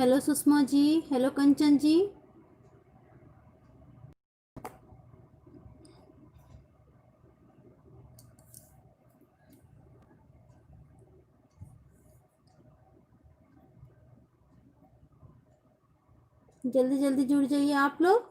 Hello Sushma ji. Hello कंचन जी। जल्दी जल्दी जुड़ जाइए आप लोग।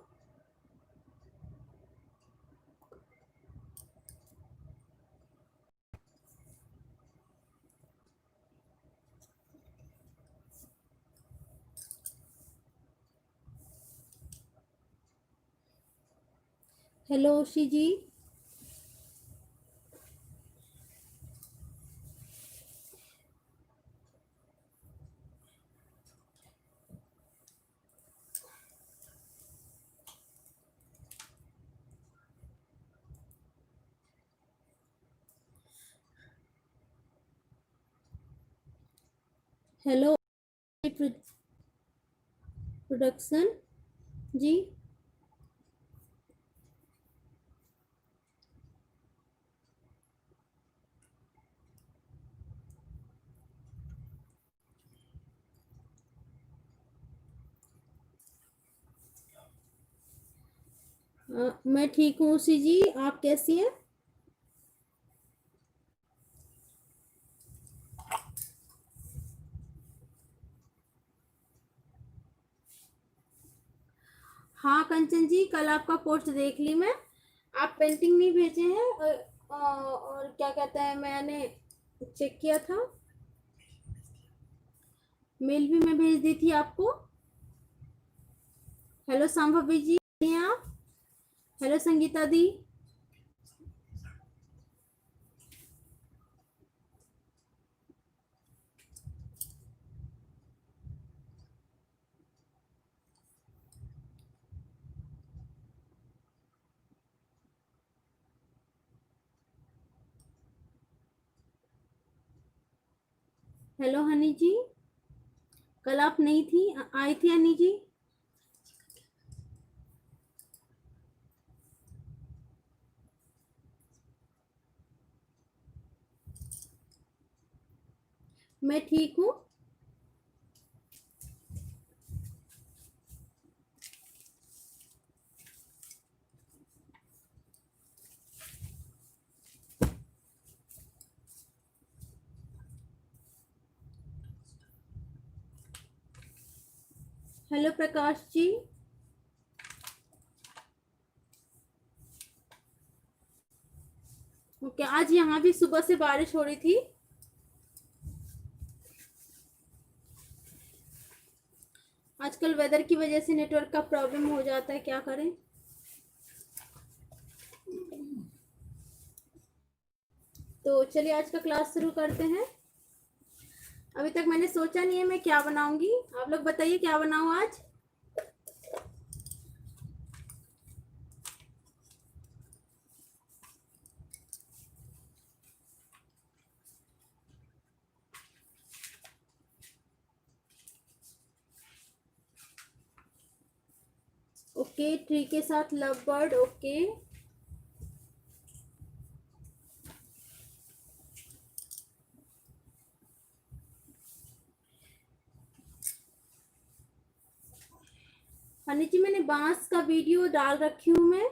हेलो ओशी जी। हेलो प्रोडक्शन जी। मैं ठीक हूँ ओशी जी, आप कैसी हैं? हाँ कंचन जी, कल आपका पोस्ट देख ली मैं। आप पेंटिंग नहीं भेजे हैं और क्या कहते हैं, मैंने चेक किया था। मेल भी मैं भेज दी थी आपको। हेलो संभवी जी, हैं आप? हेलो संगीता दी। हेलो हनी जी, कल आप नहीं थी, आई थी हनी जी? मैं ठीक हूँ। हेलो प्रकाश जी। ओके, आज यहाँ भी सुबह से बारिश हो रही थी। आजकल वेदर की वजह से नेटवर्क का प्रॉब्लम हो जाता है, क्या करें। तो चलिए आज का क्लास शुरू करते हैं। अभी तक मैंने सोचा नहीं है मैं क्या बनाऊंगी। आप लोग बताइए क्या बनाऊं आज। ओके, ट्री के साथ लव बर्ड। ओके। हनी जी, मैंने बांस का वीडियो डाल रखी हूँ मैं।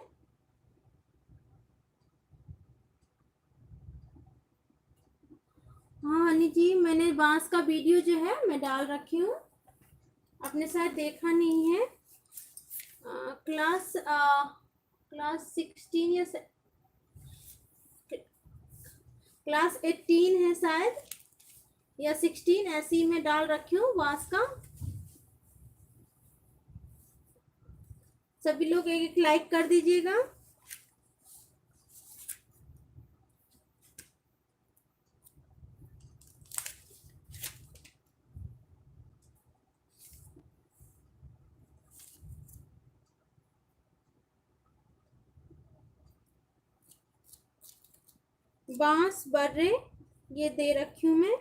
हाँ हनी जी, मैंने बांस का वीडियो जो है मैं डाल रखी हूँ। आपने शायद देखा नहीं है। क्लास क्लास 16 या क्लास 18 है शायद, या 16 ऐसी मैं डाल रखी हूँ बांस का। सभी लोग एक एक लाइक कर दीजिएगा। बांस बर्रे ये दे रखी हूँ मैं।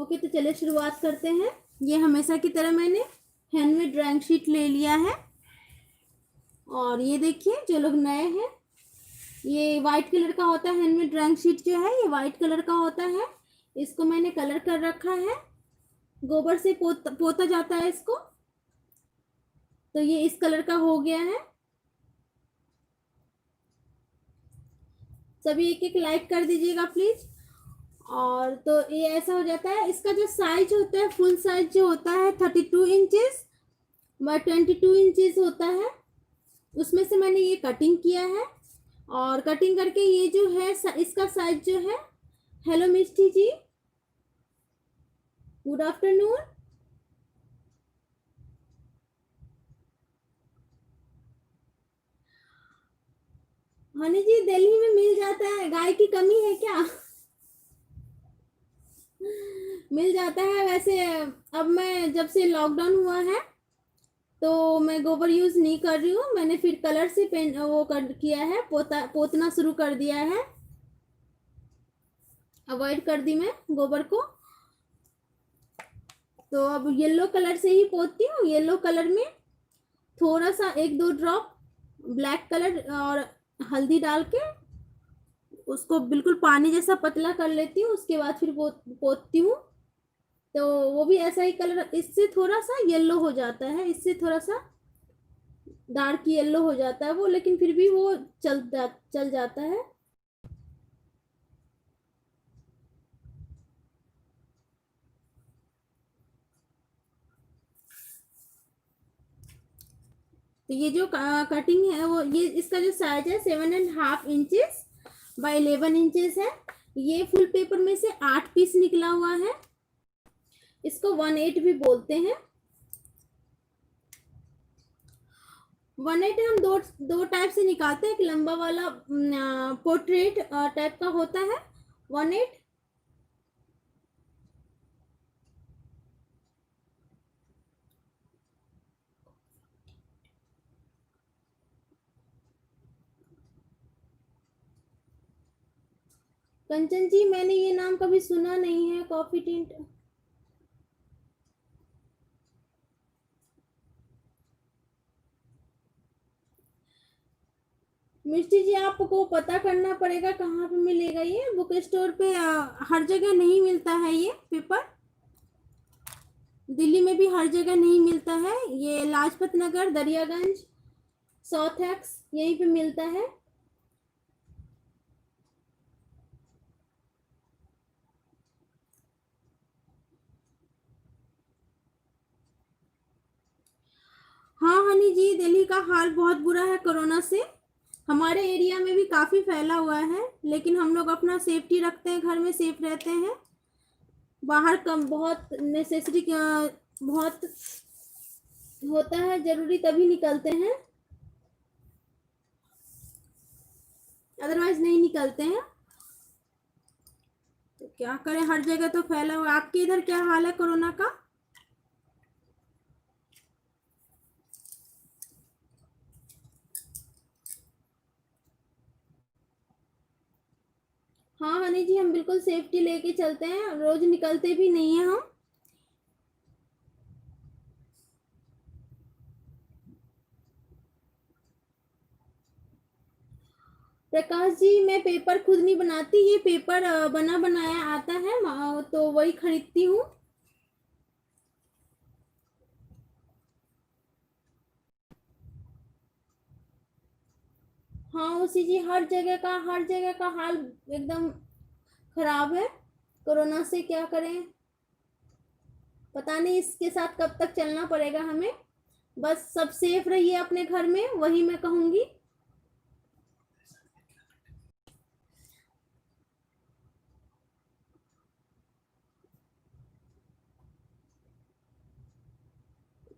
ओके, तो चलिए शुरुआत करते हैं। ये हमेशा की तरह मैंने हैंडमेड ड्राइंग शीट ले लिया है और ये देखिए जो लोग नए हैं, ये वाइट कलर का होता है। हैंडमेड ड्राइंग शीट जो है ये वाइट कलर का होता है। इसको मैंने कलर कर रखा है, गोबर से पोता जाता है इसको। तो ये इस कलर का हो गया है। सभी एक एक लाइक कर दीजिएगा प्लीज। और तो ये ऐसा हो जाता है। इसका जो साइज होता है, फुल साइज जो होता है 32 इंचेस व 22 इंचेस होता है। उसमें से मैंने ये कटिंग किया है और कटिंग करके ये जो है इसका साइज जो है। हेलो मिष्टी जी, गुड आफ्टरनून। हनी जी, दिल्ली में मिल जाता है, गाय की कमी है क्या? मिल जाता है वैसे। अब मैं जब से लॉकडाउन हुआ है तो मैं गोबर यूज नहीं कर रही हूँ। मैंने फिर कलर से पेंट वो कर किया है, पोतना शुरू कर दिया है। अवॉइड कर दी मैं गोबर को। तो अब येलो कलर से ही पोतती हूँ। येलो कलर में थोड़ा सा 1-2 ड्रॉप ब्लैक कलर और हल्दी डाल के उसको बिल्कुल पानी जैसा पतला कर लेती हूँ। उसके बाद फिर पोतती हूँ। तो वो भी ऐसा ही कलर, इससे थोड़ा सा येलो हो जाता है, इससे थोड़ा सा डार्क येलो हो जाता है वो, लेकिन फिर भी वो चल जाता है। तो ये जो कटिंग है वो, ये इसका जो साइज है 7.5 इंचेस बाय 11 इंचेस है। ये फुल पेपर में से 8 पीस निकला हुआ है। इसको 1/8 भी बोलते हैं। 1/8 हम दो टाइप से निकालते हैं। एक लंबा वाला पोर्ट्रेट टाइप का होता है 1/8। कंचन जी, मैंने ये नाम कभी सुना नहीं है, कॉफी टिंट। मिष्टी जी, आपको पता करना पड़ेगा कहाँ पे मिलेगा ये। बुक स्टोर पे हर जगह नहीं मिलता है ये पेपर। दिल्ली में भी हर जगह नहीं मिलता है ये। लाजपत नगर, दरियागंज, साउथ एक्स, यहीं पे मिलता है। हाँ हनी जी, दिल्ली का हाल बहुत बुरा है कोरोना से। हमारे एरिया में भी काफ़ी फैला हुआ है, लेकिन हम लोग अपना सेफ्टी रखते हैं, घर में सेफ रहते हैं। बाहर कम, बहुत नेसेसरी बहुत होता है जरूरी तभी निकलते हैं, अदरवाइज नहीं निकलते हैं। तो क्या करें, हर जगह तो फैला हुआ। आपके इधर क्या हाल है कोरोना का? हाँ हनी जी, हम बिल्कुल सेफ्टी लेके चलते हैं, रोज निकलते भी नहीं है हम। प्रकाश जी, मैं पेपर खुद नहीं बनाती। ये पेपर बना बनाया आता है, तो वही खरीदती हूँ। हाँ उसी जी, हर जगह का हाल एकदम खराब है कोरोना से। क्या करें, पता नहीं इसके साथ कब तक चलना पड़ेगा हमें। बस सब सेफ रहिए अपने घर में, वही मैं कहूंगी।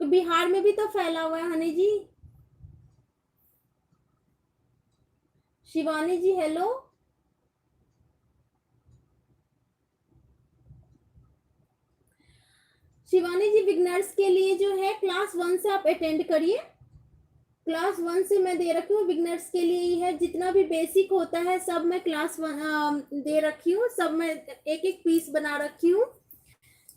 तो बिहार में भी तो फैला हुआ है हनी जी। शिवानी जी हेलो। शिवानी जी, बिगनर्स के लिए जो है क्लास 1 से आप अटेंड करिए। क्लास 1 से मैं दे रखी हूँ, बिगनर्स के लिए ही है। जितना भी बेसिक होता है सब मैं क्लास 1 दे रखी हूँ। सब मैं एक एक पीस बना रखी हूँ।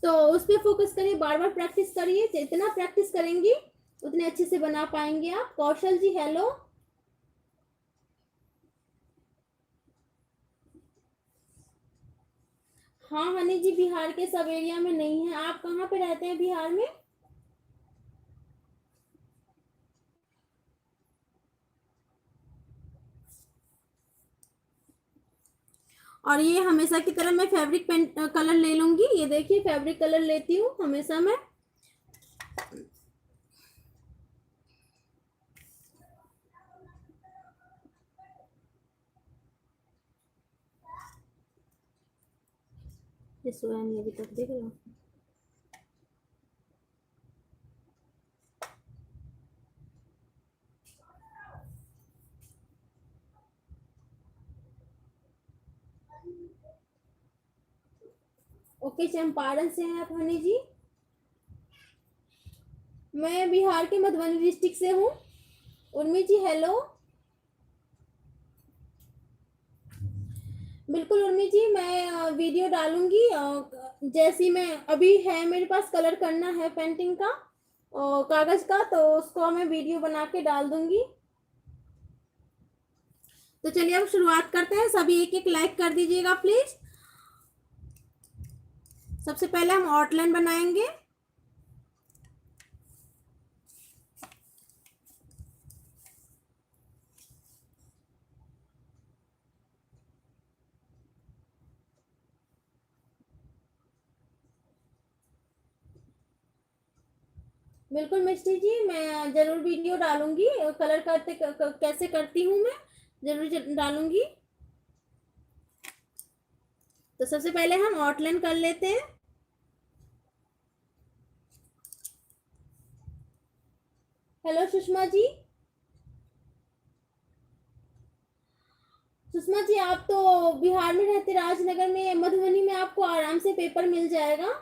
तो उस पर फोकस करिए, बार बार प्रैक्टिस करिए, जितना प्रैक्टिस करेंगी उतने अच्छे से बना पाएंगे आप। कौशल जी हेलो। हाँ हनी जी, बिहार के सब एरिया में नहीं है। आप कहाँ पे रहते हैं बिहार में? और ये हमेशा की तरह मैं फैब्रिक पेंट कलर ले लूंगी। ये देखिए फैब्रिक कलर लेती हूँ हमेशा मैं। ये सोया नहीं अभी तक, देख रहे हो? ओके, चंपारण से हैं आप हनी जी? मैं बिहार के मधुबनी डिस्ट्रिक्ट से हूँ। उर्मी जी हेलो। बिल्कुल उर्मी जी, मैं वीडियो डालूंगी। जैसी मैं अभी है मेरे पास कलर करना है पेंटिंग का और कागज का, तो उसको मैं वीडियो बना के डाल दूंगी। तो चलिए अब शुरुआत करते हैं। सभी एक एक लाइक कर दीजिएगा प्लीज। सबसे पहले हम आउटलाइन बनाएंगे। बिल्कुल मिष्टी जी, मैं जरूर वीडियो डालूंगी। कलर करते कैसे करती हूँ मैं जरूर डालूंगी। तो सबसे पहले हम आउटलाइन कर लेते हैं। हेलो सुषमा जी। सुषमा जी, आप तो बिहार में रहते, राजनगर में, मधुबनी में आपको आराम से पेपर मिल जाएगा।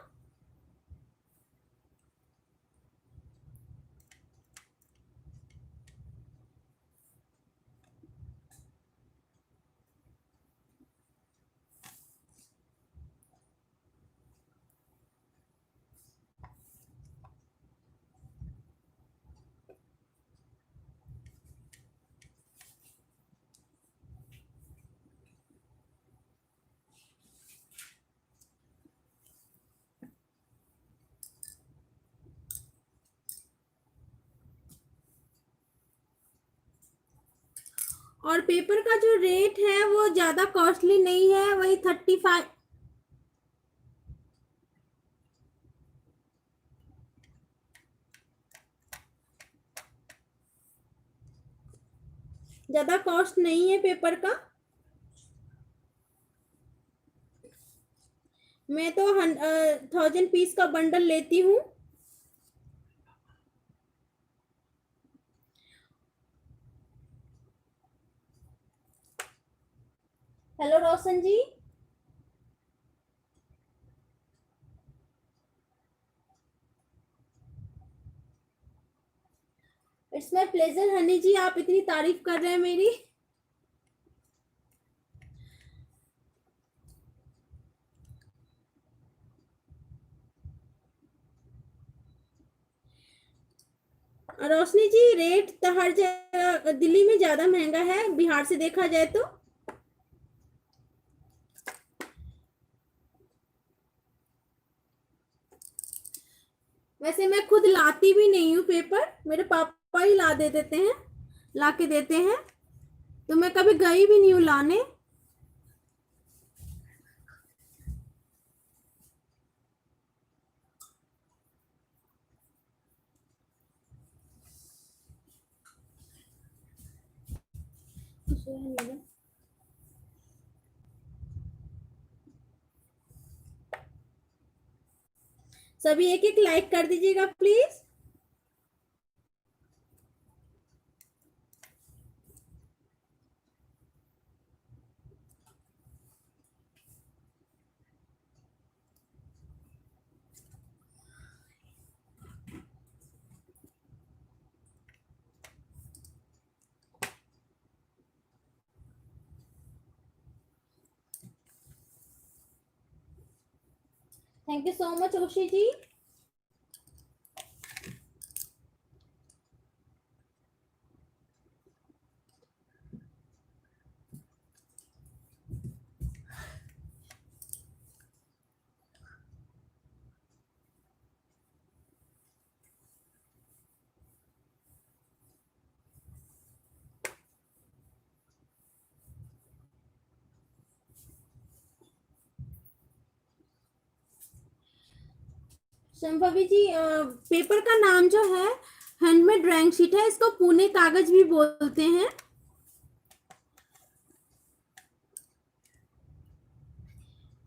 और पेपर का जो रेट है वो ज्यादा कॉस्टली नहीं है, वही 35। ज्यादा कॉस्ट नहीं है पेपर का। मैं तो 1000 पीस का बंडल लेती हूँ। Hello Roshan ji. It's my pleasure Honey ji, आप इतनी तारीफ कर रहे हैं मेरी। रोशनी जी, रेट तो हर जगह दिल्ली में ज्यादा महंगा है बिहार से देखा जाए तो। वैसे मैं खुद लाती भी नहीं हूँ पेपर, मेरे पापा ही ला दे देते हैं, ला के देते हैं। तो मैं कभी गई भी नहीं हूँ लाने। सभी एक एक लाइक कर दीजिएगा please. Thank you so much खुशी जी। संभवी जी, पेपर का नाम जो है हैंडमेड ड्राइंग शीट है, इसको पुणे कागज भी बोलते हैं।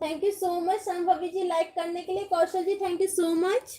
Thank you so much Shambhavi ji like करने के लिए। Kaushal ji thank you so much.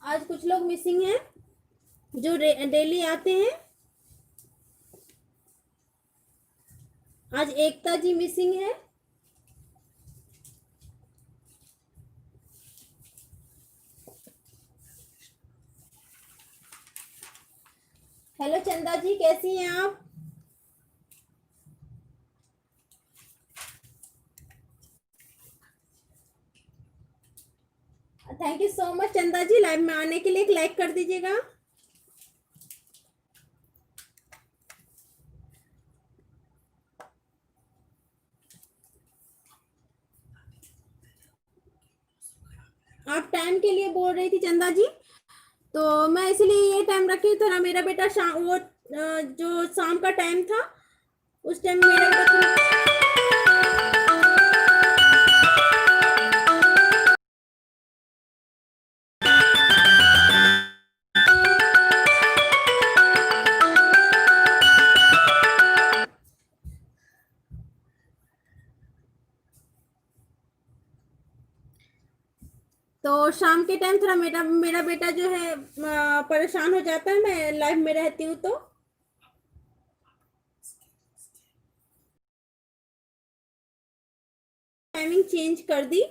आज कुछ लोग मिसिंग हैं जो डेली आते हैं। आज एकता जी मिसिंग है। हेलो चंदा जी कैसी हैं आप? थैंक यू सो मच चंदा जी, लाइव में आने के लिए एक लाइक कर दीजिएगा। आप टाइम के लिए बोल रही थी चंदा जी, तो मैं इसलिए ये टाइम रखी। थोड़ा मेरा बेटा शाम वो जो शाम का टाइम था उस टाइम मेरा बेटा तो शाम के टाइम थोड़ा मेरा मेरा बेटा जो है परेशान हो जाता है, मैं लाइव में रहती हूँ तो टाइमिंग चेंज कर दी।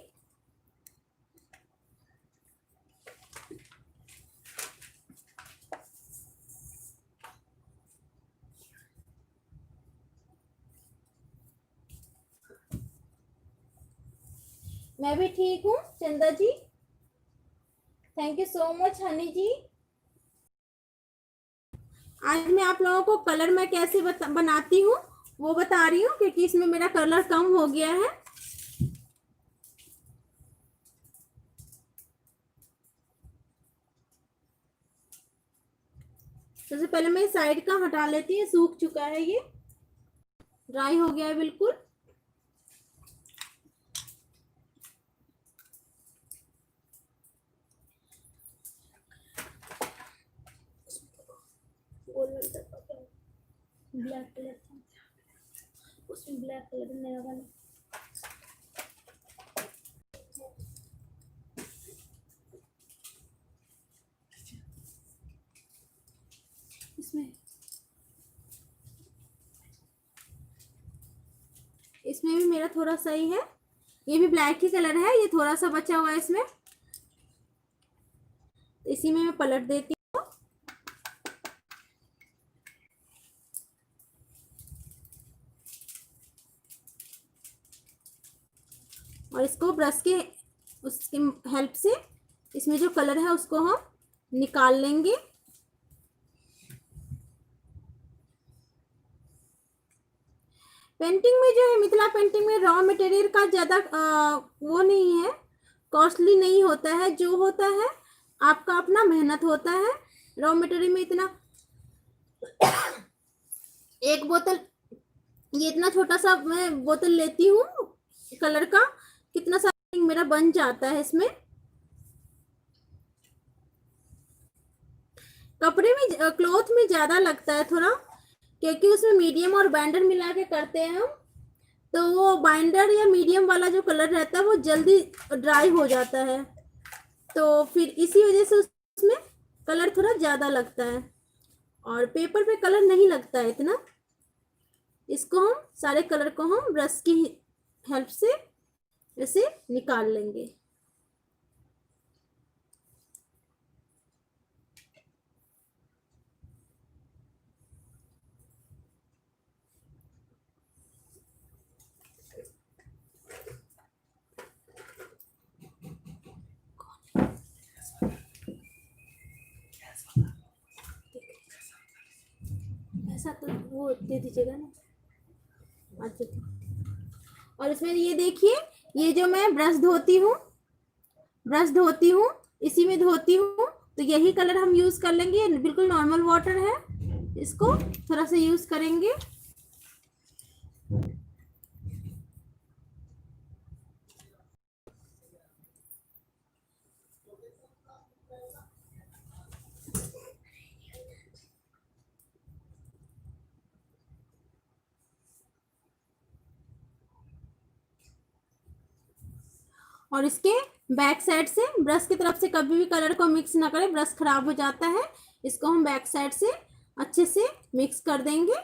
मैं भी ठीक हूँ Chanda ji, thank you so much Honey ji. आज मैं आप लोगों को कलर मैं कैसे बनाती हूँ वो बता रही हूँ, क्योंकि इसमें मेरा कलर कम हो गया है। सबसे पहले मैं साइड का हटा लेती हूँ, सूख चुका है, ये ड्राई हो गया है बिल्कुल। ब्लैक कलर था उसमें, ब्लैक कलर नया वाला। इसमें भी मेरा थोड़ा सही है, ये भी ब्लैक ही कलर है, ये थोड़ा सा बचा हुआ है इसमें, इसी में मैं पलट देती हूँ। और इसको ब्रश के उसकी हेल्प से इसमें जो कलर है उसको हम निकाल लेंगे। पेंटिंग में जो है मिथिला पेंटिंग में रॉ मटेरियल का ज़्यादा वो नहीं है, कॉस्टली नहीं होता है। जो होता है आपका अपना मेहनत होता है। रॉ मटेरियल में इतना एक बोतल, ये इतना छोटा सा मैं बोतल लेती हूँ कलर का, कितना सारा मेरा बन जाता है इसमें। कपड़े में क्लॉथ में ज्यादा लगता है थोड़ा, क्योंकि उसमें मीडियम और बाइंडर मिला के करते हैं हम, तो वो बाइंडर या मीडियम वाला जो कलर रहता है वो जल्दी ड्राई हो जाता है, तो फिर इसी वजह से उसमें कलर थोड़ा ज्यादा लगता है, और पेपर पे कलर नहीं लगता है इतना। इसको हम सारे कलर को हम ब्रश की हेल्प से ऐसे निकाल लेंगे। ऐसा तो वो दे दीजिएगा ना। अच्छा ठीक। और इसमें ये देखिए, ये जो मैं ब्रश धोती हूँ इसी में धोती हूँ, तो यही कलर हम यूज कर लेंगे, बिल्कुल नॉर्मल वाटर है, इसको थोड़ा सा यूज करेंगे। और इसके बैक साइड से ब्रश की तरफ से कभी भी कलर को मिक्स ना करें, ब्रश खराब हो जाता है। इसको हम बैक साइड से अच्छे से मिक्स कर देंगे।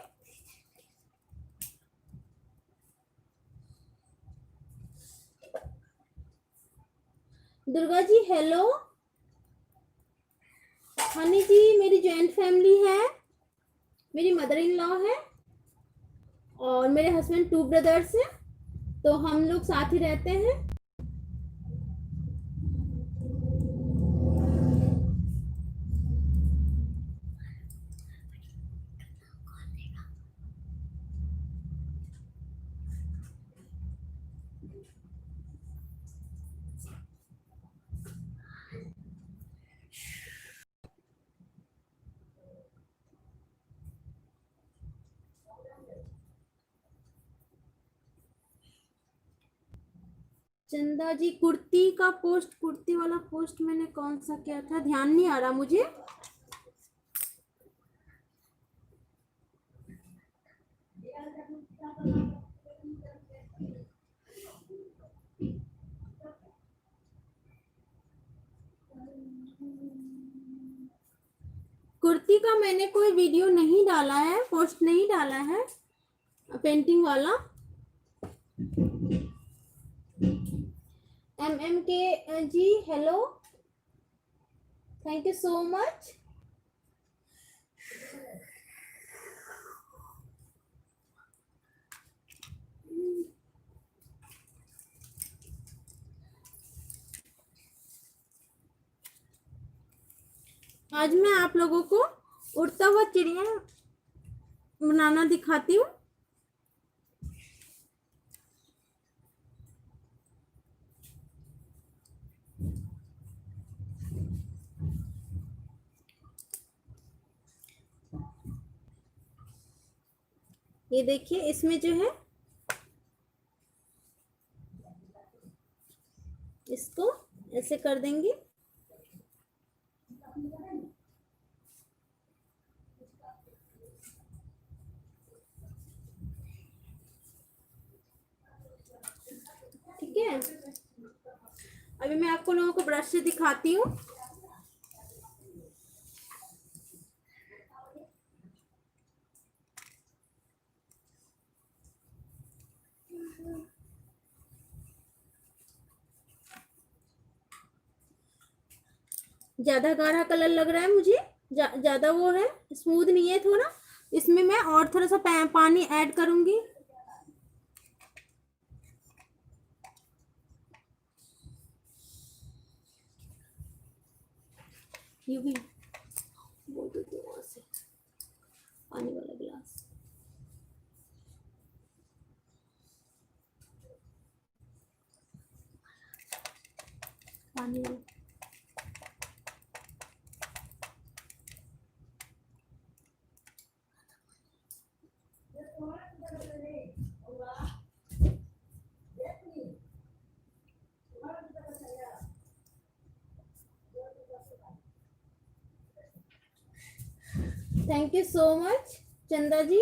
दुर्गा जी हेलो। हनी जी मेरी जॉइंट फैमिली है, मेरी मदर इन लॉ है और मेरे हस्बैंड 2 ब्रदर्स हैं, तो हम लोग साथ ही रहते हैं। चंदा जी कुर्ती वाला पोस्ट मैंने कौन सा किया था, ध्यान नहीं आ रहा मुझे। कुर्ती का मैंने कोई वीडियो नहीं डाला है, पोस्ट नहीं डाला है, पेंटिंग वाला। के जी hello, thank you so much. आज मैं आप लोगों को उड़ता हुआ चिड़िया बनाना दिखाती हूँ। ये देखिए, इसमें जो है इसको ऐसे कर देंगे। ठीक है, अभी मैं आपको लोगों को ब्रश से दिखाती हूँ। ज्यादा गाढ़ा कलर लग रहा है मुझे, ज्यादा वो है, स्मूथ नहीं है थोड़ा, इसमें मैं और थोड़ा सा पानी ऐड करूंगी। ये भी बोल देती हूँ वहां से, पानी वाला गिलास। पानी वाला थैंक यू सो मच चंदा जी।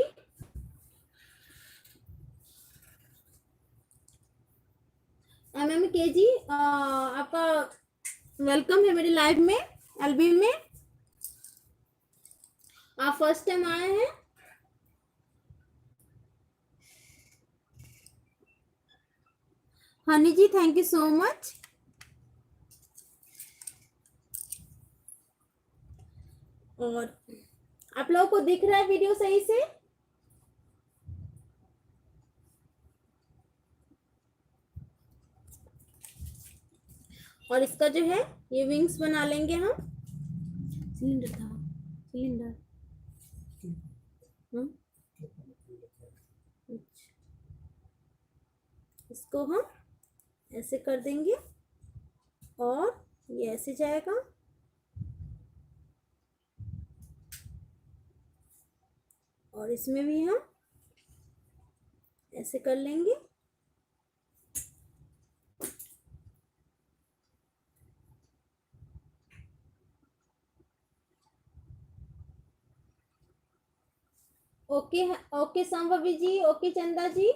एमएम के जी आपका वेलकम है मेरे लाइव में, एलबी में। आप फर्स्ट टाइम आए हैं। Honey ji thank you so much. और आप लोगों को दिख रहा है वीडियो सही से? और इसका जो है ये विंग्स बना लेंगे हम। सिलेंडर था, सिलेंडर। इसको हम ऐसे कर देंगे और ये ऐसे जाएगा और इसमें भी हम ऐसे कर लेंगे। ओके ओके संभवी जी, ओके चंदा जी।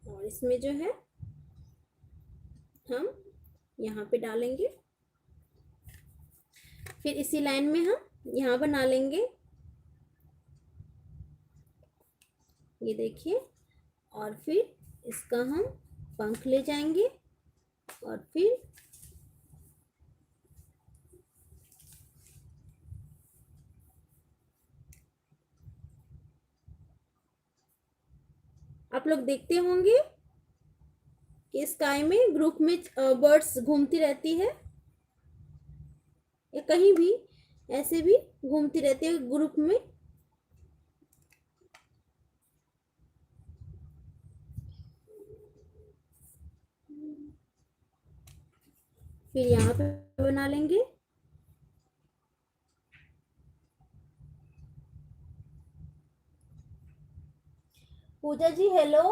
और इसमें जो है हम यहाँ पे डालेंगे, फिर इसी लाइन में हम यहाँ बना लेंगे, ये देखिए। और फिर इसका हम पंख ले जाएंगे और फिर आप लोग देखते होंगे कि स्काई में ग्रुप में बर्ड्स घूमती रहती है, या कहीं भी ऐसे भी घूमती रहती है ग्रुप में। फिर यहाँ पे बना लेंगे। पूजा जी हेलो।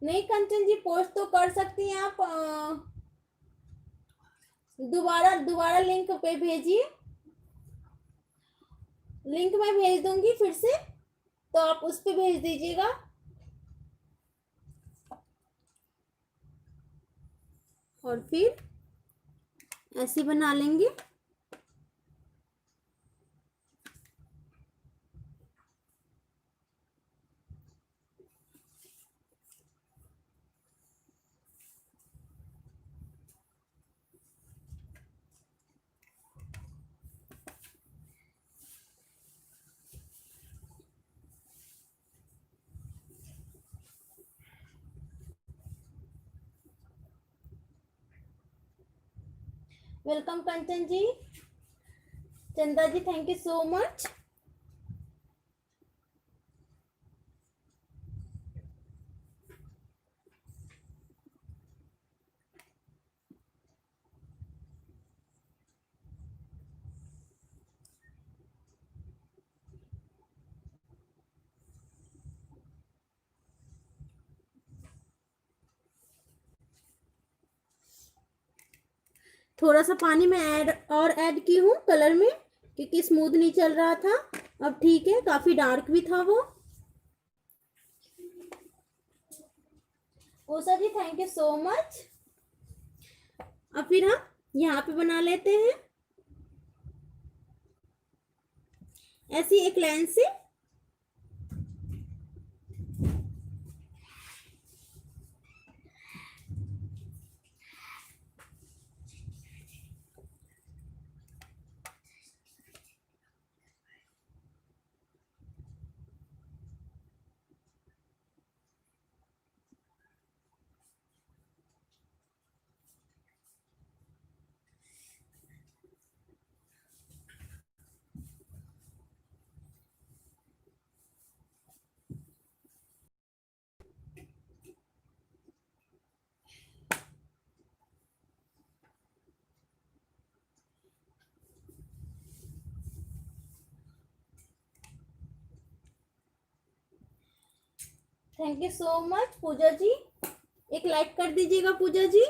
नहीं कंचन जी, पोस्ट तो कर सकती हैं आप। दोबारा दोबारा लिंक पे भेजिए, लिंक मैं भेज दूंगी फिर से, तो आप उस पे भेज दीजिएगा। और फिर ऐसे बना लेंगे। वेलकम कंचन जी, चंदा ji thank you so much. थोड़ा सा पानी मैं ऐड की हूँ कलर में, क्योंकि स्मूथ नहीं चल रहा था। अब ठीक है, काफी डार्क भी था वो। ओसा जी थैंक यू सो मच। अब फिर हम यहाँ पे बना लेते हैं ऐसी एक लाइन से। थैंक यू सो मच पूजा जी। एक लाइक कर दीजिएगा पूजा जी।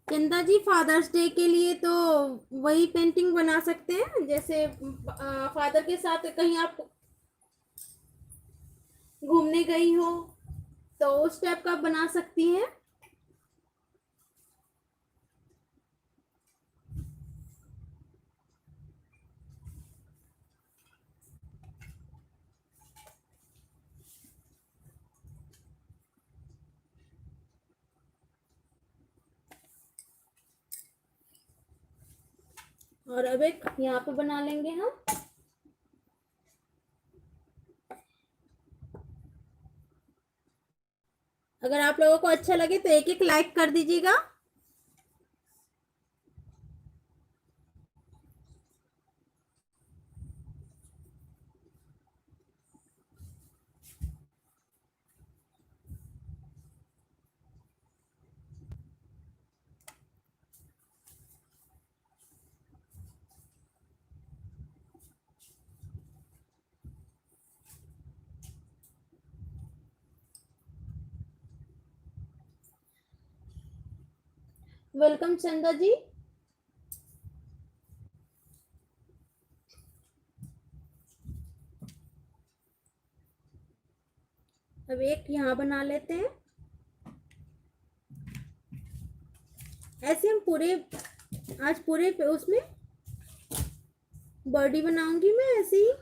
चंदा जी फादर्स डे के लिए तो वही पेंटिंग बना सकते हैं, जैसे फादर के साथ कहीं आप घूमने गई हो तो उस टाइप का बना सकती हैं। और अब एक यहाँ पे बना लेंगे हम। अगर आप लोगों को अच्छा लगे तो एक एक लाइक कर दीजिएगा। वेलकम चंदा जी। अब एक यहाँ बना लेते हैं। ऐसे हम पूरे आज पूरे उसमें बॉडी बनाऊंगी मैं ऐसे ही।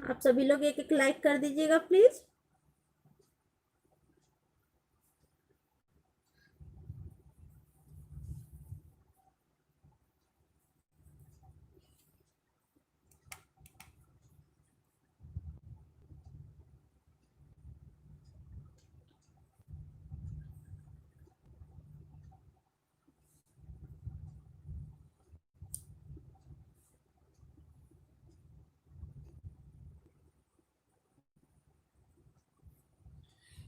आप सभी लोग एक एक लाइक कर दीजिएगा प्लीज।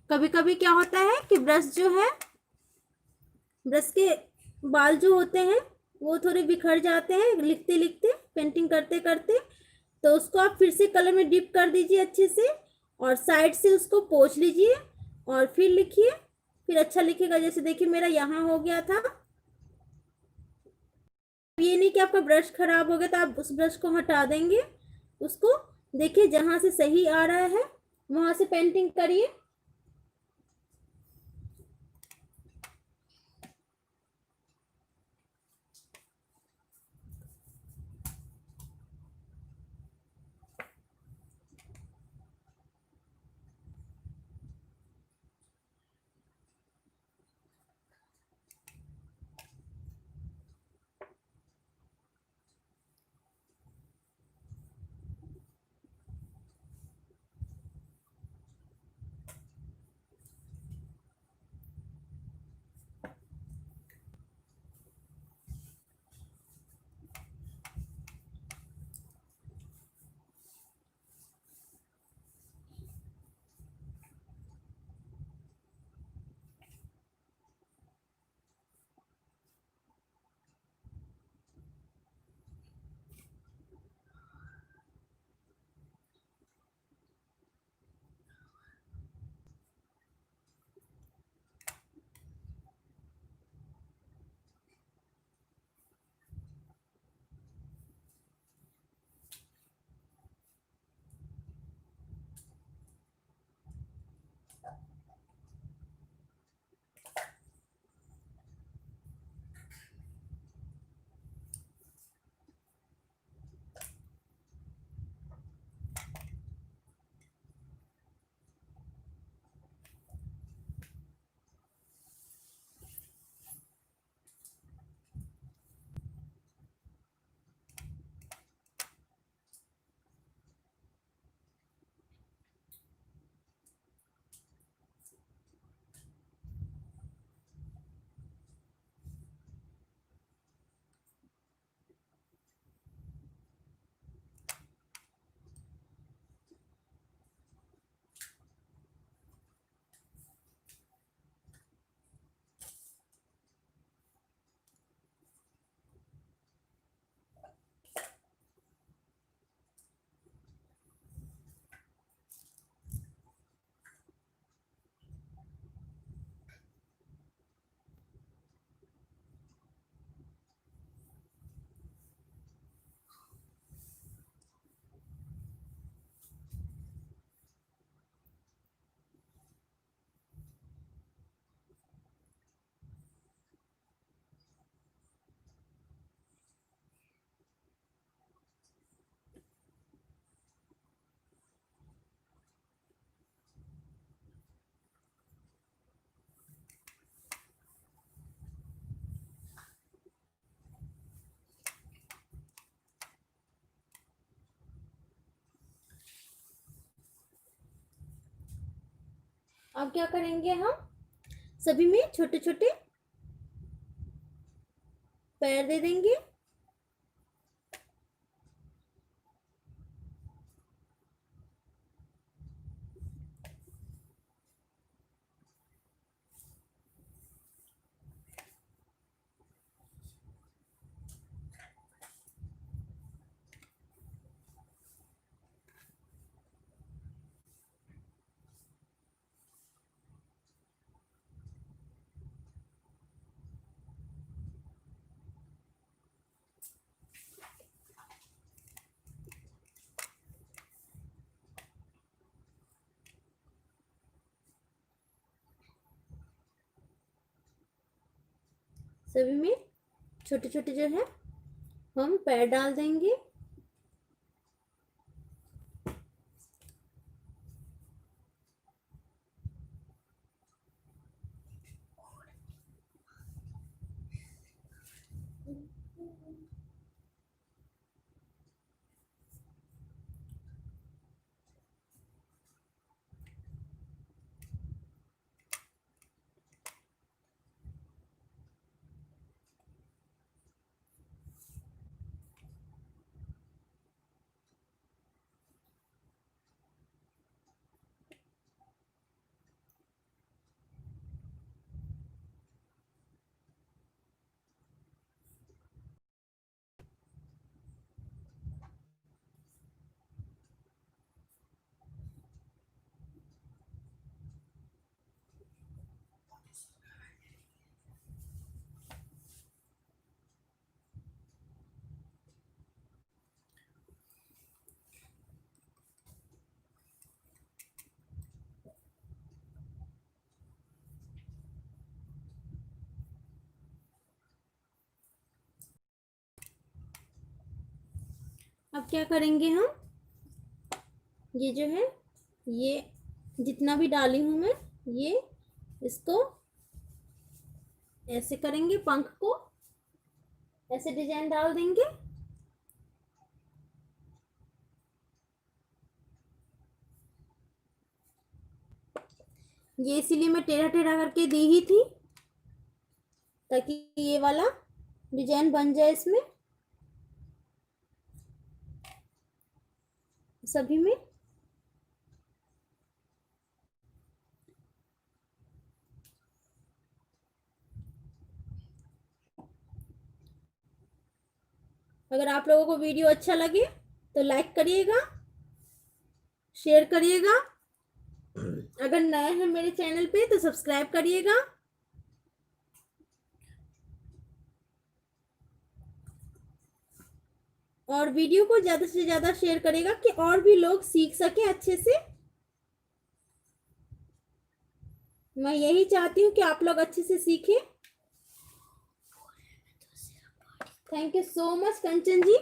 कभी कभी क्या होता है कि ब्रश जो है, ब्रश के बाल जो होते हैं वो थोड़े बिखर जाते हैं लिखते लिखते, पेंटिंग करते करते। तो उसको आप फिर से कलर में डिप कर दीजिए अच्छे से, और साइड से उसको पोंछ लीजिए और फिर लिखिए। फिर अच्छा लिखेगा। जैसे देखिए मेरा यहाँ हो गया था। ये नहीं कि आपका ब्रश खराब हो गया तो आप उस ब्रश को हटा देंगे। उसको देखिए जहाँ से सही आ रहा है वहां से पेंटिंग करिए। अब क्या करेंगे, हम सभी में छोटे छोटे पैर दे देंगे। सभी में छोटे छोटे जो है हम पैर डाल देंगे। अब क्या करेंगे, हम ये जो है, ये जितना भी डाली हूं मैं, ये इसको ऐसे करेंगे, पंख को ऐसे डिजाइन डाल देंगे। ये इसीलिए मैं टेढ़ा टेढ़ा करके दी ही थी, ताकि ये वाला डिजाइन बन जाए इसमें सभी में। अगर आप लोगों को वीडियो अच्छा लगे तो लाइक करिएगा, शेयर करिएगा। अगर नए हैं मेरे चैनल पे तो सब्सक्राइब करिएगा। और वीडियो को ज्यादा से ज्यादा शेयर करेगा कि और भी लोग सीख सके अच्छे से। मैं यही चाहती हूँ कि आप लोग अच्छे से सीखें। Thank you so much Kanchan ji.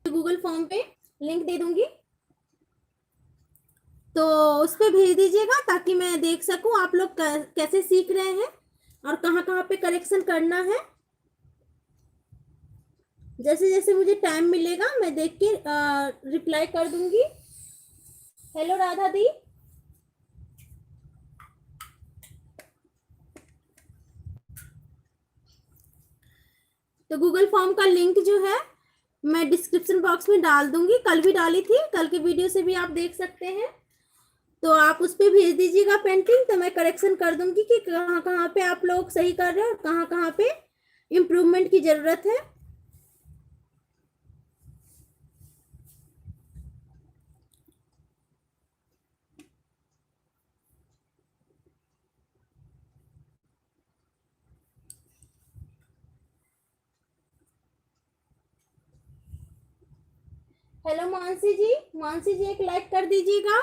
Google form पे लिंक दे दूंगी, तो उस पर भेज दीजिएगा ताकि मैं देख सकूं आप लोग कैसे सीख रहे हैं और कहाँ कहाँ पे करेक्शन करना है। जैसे जैसे मुझे टाइम मिलेगा मैं देख के रिप्लाई कर दूंगी। हेलो राधा दी। तो गूगल फॉर्म का लिंक जो है मैं डिस्क्रिप्शन बॉक्स में डाल दूंगी, कल भी डाली थी, कल के वीडियो से भी आप देख सकते हैं। तो आप उस पर भेज दीजिएगा पेंटिंग, तो मैं करेक्शन कर दूंगी कि कहाँ कहाँ पे आप लोग सही कर रहे हो और कहाँ कहाँ पे इम्प्रूवमेंट की जरूरत है। हेलो मानसी जी, मानसी जी एक लाइक कर दीजिएगा।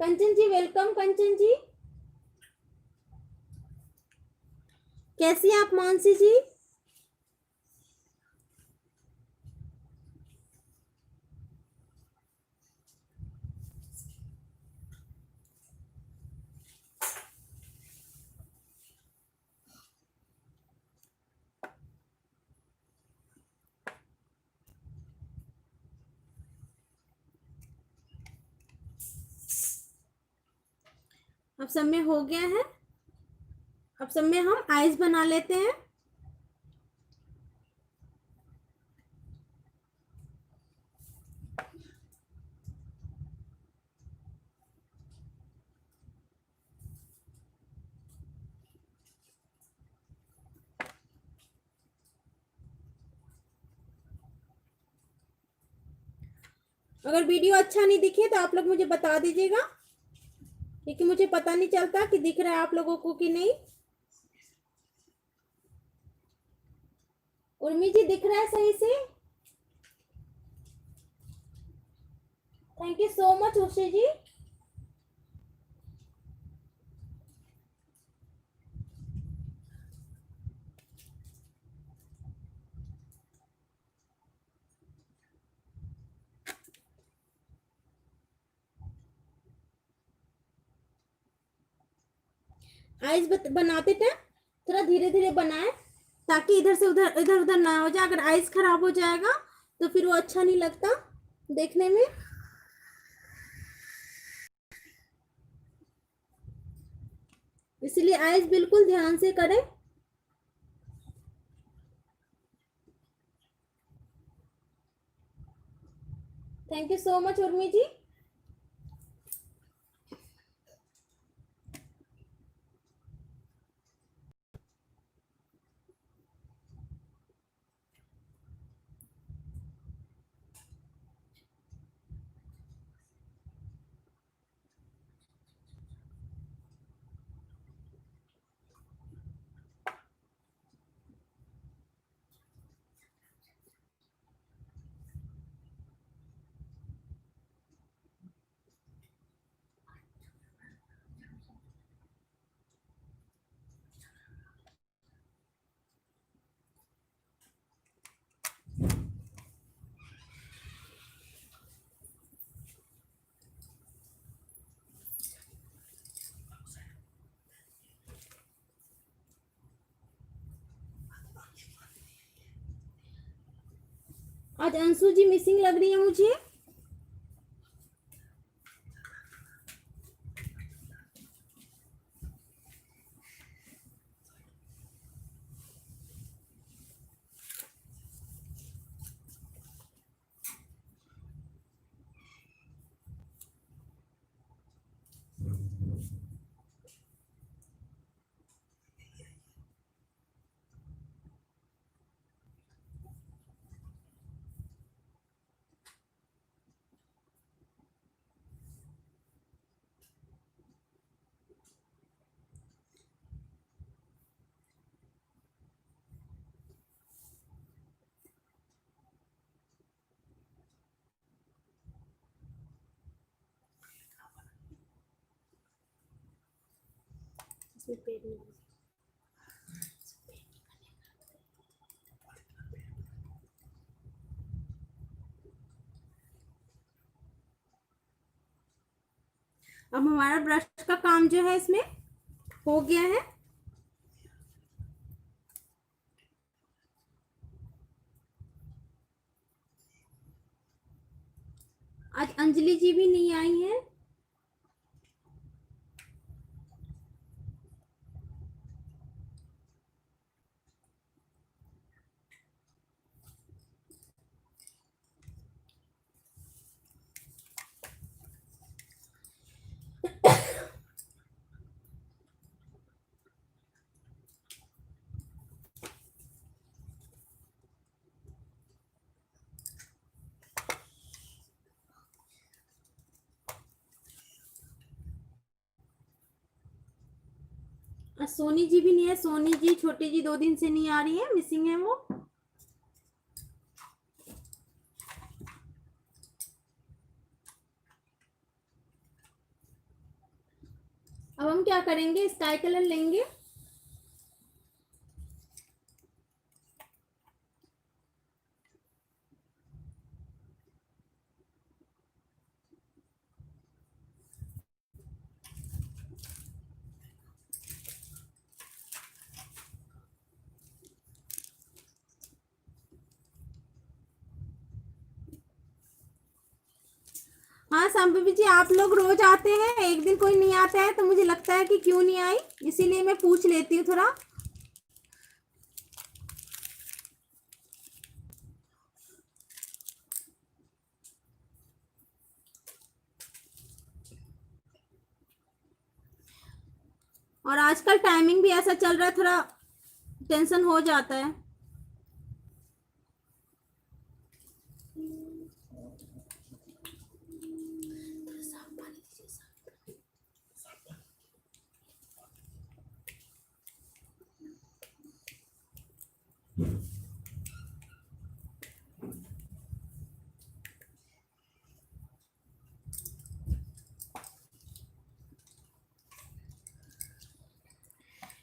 कंचन जी वेलकम। कंचन जी कैसी हैं आप मानसी जी? अब सब में हो गया है। अब सब में हम आइस बना लेते हैं। अगर वीडियो अच्छा नहीं दिखे तो आप लोग मुझे बता दीजिएगा, क्योंकि मुझे पता नहीं चलता कि दिख रहा है आप लोगों को कि नहीं। उर्मी जी दिख रहा है सही से? Thank you so much Ushi ji. Ice बनाते टाइम थोड़ा धीरे धीरे बनाएं, ताकि इधर से उधर इधर उधर ना हो जाए। अगर आइस खराब हो जाएगा तो फिर वो अच्छा नहीं लगता देखने में। इसलिए आइस बिल्कुल ध्यान से करें। Thank you so much Urmi ji. आज अंशु जी मिसिंग लग रही है मुझे। अब हमारा ब्रश का काम जो है इसमें हो गया है। आज अंजलि जी भी नहीं आई है। सोनी जी भी नहीं है। सोनी जी छोटी जी 2 दिन से नहीं आ रही है, मिसिंग है वो। अब हम क्या करेंगे, स्काई कलर लेंगे। हाँ संभवी जी, आप लोग रोज आते हैं, एक दिन कोई नहीं आता है तो मुझे लगता है कि क्यों नहीं आई, इसीलिए मैं पूछ लेती हूँ थोड़ा। और आजकल टाइमिंग भी ऐसा चल रहा है, थोड़ा टेंशन हो जाता है।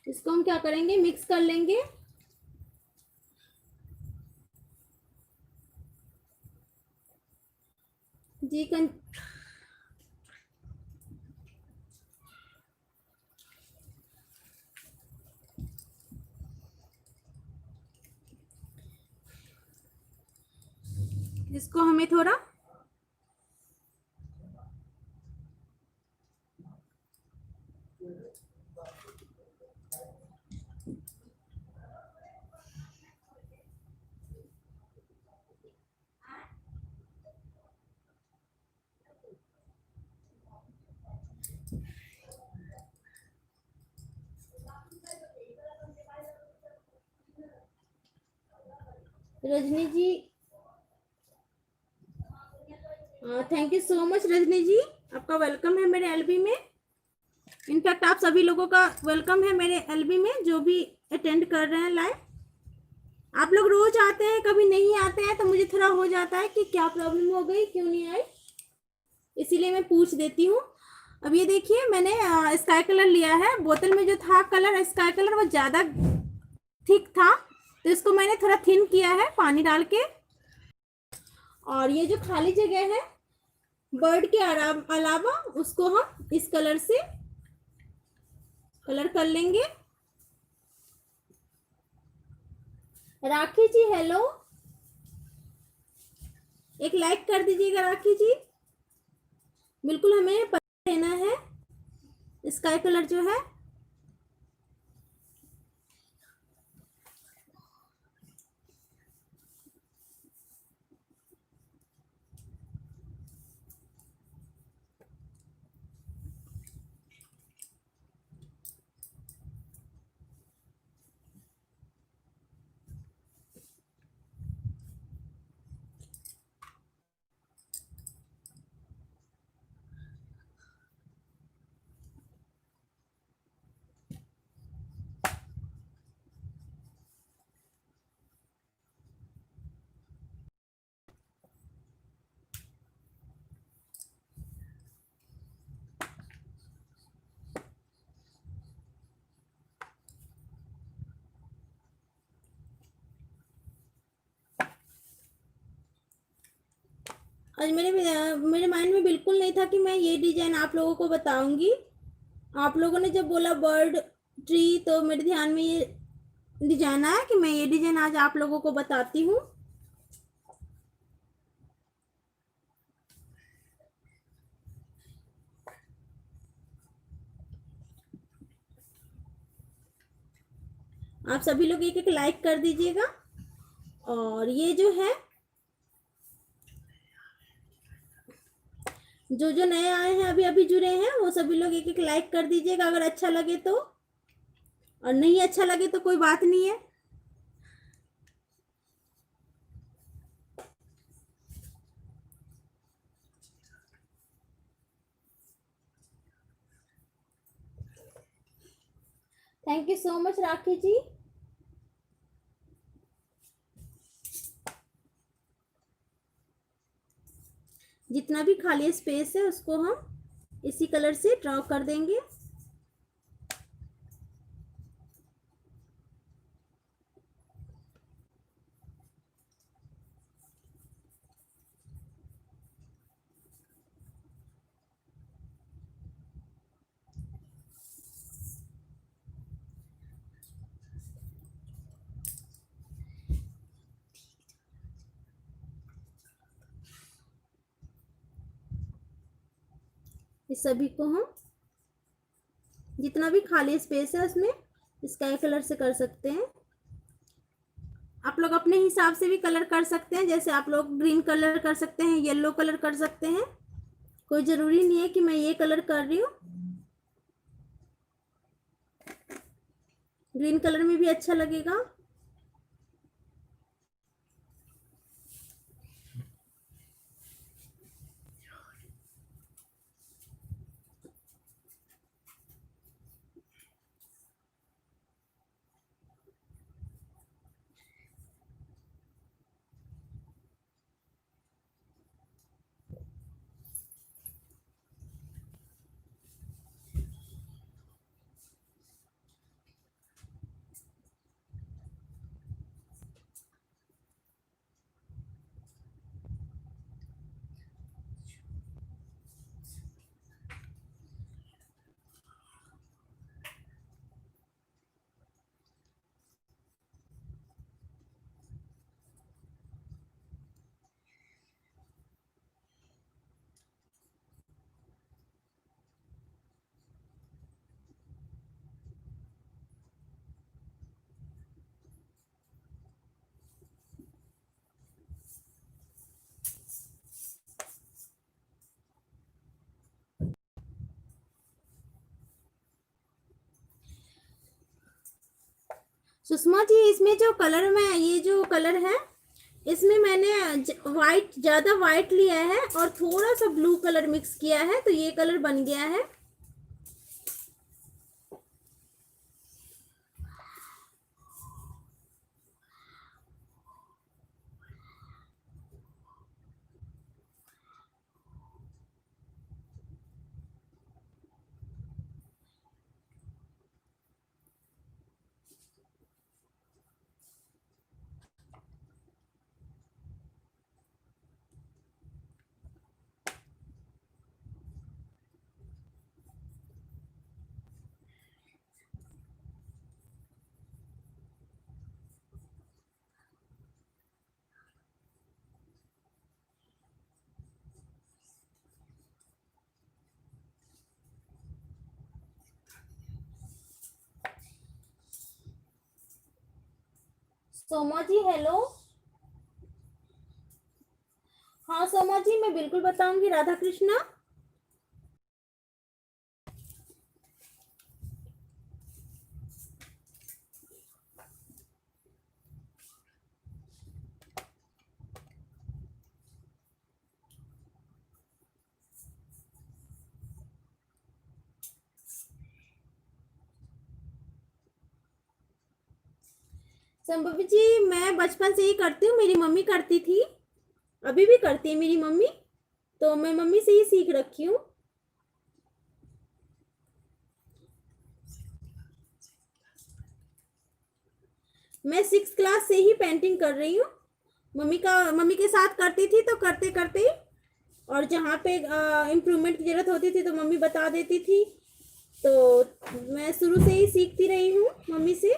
इसको हम क्या करेंगे, मिक्स कर लेंगे। जी इसको हमें थोड़ा Rajni ji, thank you so much Rajni ji, आपका वेलकम है मेरे एलबी में। इनफैक्ट आप सभी लोगों का वेलकम है मेरे एलबी में, जो भी अटेंड कर रहे हैं लाइव। आप लोग रोज आते हैं, कभी नहीं आते हैं, तो मुझे थोड़ा हो जाता है कि क्या प्रॉब्लम हो गई, क्यों नहीं आई, इसीलिए मैं पूछ देती हूँ। अब ये देखिए, मैंने स्काई कलर लिया है। बोतल में जो था कलर स्काई कलर, वो ज़्यादा थिक था, तो इसको मैंने थोड़ा थिन किया है पानी डाल के। और ये जो खाली जगह है बर्ड के अलावा, उसको हम इस कलर से कलर कर लेंगे। राखी जी हेलो, एक लाइक कर दीजिएगा राखी जी। बिल्कुल हमें पता लेना है स्काई कलर जो है। आज मेरे माइंड में बिल्कुल नहीं था कि मैं ये डिजाइन आप लोगों को बताऊंगी। आप लोगों ने जब बोला बर्ड ट्री, तो मेरे ध्यान में ये डिजाइन आया कि मैं ये डिजाइन आज आप लोगों को बताती हूँ। आप सभी लोग एक एक लाइक कर दीजिएगा। और ये जो है, जो जो नए आए हैं, अभी अभी जुड़े हैं, वो सभी लोग एक एक लाइक कर दीजिएगा अगर अच्छा लगे तो, और नहीं अच्छा लगे तो कोई बात नहीं है। Thank you so much Rakhi जी। जितना भी खाली स्पेस है उसको हम इसी कलर से ड्रॉ कर देंगे। इस सभी को हम जितना भी खाली स्पेस है उसमें स्काई कलर से कर सकते हैं। आप लोग अपने हिसाब से भी कलर कर सकते हैं, जैसे आप लोग ग्रीन कलर कर सकते हैं, येलो कलर कर सकते हैं, कोई जरूरी नहीं है कि मैं ये कलर कर रही हूँ। ग्रीन कलर में भी अच्छा लगेगा। सुषमा जी, इसमें जो कलर में ये जो कलर है इसमें मैंने वाइट, ज्यादा वाइट लिया है और थोड़ा सा ब्लू कलर मिक्स किया है, तो ये कलर बन गया है। सोमा जी हेलो। हाँ सोमा जी, मैं बिल्कुल बताऊंगी। राधा कृष्णा। संभवी जी, मैं बचपन से ही करती हूँ, मेरी मम्मी करती थी, अभी भी करती है मेरी मम्मी, तो मैं मम्मी से ही सीख रखी हूँ। मैं 6 क्लास से ही पेंटिंग कर रही हूँ। मम्मी के साथ करती थी, तो करते करते ही, और जहाँ पे इम्प्रूवमेंट की जरूरत होती थी तो मम्मी बता देती थी, तो मैं शुरू से ही सीखती रही हूँ मम्मी से।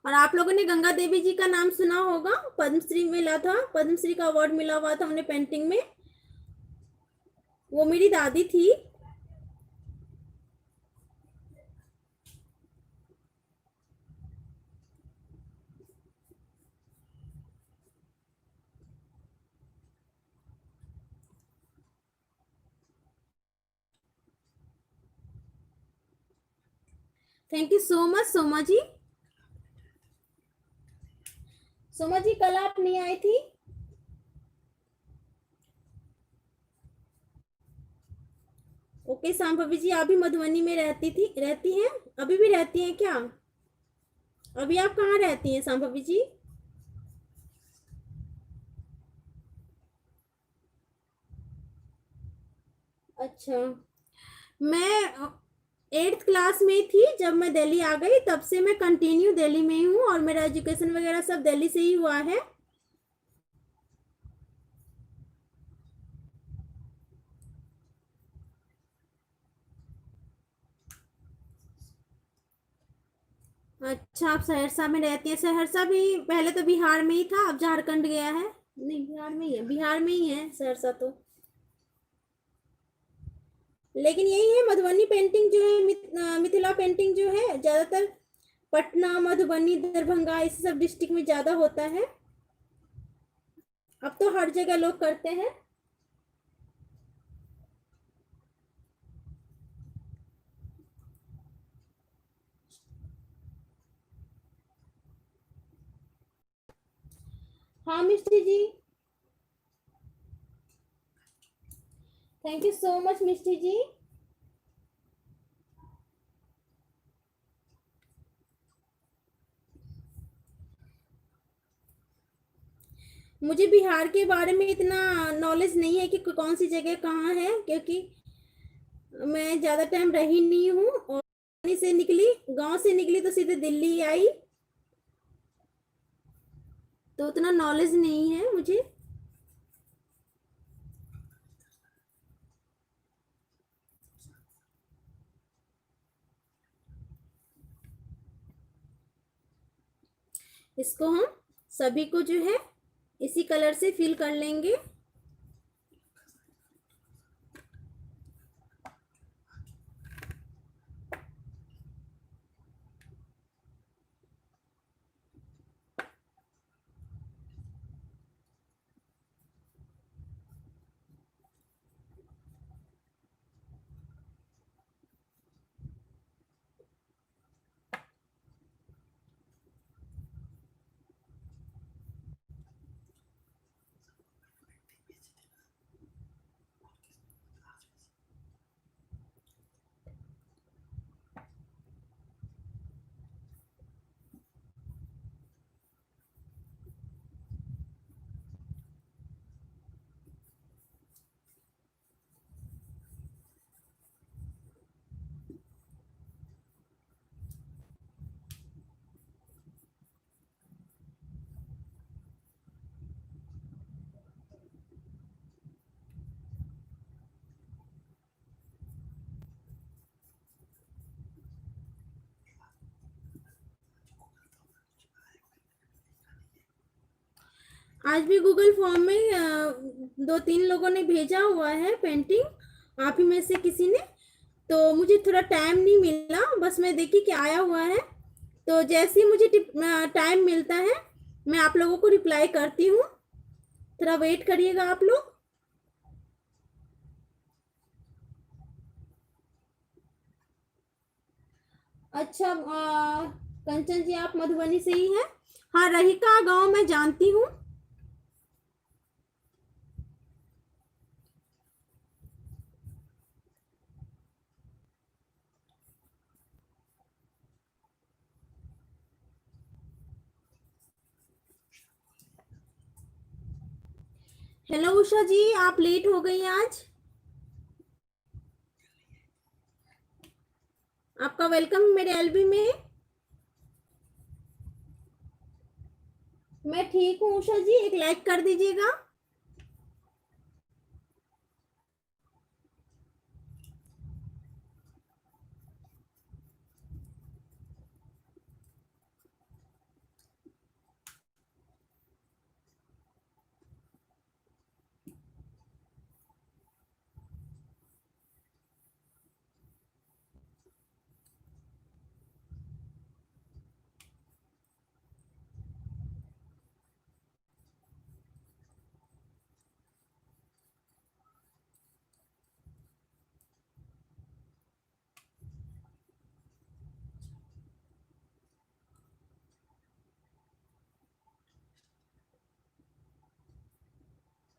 और आप लोगों ने गंगा देवी जी का नाम सुना होगा, पद्मश्री मिला था, पद्मश्री का अवार्ड मिला हुआ था उन्हें पेंटिंग में। वो मेरी दादी थी। Thank you so much Soma ji. Soma ji, कल आप नहीं आई थी। ओके सांभवी जी, आप भी मधुबनी में रहती हैं, अभी भी रहती हैं क्या? अभी आप कहाँ रहती हैं सांभवी जी? अच्छा। मैं 8th क्लास में थी जब मैं दिल्ली आ गई, तब से मैं कंटिन्यू दिल्ली में ही हूँ, और मेरा एजुकेशन वगैरह सब दिल्ली से ही हुआ है। अच्छा, आप सहरसा में रहती है। सहरसा भी पहले तो बिहार में ही था, अब झारखंड गया है। नहीं, बिहार में ही है, बिहार में ही है सहरसा तो। लेकिन यही है, मधुबनी पेंटिंग जो है, मिथिला पेंटिंग जो है ज्यादातर पटना, मधुबनी, दरभंगा इस सब डिस्ट्रिक्ट में ज्यादा होता है। अब तो हर जगह लोग करते हैं। हाँ मिस्टी जी, थैंक यू सो मच मिस्टी जी। मुझे बिहार के बारे में इतना नॉलेज नहीं है कि कौन सी जगह कहाँ है, क्योंकि मैं ज़्यादा टाइम रही नहीं हूँ, और वहीं से निकली, गांव से निकली तो सीधे दिल्ली आई, तो उतना नॉलेज नहीं है मुझे। इसको हम सभी को जो है इसी कलर से फिल कर लेंगे। आज भी गूगल फॉर्म में दो तीन लोगों ने भेजा हुआ है पेंटिंग, आप ही में से किसी ने, तो मुझे थोड़ा टाइम नहीं मिला, बस मैं देखी कि आया हुआ है, तो जैसे ही मुझे टाइम मिलता है मैं आप लोगों को रिप्लाई करती हूँ। थोड़ा वेट करिएगा आप लोग। अच्छा, कंचन जी आप मधुबनी से ही हैं? हाँ, रहिका गांव मैं जानती हूँ। हेलो उषा जी, आप लेट हो गई आज। आपका वेलकम मेरे एलबी में। मैं ठीक हूँ उषा जी, एक लाइक कर दीजिएगा।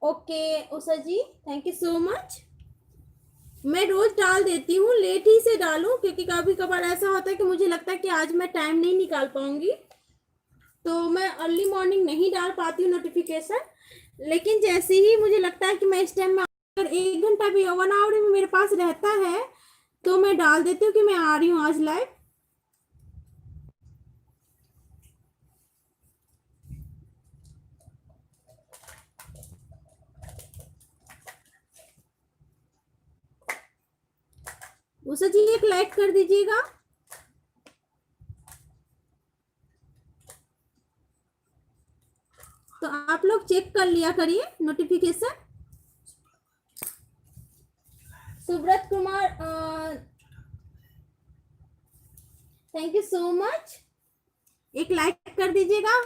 Okay Usha ji, thank you so much. मैं रोज डाल देती हूँ, लेट ही से डालूं क्योंकि कभी कभार ऐसा होता है कि मुझे लगता है कि आज मैं टाइम नहीं निकाल पाऊंगी, तो मैं अर्ली मॉर्निंग नहीं डाल पाती हूँ नोटिफिकेशन। लेकिन जैसे ही मुझे लगता है कि मैं इस टाइम में, अगर 1 घंटा भी 1 आवर भी मेरे पास रहता है, तो मैं डाल देती हूँ कि मैं आ रही हूँ आज लाइव। उषा जी एक लाइक कर दीजिएगा। चेक कर लिया करिए notification. Subrat Kumar, thank you so much, एक लाइक कर दीजिएगा।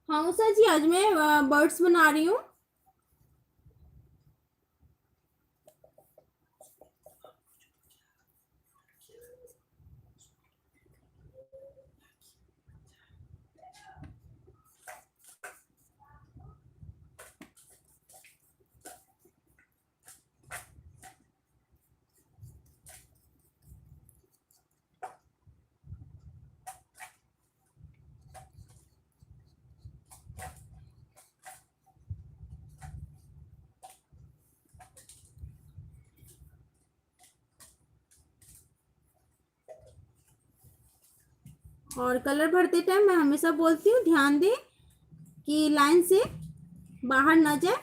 हाँ सर जी, आज मैं बर्ड्स बना रही हूँ। और कलर भरते टाइम मैं हमेशा बोलती हूँ ध्यान दें कि लाइन से बाहर ना जाए।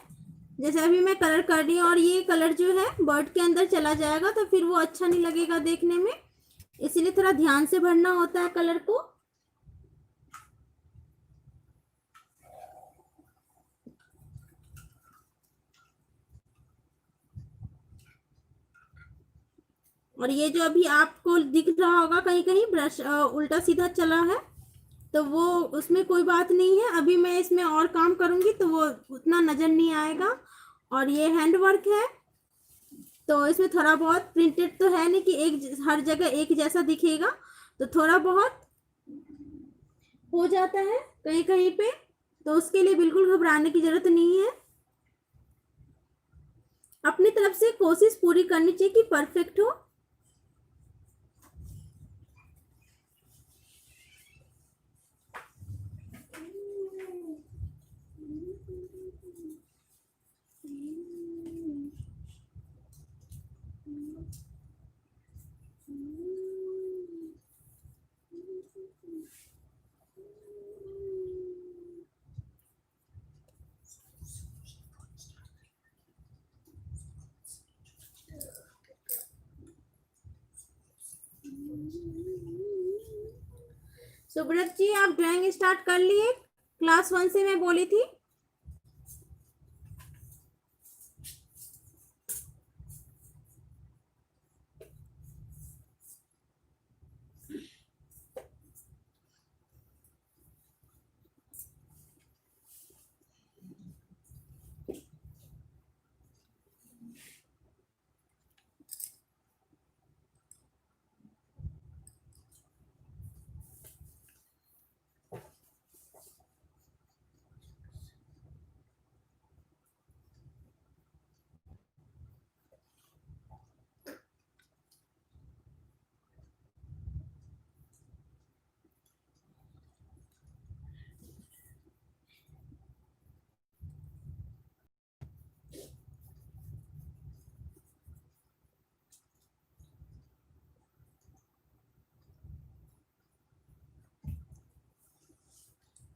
जैसे अभी मैं कलर कर रही हूँ और ये कलर जो है बर्ड के अंदर चला जाएगा तो फिर वो अच्छा नहीं लगेगा देखने में, इसीलिए थोड़ा ध्यान से भरना होता है कलर को। और ये जो अभी आपको दिख रहा होगा कहीं कहीं ब्रश उल्टा सीधा चला है, तो वो उसमें कोई बात नहीं है, अभी मैं इसमें और काम करूंगी तो वो उतना नजर नहीं आएगा। और ये हैंड वर्क है तो इसमें थोड़ा बहुत प्रिंटेड तो है नहीं कि एक हर जगह एक जैसा दिखेगा, तो थोड़ा बहुत हो जाता है कहीं कहीं पे, तो उसके लिए बिल्कुल घबराने की जरूरत नहीं है। अपनी तरफ से कोशिश पूरी करनी चाहिए कि परफेक्ट हो। सुब्रत जी, आप ड्राइंग स्टार्ट कर लिए? क्लास 1 से मैं बोली थी।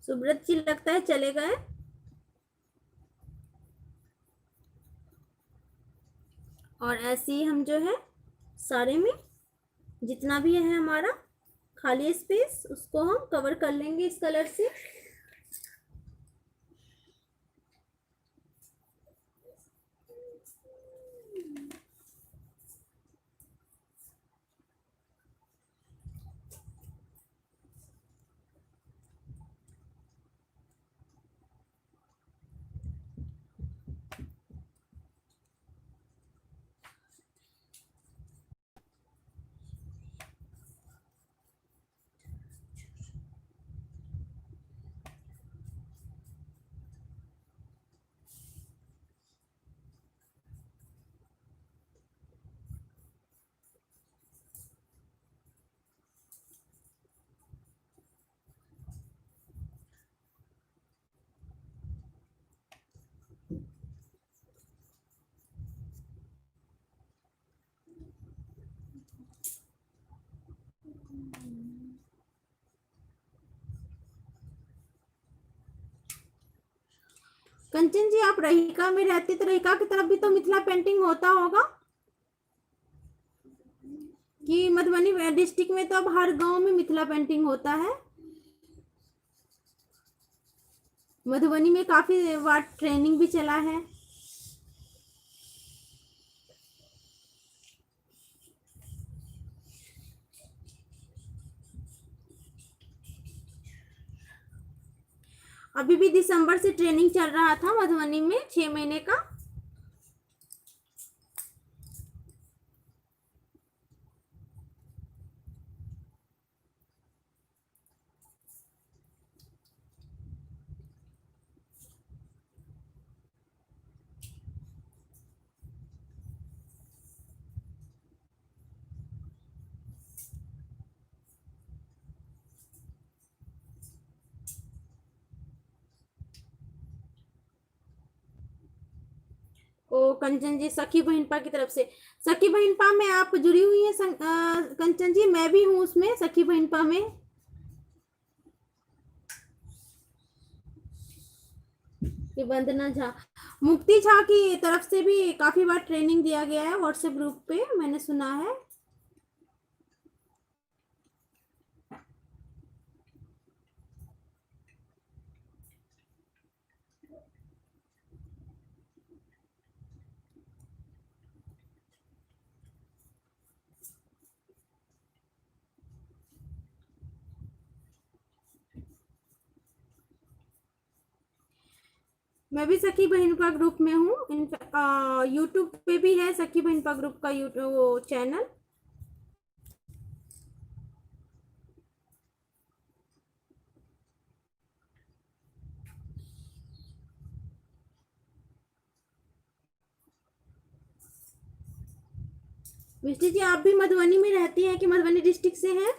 सुब्रत जी लगता है चले गए। और ऐसे ही हम जो है सारे में जितना भी है हमारा खाली स्पेस उसको हम कवर कर लेंगे इस कलर से। कंचन जी, आप रहिका में रहते तो रहिका की तरफ भी तो मिथिला पेंटिंग होता होगा कि मधुबनी डिस्ट्रिक्ट में तो अब हर गांव में मिथिला पेंटिंग होता है। मधुबनी में काफी बार ट्रेनिंग भी चला है। अभी भी दिसंबर से ट्रेनिंग चल रहा था मधुबनी में 6 महीने का। ओ कंचन जी, सखी बहिनपा की तरफ से। सखी बहिनपा में आप जुड़ी हुई हैं कंचन जी? मैं भी हूँ उसमें, सखी बहिनपा में। कि वंदना झा, मुक्ति झा की तरफ से भी काफी बार ट्रेनिंग दिया गया है व्हाट्सएप ग्रुप पे, मैंने सुना है। मैं भी सखी बहिनपा ग्रुप में हूँ। यूट्यूब पे भी है सखी बहिनपा ग्रुप का यूट्यूब वो चैनल। मिष्टी जी, आप भी मधुबनी में रहती हैं कि मधुबनी डिस्ट्रिक्ट से हैं?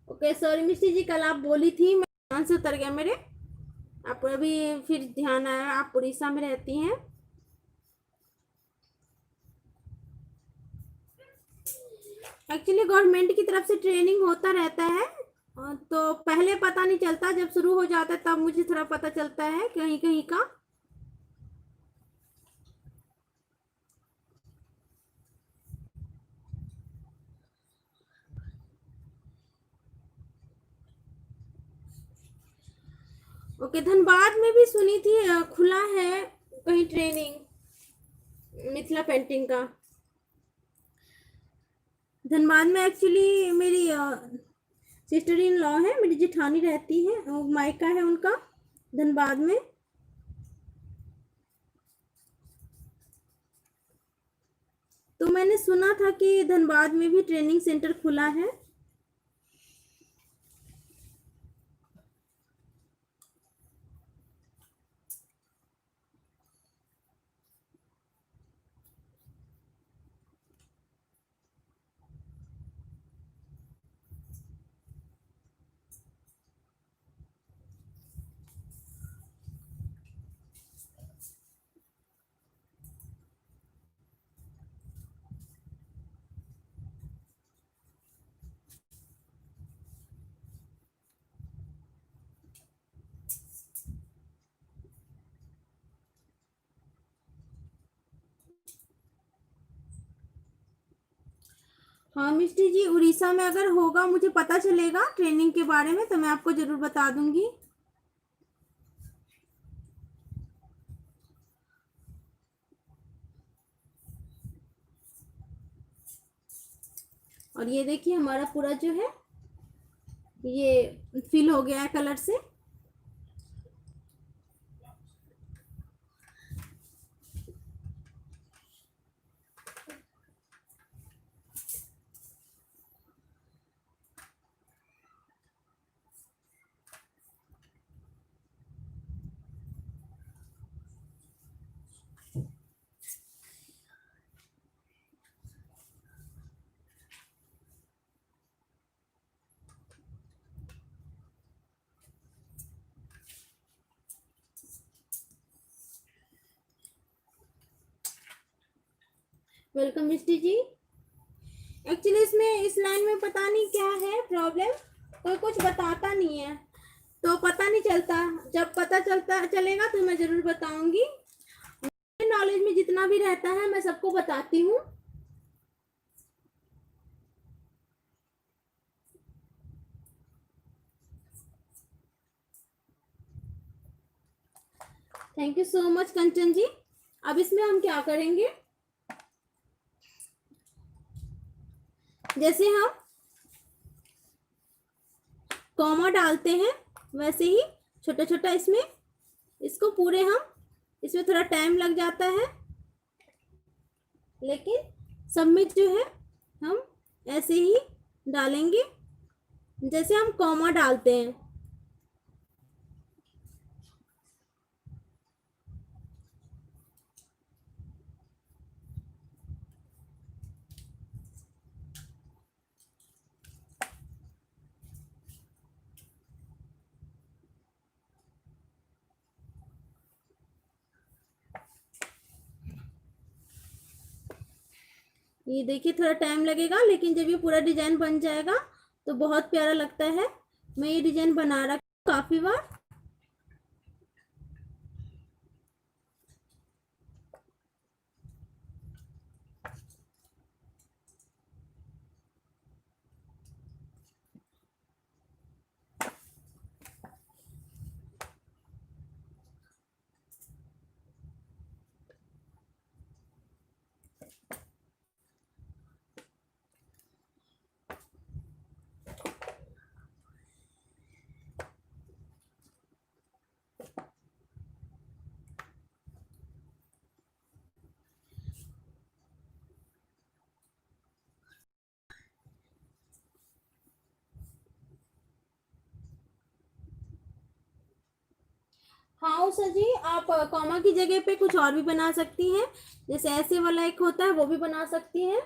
ओके सॉरी मिष्टी जी, कल आप बोली थी, मैं ध्यान से उतर गया मेरे। आप अभी फिर ध्यान आया, आप उड़ीसा में रहती हैं। एक्चुअली गवर्नमेंट की तरफ से ट्रेनिंग होता रहता है। तो पहले पता नहीं चलता, जब शुरू हो जाता है तब मुझे थोड़ा पता चलता है कहीं कहीं का। ओके, धनबाद में भी सुनी थी खुला है कहीं ट्रेनिंग मिथिला पेंटिंग का। धनबाद में एक्चुअली मेरी सिस्टर इन लॉ है, मेरी जेठानी रहती है, मायका है उनका धनबाद में। तो मैंने सुना था कि धनबाद में भी ट्रेनिंग सेंटर खुला है। हाँ मिष्टी जी, उड़ीसा में अगर होगा, मुझे पता चलेगा ट्रेनिंग के बारे में तो मैं आपको जरूर बता दूंगी। और ये देखिए हमारा पूरा जो है ये फिल हो गया है कलर से। वेलकम मिस्टी जी। एक्चुअली इसमें इस लाइन में पता नहीं क्या है प्रॉब्लम, कोई कुछ बताता नहीं है तो पता नहीं चलता। जब पता चलता चलेगा तो मैं जरूर बताऊंगी। नॉलेज में जितना भी रहता है मैं सबको बताती हूँ। Thank you so much Kanchan जी। अब इसमें हम क्या करेंगे, जैसे हम कॉमा डालते हैं वैसे ही छोटा छोटा इसमें, इसको पूरे हम, इसमें थोड़ा टाइम लग जाता है लेकिन सबमिट जो है हम ऐसे ही डालेंगे जैसे हम कॉमा डालते हैं। ये देखिए थोड़ा टाइम लगेगा लेकिन जब ये पूरा डिजाइन बन जाएगा तो बहुत प्यारा लगता है। मैं ये डिजाइन बना रखी हूँ काफी बार। हाँ उषा जी, आप कॉमा की जगह पे कुछ और भी बना सकती हैं, जैसे ऐसे वाला एक होता है वो भी बना सकती हैं।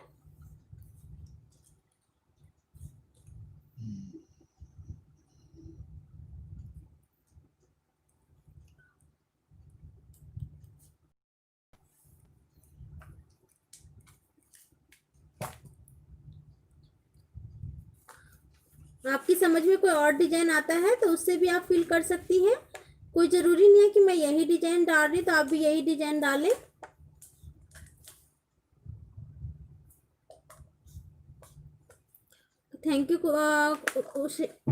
आपकी समझ में कोई और डिजाइन आता है तो उससे भी आप फिल कर सकती हैं। कोई जरूरी नहीं है कि मैं यही डिजाइन डाल रही तो आप भी यही डिजाइन डालें। Thank you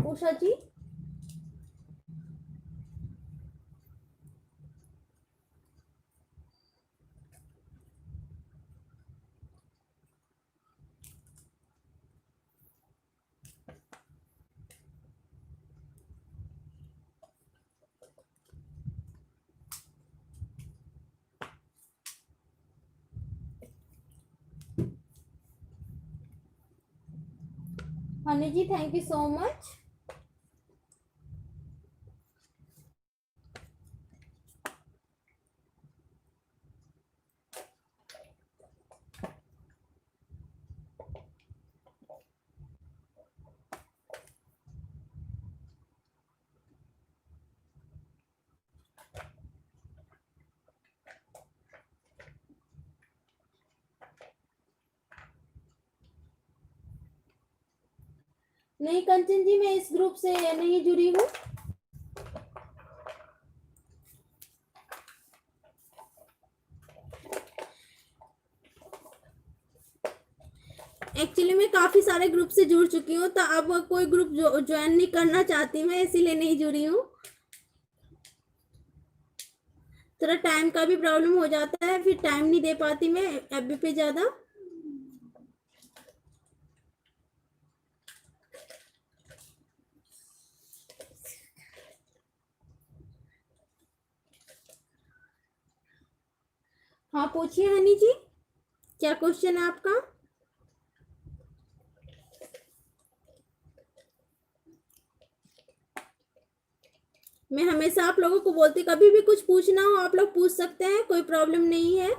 Usha ji. Honey ji thank you so much. नहीं कंचन जी, मैं इस ग्रुप से नहीं जुड़ी हूँ। एक्चुअली मैं काफी सारे ग्रुप से जुड़ चुकी हूँ तो अब कोई ग्रुप ज्वाइन नहीं करना चाहती मैं, इसीलिए नहीं जुड़ी हूँ। थोड़ा टाइम का भी प्रॉब्लम हो जाता है, फिर टाइम नहीं दे पाती मैं एफबी पे ज्यादा। हाँ पूछिए हनी जी, क्या क्वेश्चन है आपका। मैं हमेशा आप लोगों को बोलती, कभी भी कुछ पूछना हो आप लोग पूछ सकते हैं, कोई प्रॉब्लम नहीं है।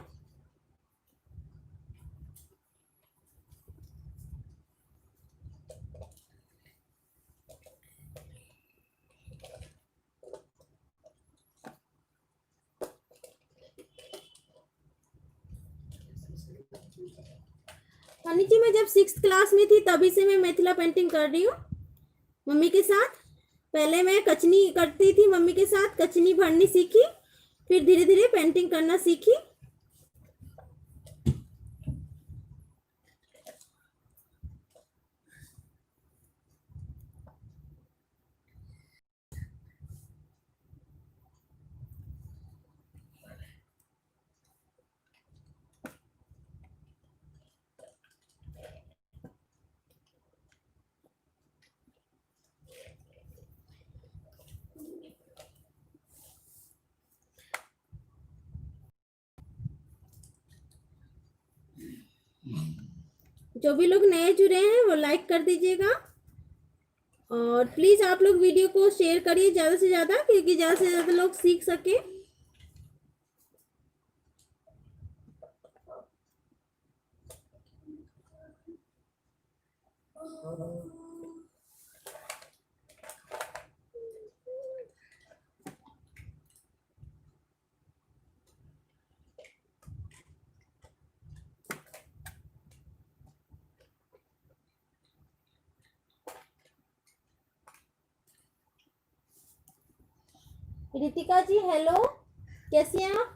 हनी जी मैं जब 6th क्लास में थी तभी से मैं मिथिला पेंटिंग कर रही हूँ मम्मी के साथ। पहले मैं कचनी करती थी मम्मी के साथ, कचनी भरनी सीखी, फिर धीरे धीरे पेंटिंग करना सीखी। जो भी लोग नए जुड़े हैं वो लाइक कर दीजिएगा और प्लीज आप लोग वीडियो को शेयर करिए ज्यादा से ज्यादा, क्योंकि ज्यादा से ज्यादा लोग सीख सके। रितिका जी हेलो, कैसी हैं आप?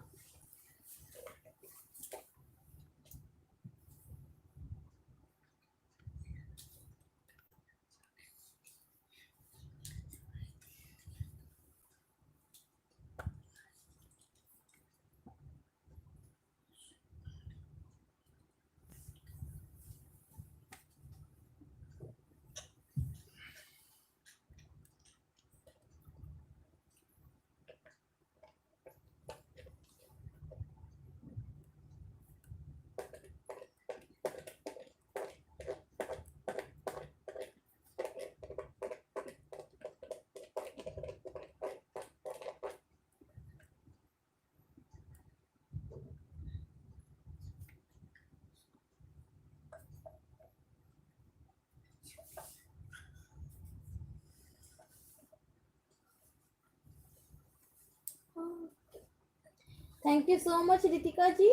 Thank you so much Ritika ji.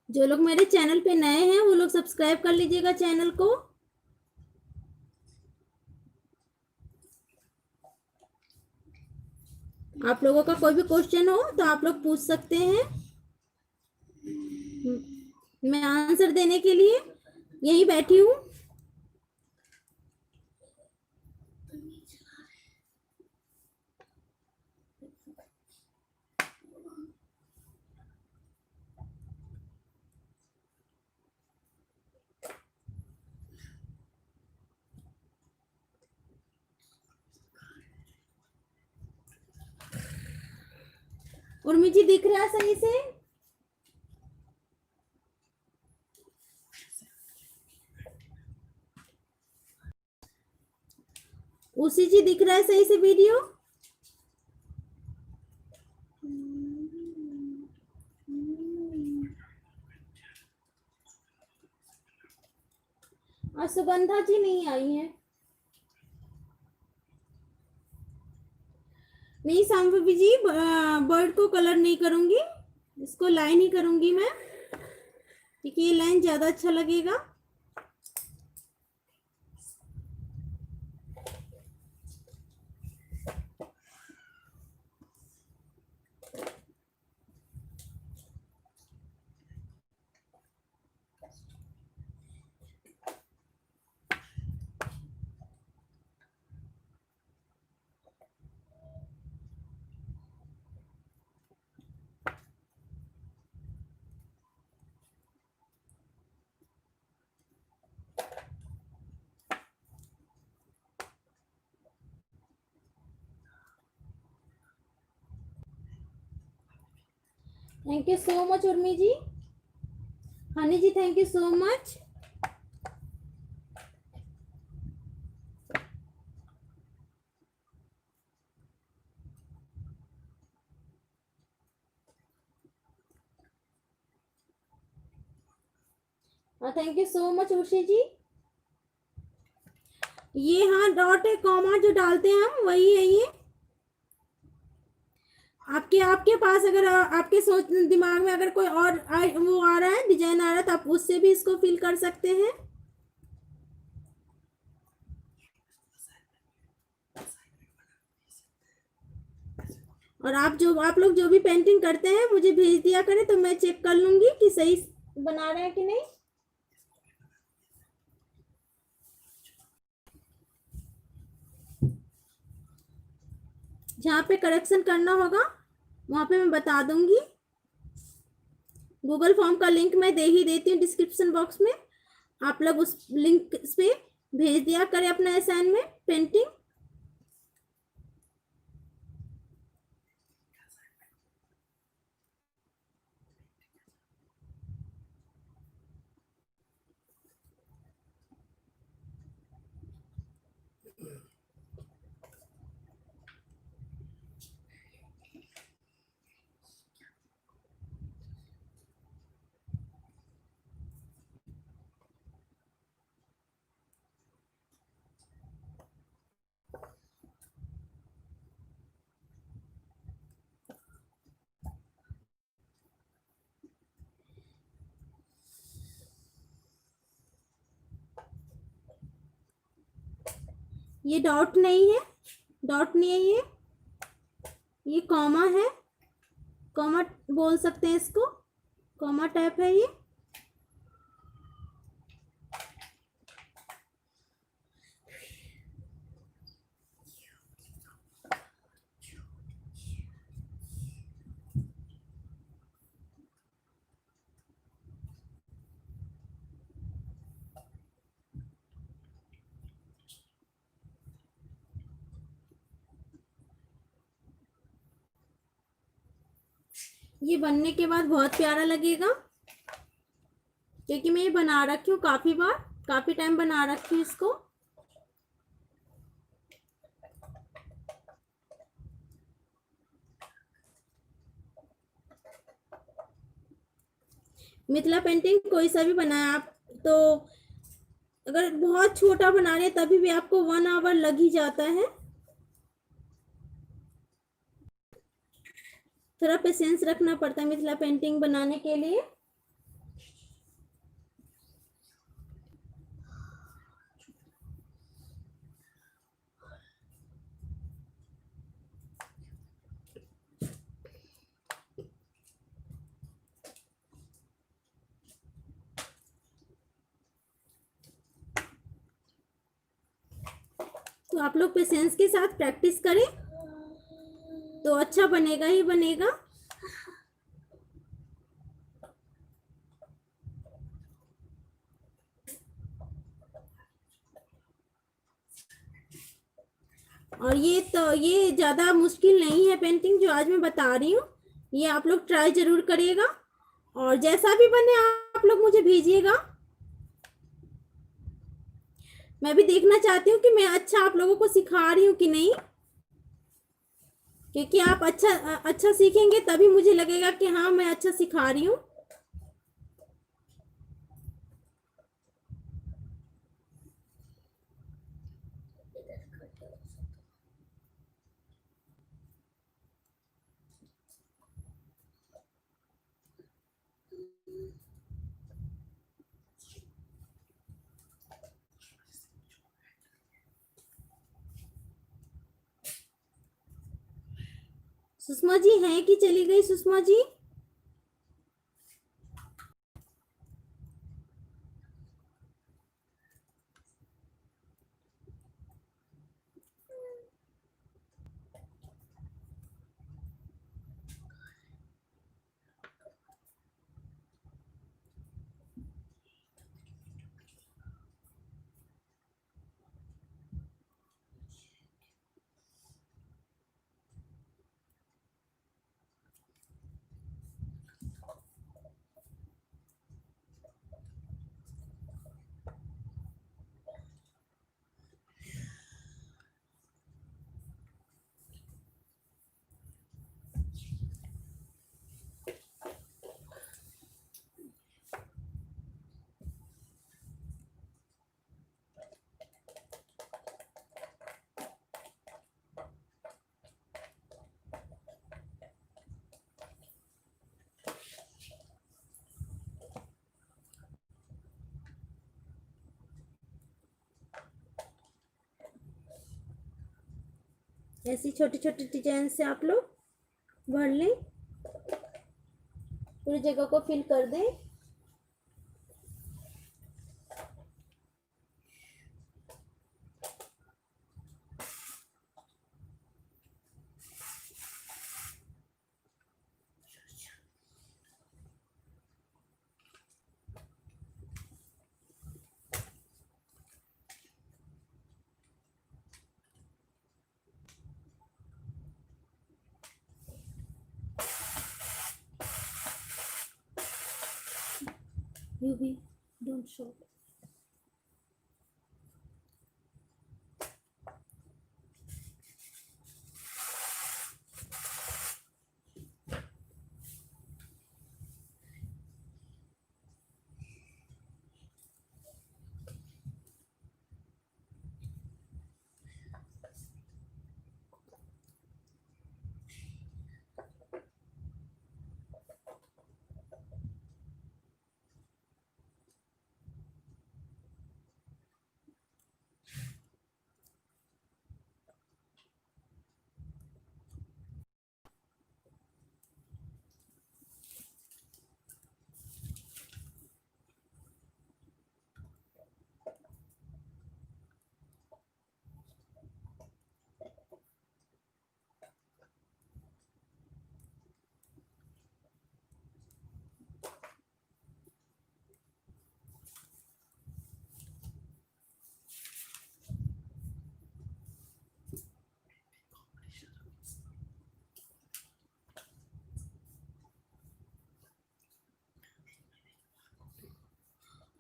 जो लोग मेरे चैनल पे नए हैं वो लोग सब्सक्राइब कर लीजिएगा चैनल को। आप लोगों का कोई भी क्वेश्चन हो तो आप लोग पूछ सकते हैं, मैं आंसर देने के लिए यहीं बैठी हूँ। उर्मी जी दिख रहा है सही से? उसी जी दिख रहा है सही से वीडियो? सुगंधा जी नहीं आई है। नहीं सांभवी जी, बर्ड को कलर नहीं करूंगी, इसको लाइन ही करूंगी मैं, क्योंकि ये लाइन ज्यादा अच्छा लगेगा। Thank you so much Urmi ji. Honey ji thank you so much. हाँ thank you so much Ushi ji. ये हाँ डॉट है, कॉमा जो डालते हैं हम वही है ये। आपके पास अगर आपके सोच दिमाग में अगर कोई और वो आ रहा है, डिजाइन आ रहा है, तो आप उससे भी इसको फिल कर सकते हैं। और आप लोग जो भी पेंटिंग करते हैं मुझे भेज दिया करें, तो मैं चेक कर लूंगी कि सही बना रहे हैं कि नहीं। जहाँ पे करेक्शन करना होगा वहां पे मैं बता दूंगी। गूगल फॉर्म का लिंक मैं दे ही देती हूँ डिस्क्रिप्शन बॉक्स में, आप लोग उस लिंक पे भेज दिया करें अपना असाइनमेंट पेंटिंग। ये डॉट नहीं है, डॉट नहीं है, ये कॉमा है, कॉमा बोल सकते हैं इसको, कॉमा टाइप है ये। ये बनने के बाद बहुत प्यारा लगेगा, क्योंकि मैं ये बना रखी हूँ काफी बार, काफी टाइम बना रखी हूँ इसको। मिथिला पेंटिंग कोई सा भी बनाए आप, तो अगर बहुत छोटा बना रहे तभी भी आपको 1 आवर लग ही जाता है। थोड़ा पेशेंस रखना पड़ता है मिथिला पेंटिंग बनाने के लिए। तो आप लोग पेशेंस के साथ प्रैक्टिस करें तो अच्छा बनेगा ही बनेगा। और ये ज़्यादा मुश्किल नहीं है पेंटिंग जो आज मैं बता रही हूँ, ये आप लोग ट्राई जरूर करिएगा, और जैसा भी बने आप लोग मुझे भेजिएगा। मैं भी देखना चाहती हूँ कि मैं अच्छा आप लोगों को सिखा रही हूँ कि नहीं, क्योंकि आप अच्छा सीखेंगे तभी मुझे लगेगा कि हाँ मैं अच्छा सिखा रही हूँ। सुषमा जी हैं कि चली गई सुषमा जी? ऐसी छोटे छोटे डिजाइन से आप लोग भर लें, पूरी जगह को फिल कर दें। You be, don't show.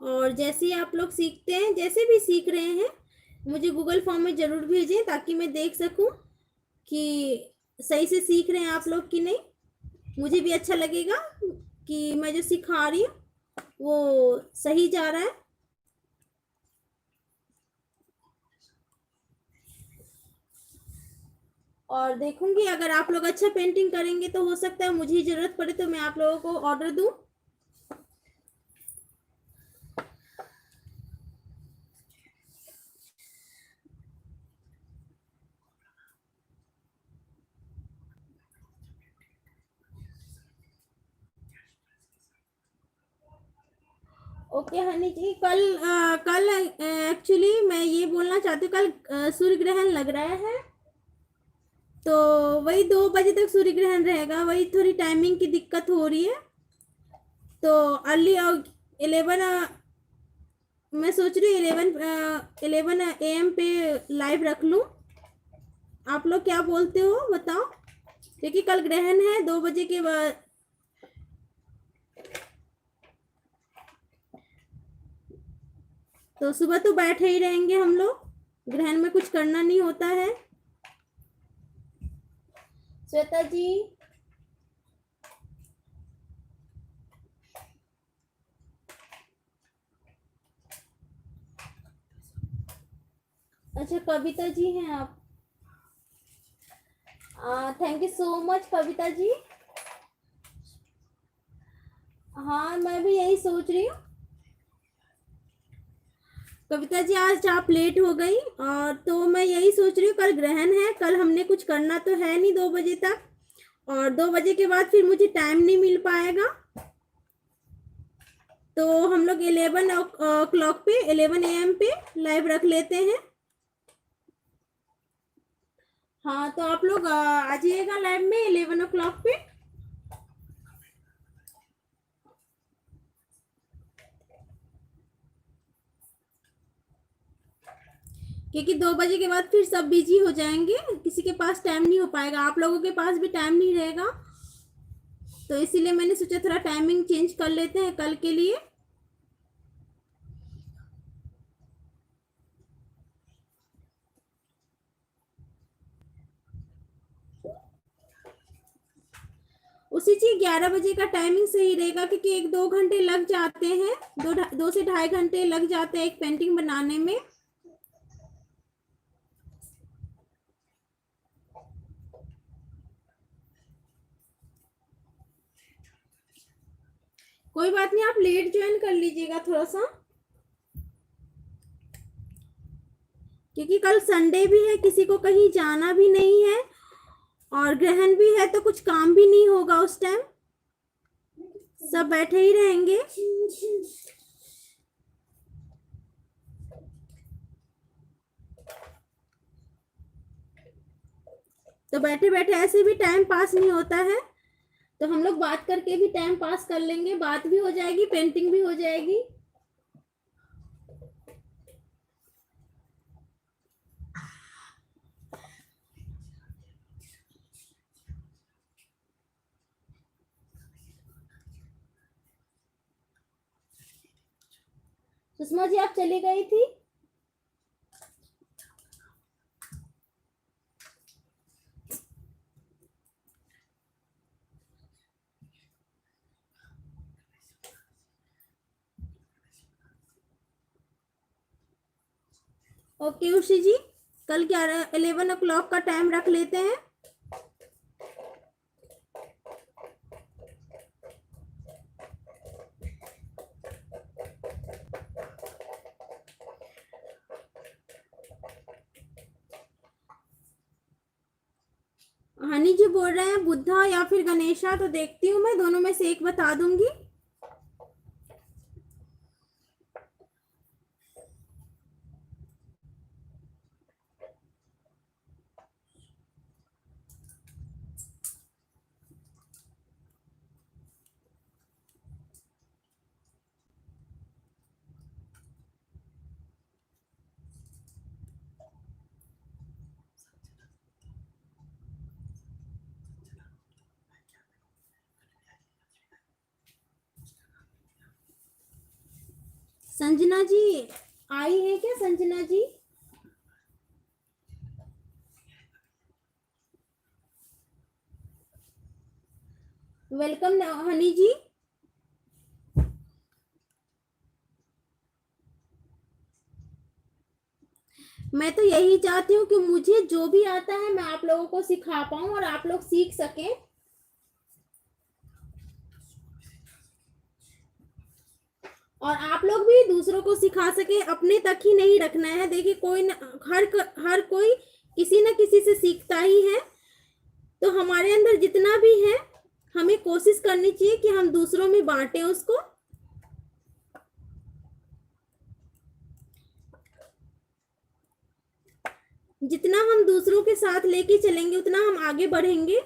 और जैसे ही आप लोग सीखते हैं, जैसे भी सीख रहे हैं, मुझे गूगल फॉर्म में ज़रूर भेजें ताकि मैं देख सकूं कि सही से सीख रहे हैं आप लोग कि नहीं। मुझे भी अच्छा लगेगा कि मैं जो सिखा रही हूँ वो सही जा रहा है। और देखूंगी अगर आप लोग अच्छा पेंटिंग करेंगे तो हो सकता है मुझे ज़रूरत पड़े तो मैं आप लोगों को ऑर्डर दूं। ओके हनी जी, कल एक्चुअली मैं ये बोलना चाहती हूँ, कल सूर्य ग्रहण लग रहा है, तो वही 2 बजे तक सूर्य ग्रहण रहेगा, वही थोड़ी टाइमिंग की दिक्कत हो रही है। तो अर्ली 11 मैं सोच रही हूँ 11 AM पे लाइव रख लूँ। आप लोग क्या बोलते हो बताओ, क्योंकि कल ग्रहण है 2 बजे के बाद। तो सुबह तो बैठे ही रहेंगे हम लोग, ग्रहण में कुछ करना नहीं होता है। श्वेता जी, अच्छा कविता जी हैं आप, thank you so much Kavita ji. हाँ मैं भी यही सोच रही हूँ कविता जी, आज आप लेट हो गई, और तो मैं यही सोच रही हूँ कल ग्रहण है, कल हमने कुछ करना तो है नहीं 2 बजे तक, और 2 बजे के बाद फिर मुझे टाइम नहीं मिल पाएगा, तो हम लोग 11 o'clock पे 11 AM पे लाइव रख लेते हैं। हाँ, तो आप लोग आ जाइएगा लाइव में 11 o'clock पे। क्योंकि 2 बजे के बाद फिर सब बिजी हो जाएंगे, किसी के पास टाइम नहीं हो पाएगा, आप लोगों के पास भी टाइम नहीं रहेगा, तो इसीलिए मैंने सोचा थोड़ा टाइमिंग चेंज कर लेते हैं कल के लिए। उसी चीज 11 बजे का टाइमिंग सही रहेगा, क्योंकि 1-2 घंटे लग जाते हैं, 2 से ढाई घंटे लग जाते हैं एक पेंटिंग बनाने में। कोई बात नहीं, आप लेट ज्वाइन कर लीजिएगा थोड़ा सा, क्योंकि कल संडे भी है, किसी को कहीं जाना भी नहीं है और ग्रहण भी है, तो कुछ काम भी नहीं होगा उस टाइम, सब बैठे ही रहेंगे। तो बैठे बैठे ऐसे भी टाइम पास नहीं होता है, तो हम लोग बात करके भी टाइम पास कर लेंगे, बात भी हो जाएगी, पेंटिंग भी हो जाएगी। सुषमा जी, आप चली गई थी? ओके उषी जी, कल 11 o'clock का टाइम रख लेते हैं। हनी जी बोल रहे हैं बुद्धा या फिर गणेशा, तो देखती हूँ मैं, दोनों में से एक बता दूंगी। संजना जी आई है क्या? संजना जी, वेलकम हनी जी। मैं तो यही चाहती हूँ कि मुझे जो भी आता है मैं आप लोगों को सिखा पाऊँ और आप लोग सीख सकें। और आप लोग भी दूसरों को सिखा सके, अपने तक ही नहीं रखना है। देखिए कोई न, हर कोई किसी न किसी से सीखता ही है, तो हमारे अंदर जितना भी है हमें कोशिश करनी चाहिए कि हम दूसरों में बांटें उसको। जितना हम दूसरों के साथ लेके चलेंगे उतना हम आगे बढ़ेंगे।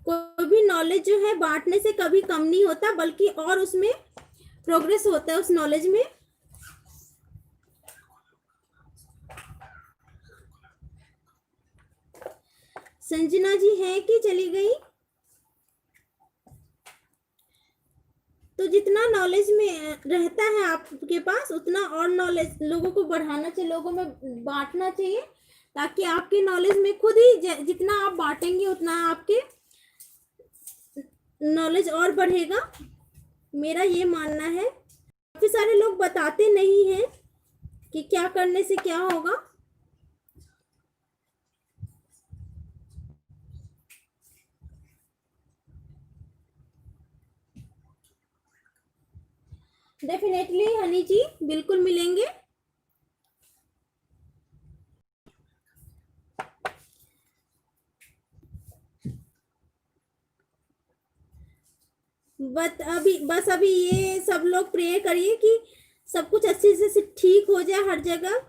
कोई भी नॉलेज जो है बांटने से कभी कम नहीं होता, बल्कि और उसमें प्रोग्रेस होता है उस नॉलेज में। संजना जी है कि चली गई? तो जितना नॉलेज में रहता है आपके पास उतना और नॉलेज लोगों को बढ़ाना चाहिए, लोगों में बांटना चाहिए, ताकि आपके नॉलेज में खुद ही जितना आप बांटेंगे उतना आपके नॉलेज और बढ़ेगा, मेरा ये मानना है। काफी सारे लोग बताते नहीं हैं कि क्या करने से क्या होगा। डेफिनेटली हनी जी, बिल्कुल मिलेंगे। बस अभी ये सब लोग प्रे करिए कि सब कुछ अच्छे से ठीक हो जाए हर जगह,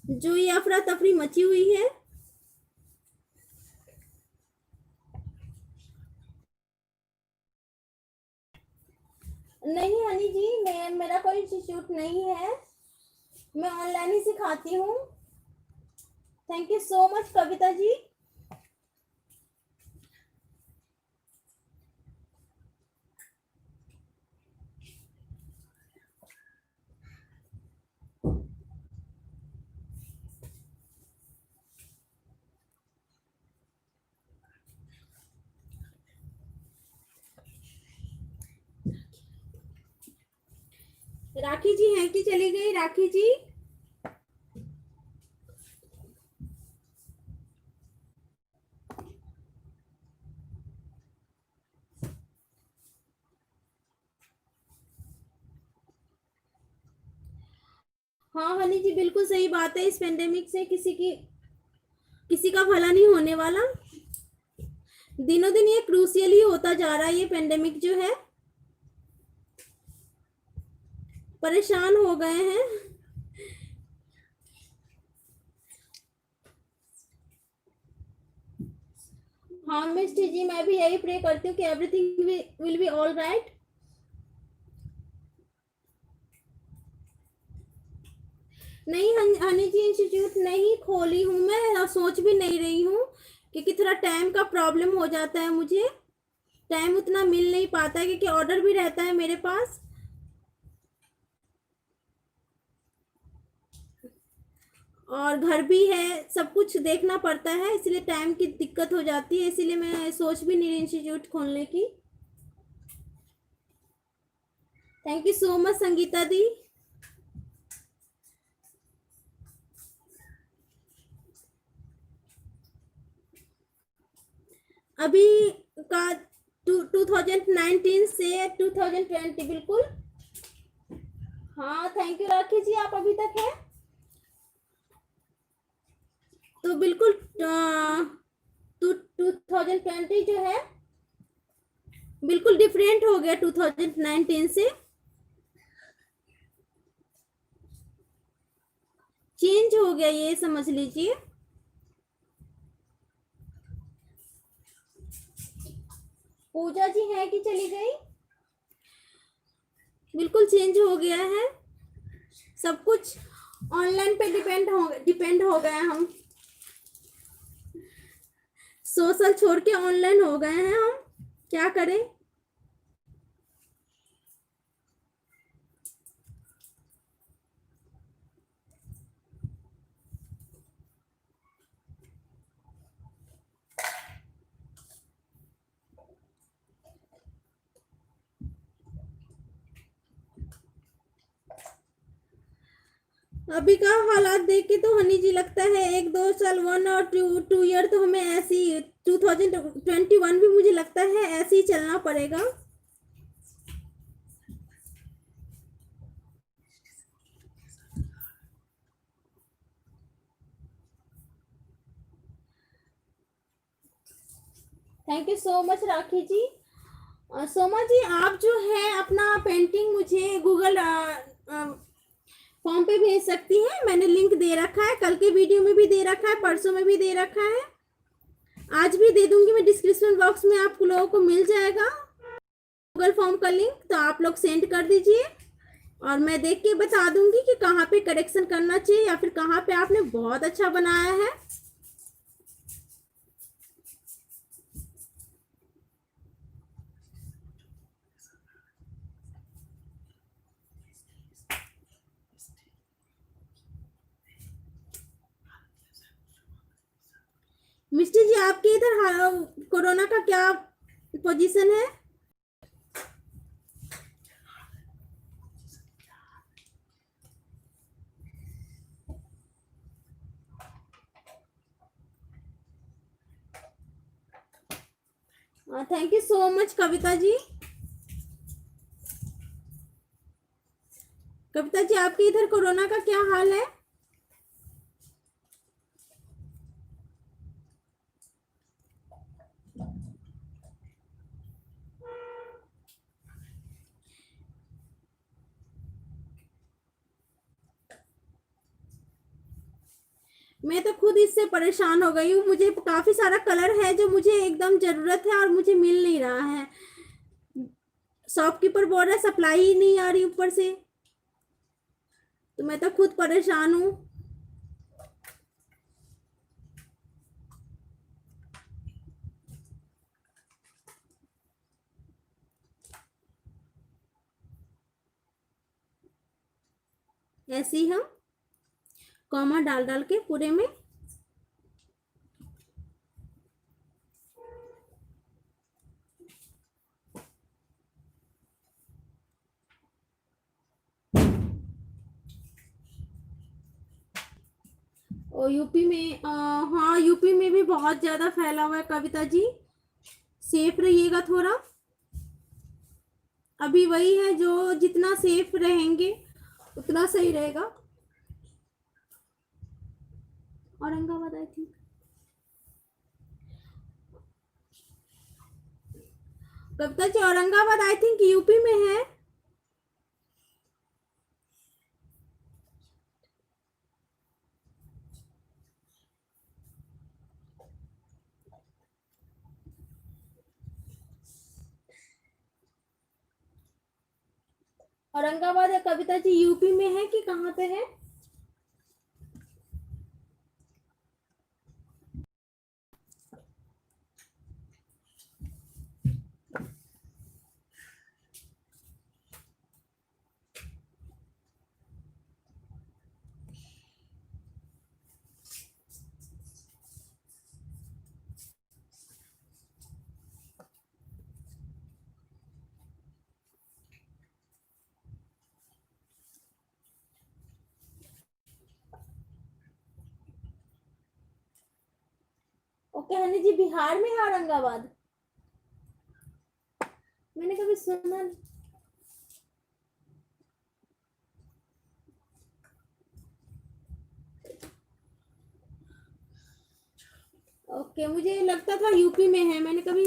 जो ये अफरा तफरी मची हुई है। नहीं हनी जी, मेरा कोई इंस्टीट्यूट नहीं है, मैं ऑनलाइन ही सिखाती हूँ। Thank you so much Kavita ji. राखी जी हैं कि चली गई राखी जी? हाँ हनी जी, बिल्कुल सही बात है। इस पेंडेमिक से किसी का भला नहीं होने वाला। दिनों दिन ये क्रूशियल ही होता जा रहा है, ये पेंडेमिक जो है। परेशान हो गए हैं। हाँ मिस्टर जी, मैं भी यही प्रे करती हूँ कि everything will be all right. नहीं हनी जी, इंस्टीट्यूट नहीं खोली हूँ मैं, और सोच भी नहीं रही हूँ, क्योंकि थोड़ा टाइम का प्रॉब्लम हो जाता है मुझे। टाइम उतना मिल नहीं पाता है, क्योंकि ऑर्डर भी रहता है मेरे पास, और घर भी है, सब कुछ देखना पड़ता है, इसलिए टाइम की दिक्कत हो जाती है। इसीलिए मैं सोच भी नहीं रही इंस्टीट्यूट खोलने की। Thank you so much Sangeeta दी। अभी का 2019 से 2020 बिल्कुल। हाँ थैंक यू राखी जी, आप अभी तक है तो बिल्कुल। 2020 जो है बिल्कुल डिफरेंट हो गया 2019 से, चेंज हो गया, ये समझ लीजिए। पूजा जी है कि चली गई? बिल्कुल चेंज हो गया है, सब कुछ ऑनलाइन पे डिपेंड हो गए हम। सोशल छोड़ के ऑनलाइन हो गए हैं हम, क्या करें। अभी का हालात देख के तो हनी जी लगता है 1-2 साल, 1 और 2 ईयर तो हमें ऐसी 2021 भी मुझे लगता है ऐसे ही चलना पड़ेगा। Thank you so much Rakhi जी। सोमा जी, आप जो है अपना पेंटिंग मुझे गूगल फॉर्म पे भेज सकती हैं। मैंने लिंक दे रखा है, कल के वीडियो में भी दे रखा है, परसों में भी दे रखा है, आज भी दे दूंगी मैं। डिस्क्रिप्शन बॉक्स में आप लोगों को मिल जाएगा गूगल फॉर्म का लिंक, तो आप लोग सेंड कर दीजिए, और मैं देख के बता दूंगी कि कहाँ पे करेक्शन करना चाहिए, या फिर कहाँ पे आपने बहुत अच्छा बनाया है। मिस्टर जी, आपके इधर कोरोना का क्या पोजीशन है? Thank you so much Kavita ji. Kavita ji आपके इधर कोरोना का क्या हाल है? मैं तो खुद इससे परेशान हो गई हूँ। मुझे काफी सारा कलर है जो मुझे एकदम जरूरत है और मुझे मिल नहीं रहा है। शॉपकीपर बोल रहा है सप्लाई ही नहीं आ रही ऊपर से, तो मैं तो खुद परेशान हूँ। ऐसे ही हम कॉमा डाल डाल के पूरे में। और यूपी में हाँ यूपी में भी बहुत ज्यादा फैला हुआ है कविता जी। सेफ रहिएगा थोड़ा। अभी वही है, जो जितना सेफ रहेंगे उतना सही रहेगा। Aurangabad I think. Kavita ji Aurangabad I think UP में है। औरंगाबाद है कविता जी, यूपी में है कि कहाँ पे है? ओके हनी जी, बिहार में है औरंगाबाद? मैंने कभी सुना नहीं। ओके मुझे लगता था यूपी में है। मैंने कभी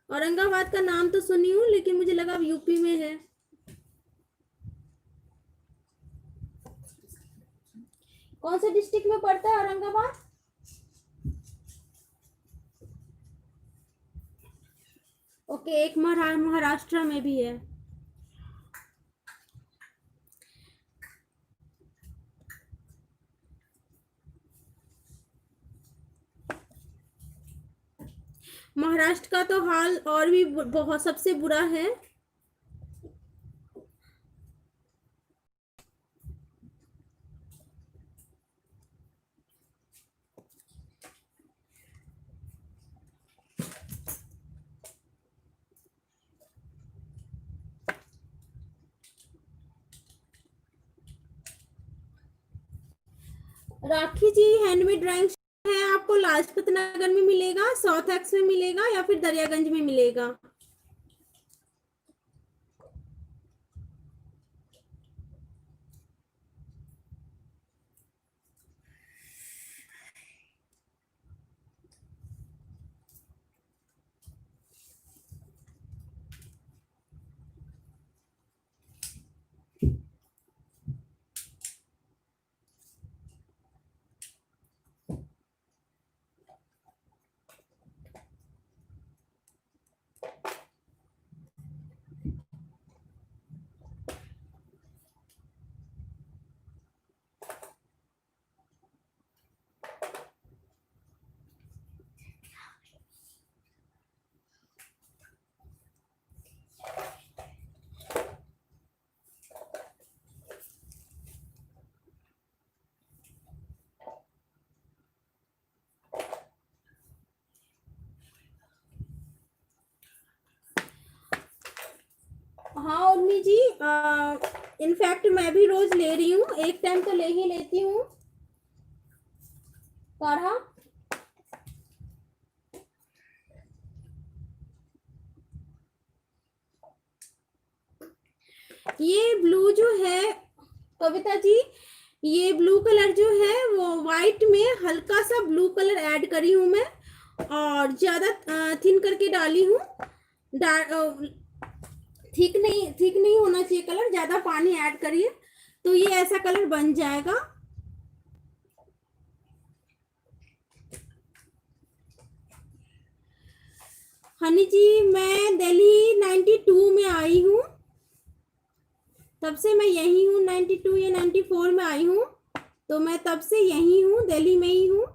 औरंगाबाद का नाम तो सुनी हूँ, लेकिन मुझे लगा अब यूपी में है। कौन से डिस्ट्रिक्ट में पड़ता है औरंगाबाद? ओके एक महाराष्ट्र में भी है। महाराष्ट्र का तो हाल और भी बहुत सबसे बुरा है। राखी जी हैंडमेड ड्राइंग है, आपको लाजपत नगर में मिलेगा, साउथ एक्स में मिलेगा या फिर दरियागंज में मिलेगा। हाँ उर्मी जी, इनफैक्ट मैं भी रोज ले रही हूँ, एक टाइम तो ले ही लेती हूँ काढ़ा। ये ब्लू जो है कविता जी, ये ब्लू कलर जो है वो व्हाइट में हल्का सा ब्लू कलर ऐड करी हूँ मैं, और ज्यादा थिन करके डाली हूँ। ठीक नहीं होना चाहिए कलर, ज्यादा पानी ऐड करिए तो ये ऐसा कलर बन जाएगा। हनी जी मैं दिल्ली 92 में आई हूँ, तब से मैं यही हूँ। 92 या 94 में आई हूँ, तो मैं तब से यही हूँ, दिल्ली में ही हूँ।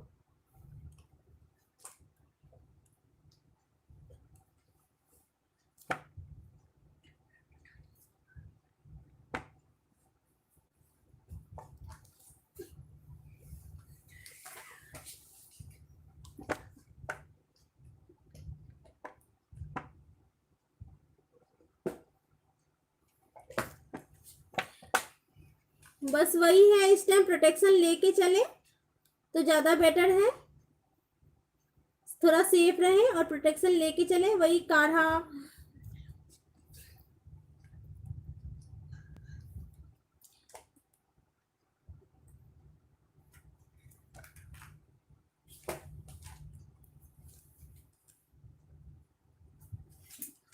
बस वही है, इस टाइम प्रोटेक्शन लेके चले तो ज्यादा बेटर है, थोड़ा सेफ रहे और प्रोटेक्शन लेके चले। वही काढ़ा,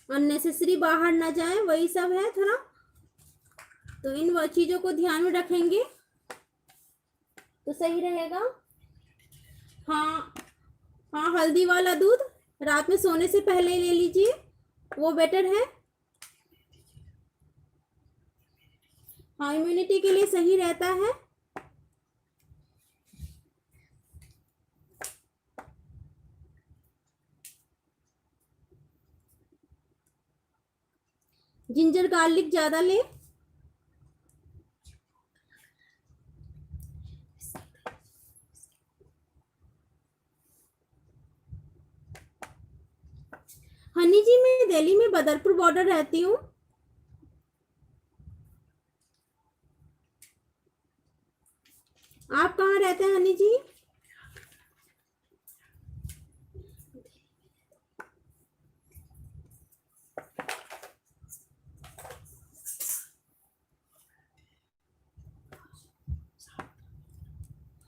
अननेसेसरी बाहर ना जाए, वही सब है थोड़ा, तो इन चीजों को ध्यान में रखेंगे तो सही रहेगा। हाँ हाँ, हल्दी वाला दूध रात में सोने से पहले ले लीजिए, वो बेटर है। हाँ, इम्यूनिटी के लिए सही रहता है। जिंजर गार्लिक ज्यादा ले। हनी जी मैं दिल्ली में बदरपुर बॉर्डर रहती हूँ। आप कहाँ रहते हैं हनी जी?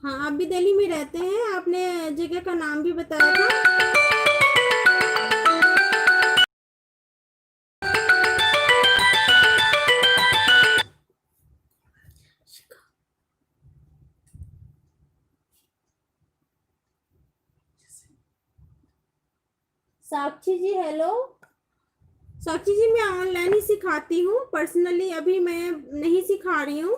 हाँ, आप भी दिल्ली में रहते हैं, आपने जगह का नाम भी बताया था। साक्षी जी हेलो। साक्षी जी मैं ऑनलाइन ही सिखाती हूँ, पर्सनली अभी मैं नहीं सिखा रही हूँ।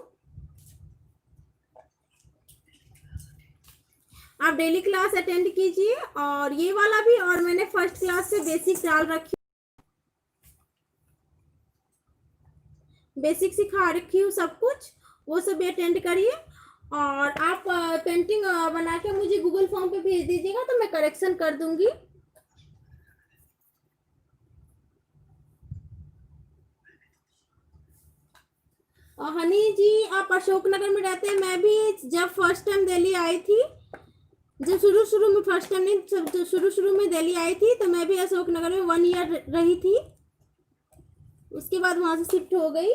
आप डेली क्लास अटेंड कीजिए, और ये वाला भी, और मैंने फर्स्ट क्लास से बेसिक डाल रखी, बेसिक सिखा रखी हूँ सब कुछ, वो सब भी अटेंड करिए। और आप पेंटिंग बना के मुझे गूगल फॉर्म पे भेज दीजिएगा तो मैं करेक्शन कर दूंगी। हनी जी आप अशोकनगर में रहते हैं, मैं भी जब फर्स्ट टाइम दिल्ली आई थी, जब शुरू में, फर्स्ट टाइम नहीं, शुरू में दिल्ली आई थी तो मैं भी अशोकनगर में 1 ईयर रही थी, उसके बाद वहां से शिफ्ट हो गई।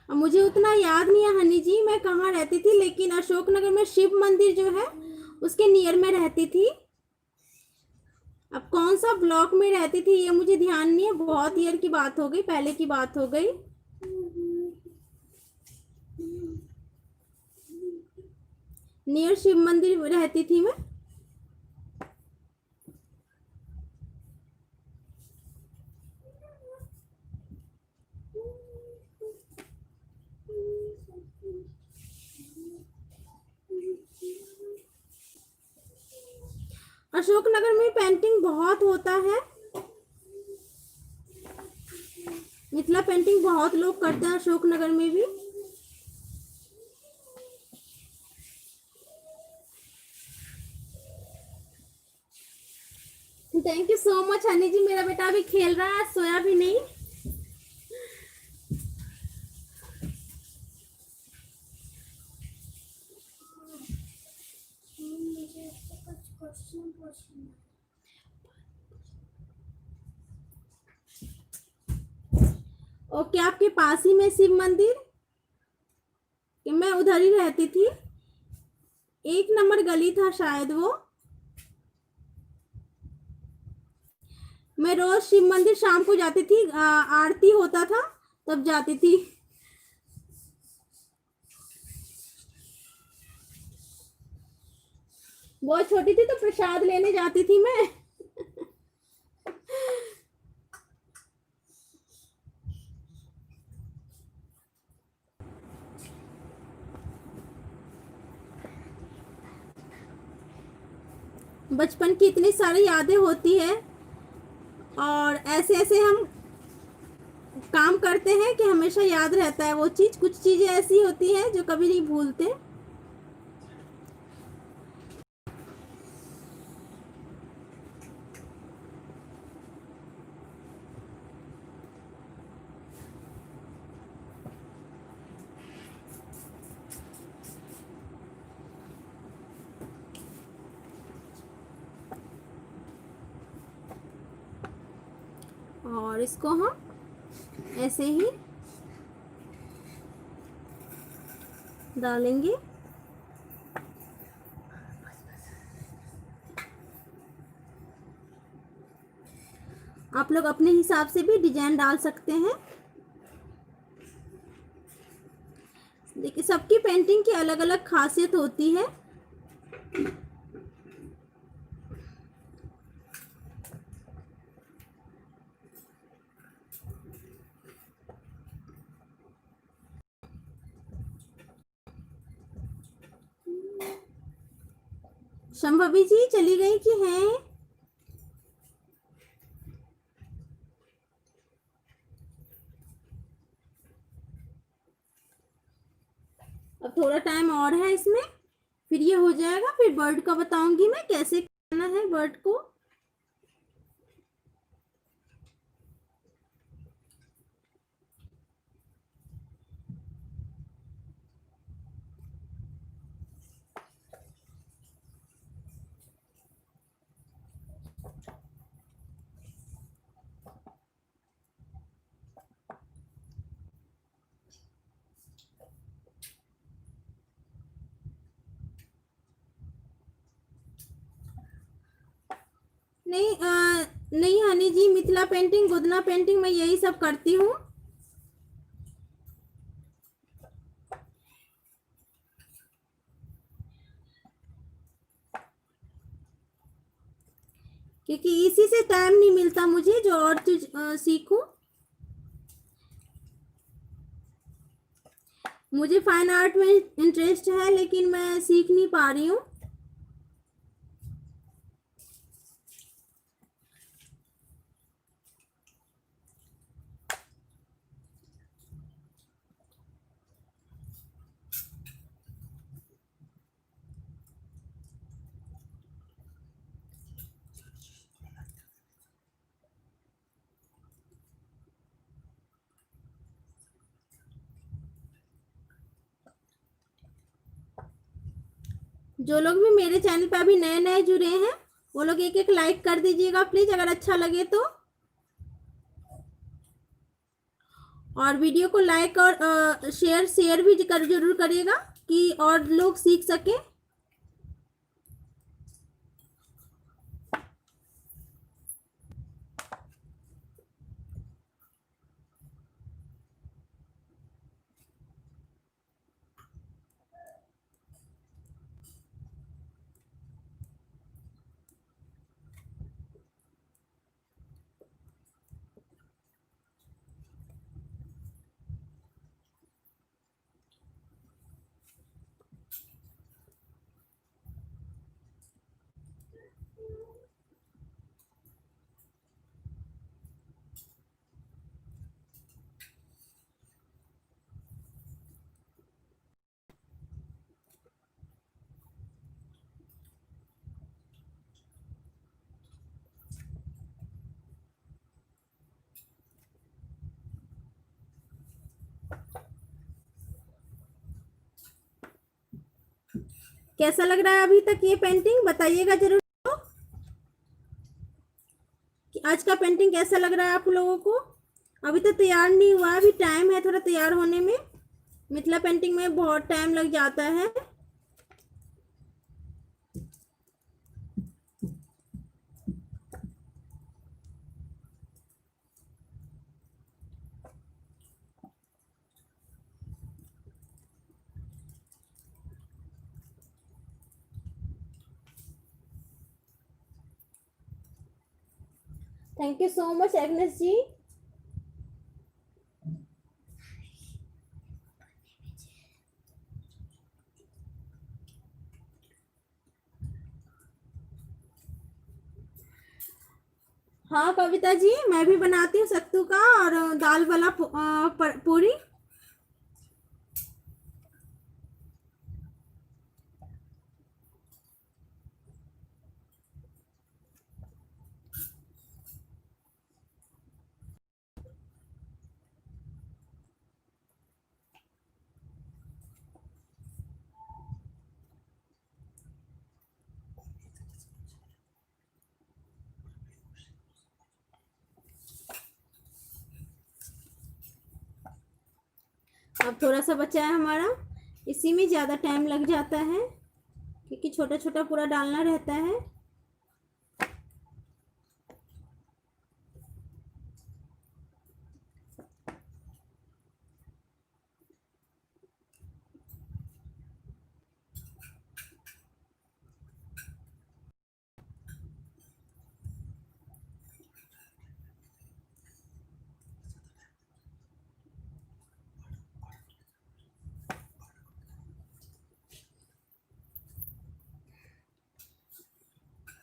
मुझे उतना याद नहीं है हनी जी मैं कहाँ रहती थी, लेकिन अशोकनगर में शिव मंदिर जो है उसके नियर में रहती थी। अब कौन सा ब्लॉक में रहती थी ये मुझे ध्यान नहीं है, बहुत ईयर की बात हो गई, पहले की बात हो गई। नियर शिव मंदिर रहती थी मैं। अशोकनगर में पेंटिंग बहुत होता है, मिथिला पेंटिंग बहुत लोग करते हैं अशोकनगर में भी। Thank you so much Honey ji. मेरा बेटा अभी खेल रहा है, सोया भी नहीं। ओके, आपके पास ही में शिव मंदिर, मैं उधर ही रहती थी, 1 नंबर गली था शायद वो। मैं रोज शिव मंदिर शाम को जाती थी, आरती होता था तब जाती थी। बहुत छोटी थी तो प्रसाद लेने जाती थी मैं। बचपन की इतनी सारी यादें होती है, और ऐसे ऐसे हम काम करते हैं कि हमेशा याद रहता है वो चीज। कुछ चीजें ऐसी होती हैं जो कभी नहीं भूलते। और इसको हम ऐसे ही डालेंगे। आप लोग अपने हिसाब से भी डिजाइन डाल सकते हैं। देखिए, सबकी पेंटिंग की अलग अलग खासियत होती है। शंभवी जी चली गई कि हैं? अब थोड़ा टाइम और है इसमें, फिर ये हो जाएगा। फिर बर्ड का बताऊंगी मैं कैसे करना है बर्ड को। नहीं नहीं हनी जी, मिथिला पेंटिंग, गुदना पेंटिंग, मैं यही सब करती हूँ। क्योंकि इसी से टाइम नहीं मिलता मुझे जो और चीज सीखूं। मुझे फाइन आर्ट में इंटरेस्ट है, लेकिन मैं सीख नहीं पा रही हूँ। जो लोग भी मेरे चैनल पे अभी नए नए जुड़े हैं, वो लोग एक एक लाइक कर दीजिएगा प्लीज, अगर अच्छा लगे तो। और वीडियो को लाइक और शेयर भी जरूर करिएगा कि और लोग सीख सके। कैसा लग रहा है अभी तक ये पेंटिंग, बताइएगा जरूर कि आज का पेंटिंग कैसा लग रहा है आप लोगों को। अभी तो तैयार नहीं हुआ, अभी टाइम है थोड़ा तैयार होने में। मिथिला पेंटिंग में बहुत टाइम लग जाता है। Thank you so much Agnes ji. हाँ कविता जी, मैं भी बनाती हूँ सत्तू का और दाल वाला पूरी। अब थोड़ा सा बचा है हमारा, इसी में ज़्यादा टाइम लग जाता है क्योंकि छोटा छोटा पूरा डालना रहता है।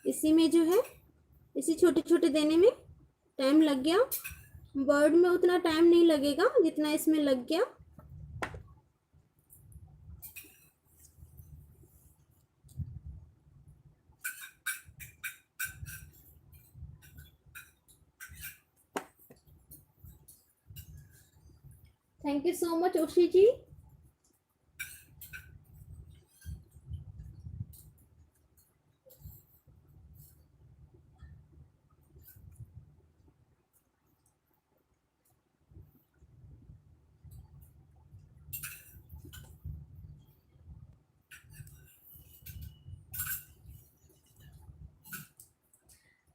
इसी में जो है, इसी छोटे छोटे देने में टाइम लग गया। बर्ड में उतना टाइम नहीं लगेगा जितना इसमें लग गया। Thank you so much Oshi ji.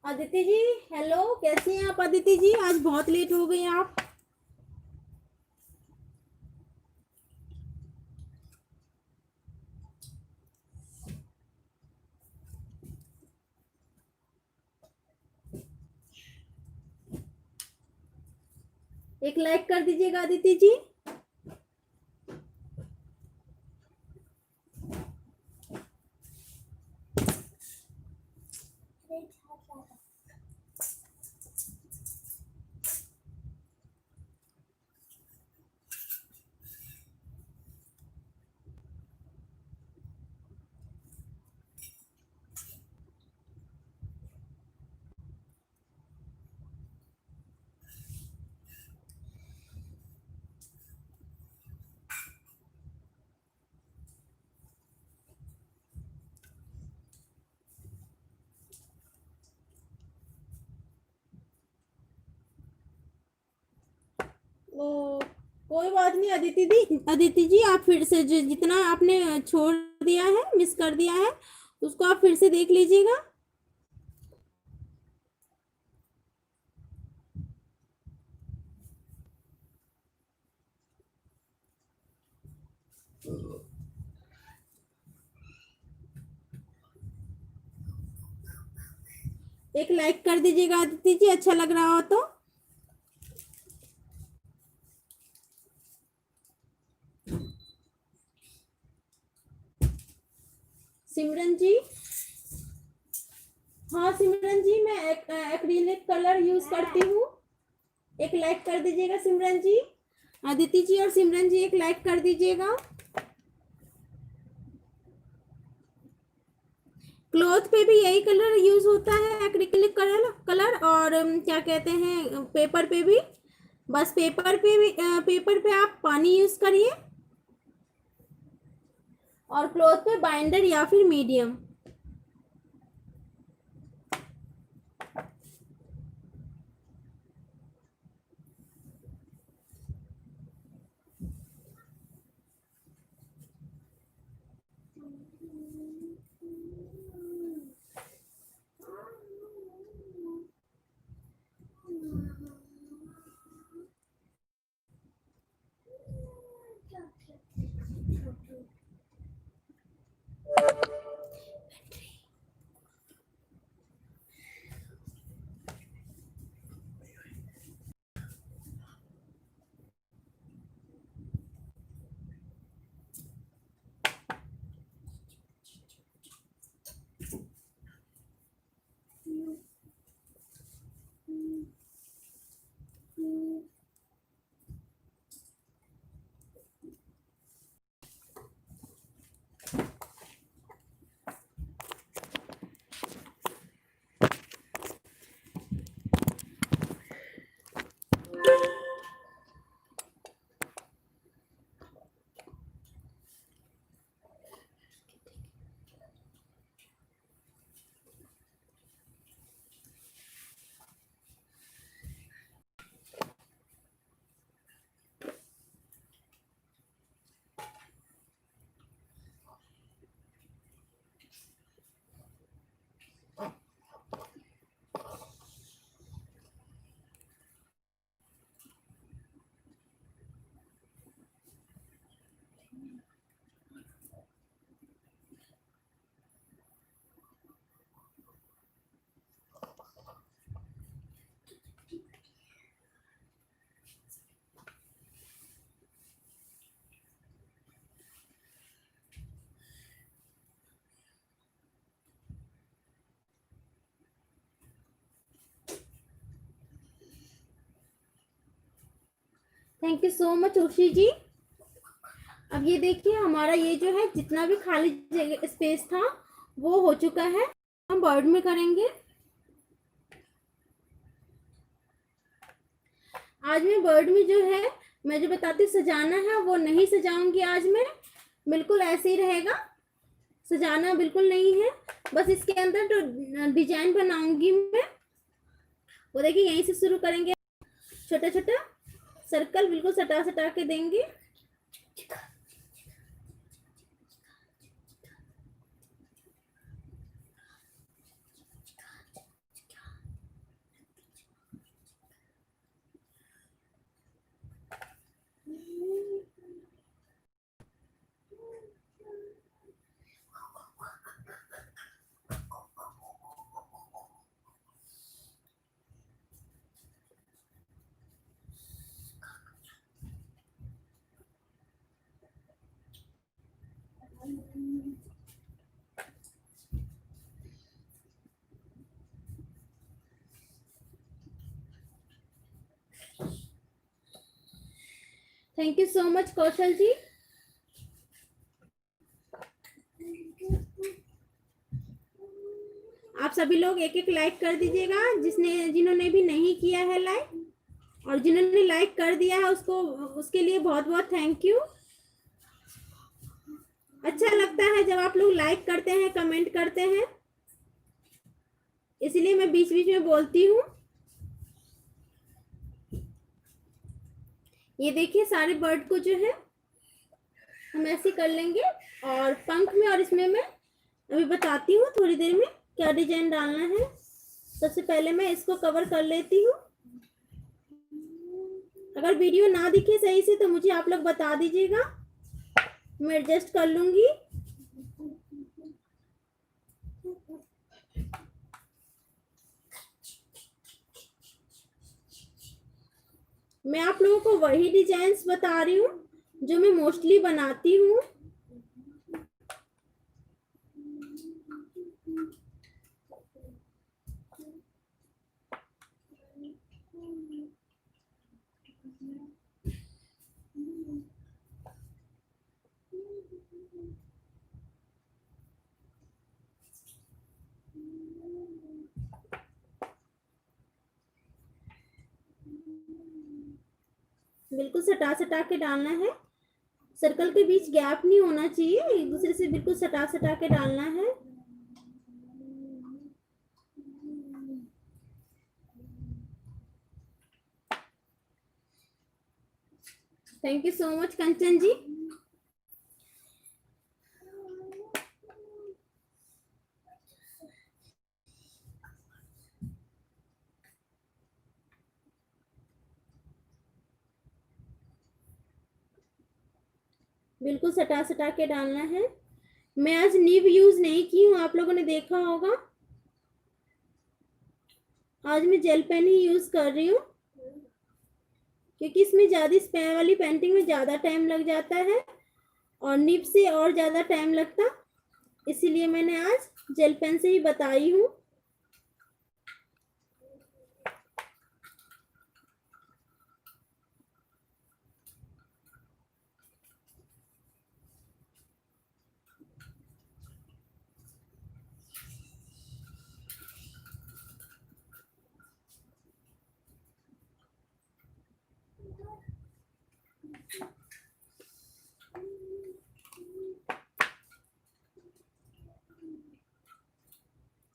Aditi ji hello, कैसी हैं आप अदिति जी? आज बहुत लेट हो गई आप। एक लाइक कर दीजिएगा अदिति जी। ओ, कोई बात नहीं अदिति जी आप फिर से जितना आपने छोड़ दिया है, मिस कर दिया है, उसको आप फिर से देख लीजिएगा। एक लाइक कर दीजिएगा अदिति जी, अच्छा लग रहा हो तो। सिमरन जी, हाँ सिमरन जी, मैं एक्रिलिक कलर यूज करती हूँ। एक लाइक कर दीजिएगा सिमरन जी। अदिति जी और सिमरन जी एक लाइक कर दीजिएगा। क्लॉथ पे भी यही कलर यूज होता है, एक्रिलिक कलर और क्या कहते हैं पेपर पे भी। बस पेपर पे आप पानी यूज करिए और क्लॉथ पे बाइंडर या फिर medium. Thank you so much Urshi ji. अब ये देखिए हमारा ये जो है जितना भी खाली जगह स्पेस था वो हो चुका है। हम बर्ड में करेंगे। आज मैं बर्ड में जो है मैं जो बताती सजाना है वो नहीं सजाऊंगी आज मैं, बिल्कुल ऐसे ही रहेगा, सजाना बिल्कुल नहीं है। बस इसके अंदर जो डिजाइन बनाऊंगी मैं वो देखिए यहीं से शुरू करेंगे। छोटा छोटा सर्कल बिल्कुल सटा सटा के देंगे। थैंक यू सो मच कौशल जी। आप सभी लोग एक एक लाइक कर दीजिएगा जिन्होंने भी नहीं किया है लाइक, और जिन्होंने लाइक कर दिया है उसको उसके लिए बहुत बहुत थैंक यू। अच्छा लगता है जब आप लोग लाइक करते हैं, कमेंट करते हैं, इसलिए मैं बीच बीच में बोलती हूँ। ये देखिए सारे बर्ड को जो है हम ऐसे कर लेंगे, और पंख में और इसमें मैं अभी बताती हूँ थोड़ी देर में क्या डिजाइन डालना है। सबसे पहले मैं इसको कवर कर लेती हूँ। अगर वीडियो ना दिखे सही से तो मुझे आप लोग बता दीजिएगा, मैं एडजस्ट कर लूंगी। मैं आप लोगों को वही डिजाइन्स बता रही हूँ जो मैं मोस्टली बनाती हूँ। बिल्कुल सटा सटा के डालना है। सर्कल के बीच गैप नहीं होना चाहिए, एक दूसरे से बिल्कुल सटा सटा के डालना है। Thank you so much Kanchan जी। बिल्कुल सटा सटा के डालना है। मैं आज निब यूज नहीं की हूँ, आप लोगों ने देखा होगा। आज मैं जेल पेन ही यूज कर रही हूँ, क्योंकि इसमें ज्यादा स्पेयर वाली पेंटिंग में ज्यादा टाइम लग जाता है और निब से और ज्यादा टाइम लगता, इसीलिए मैंने आज जेल पेन से ही बताई हूँ।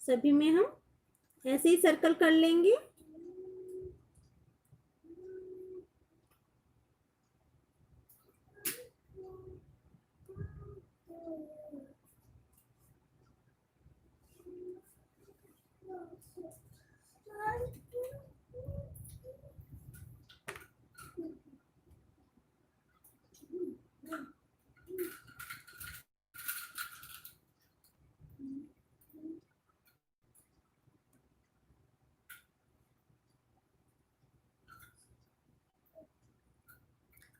सभी में हम ऐसे ही सर्कल कर लेंगे।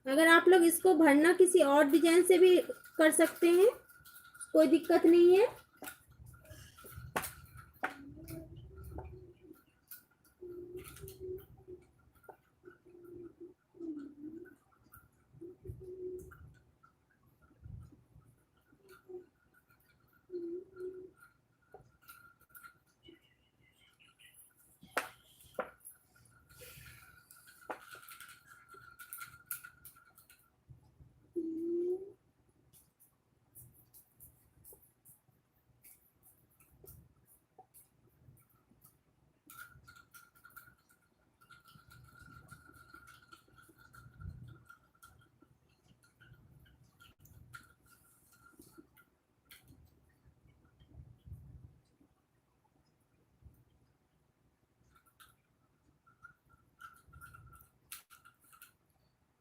अगर आप लोग इसको भरना किसी और डिजाइन से भी कर सकते हैं, कोई दिक्कत नहीं है।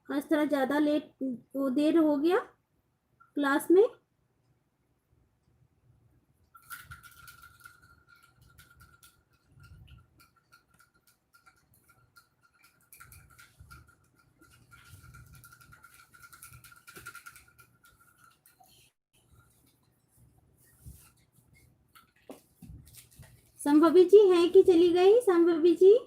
आज थोड़ा ज्यादा लेट वो देर हो गया क्लास में। संभवी जी हैं कि चली गई संभवी जी?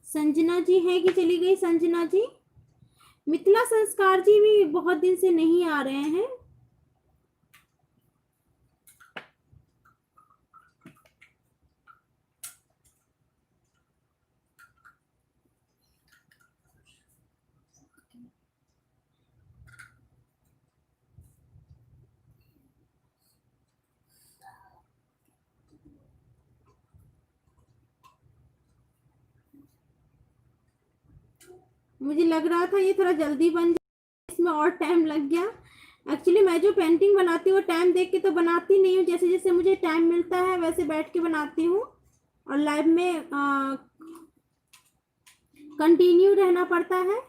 संजना जी है कि चली गई संजना जी? मिथिला संस्कार जी भी बहुत दिन से नहीं आ रहे हैं। मुझे लग रहा था ये थोड़ा जल्दी बन जाए, इसमें और टाइम लग गया। एक्चुअली मैं जो पेंटिंग बनाती हूँ टाइम देख के तो बनाती नहीं हूँ, जैसे जैसे मुझे टाइम मिलता है वैसे बैठ के बनाती हूँ और लाइव में कंटिन्यू रहना पड़ता है।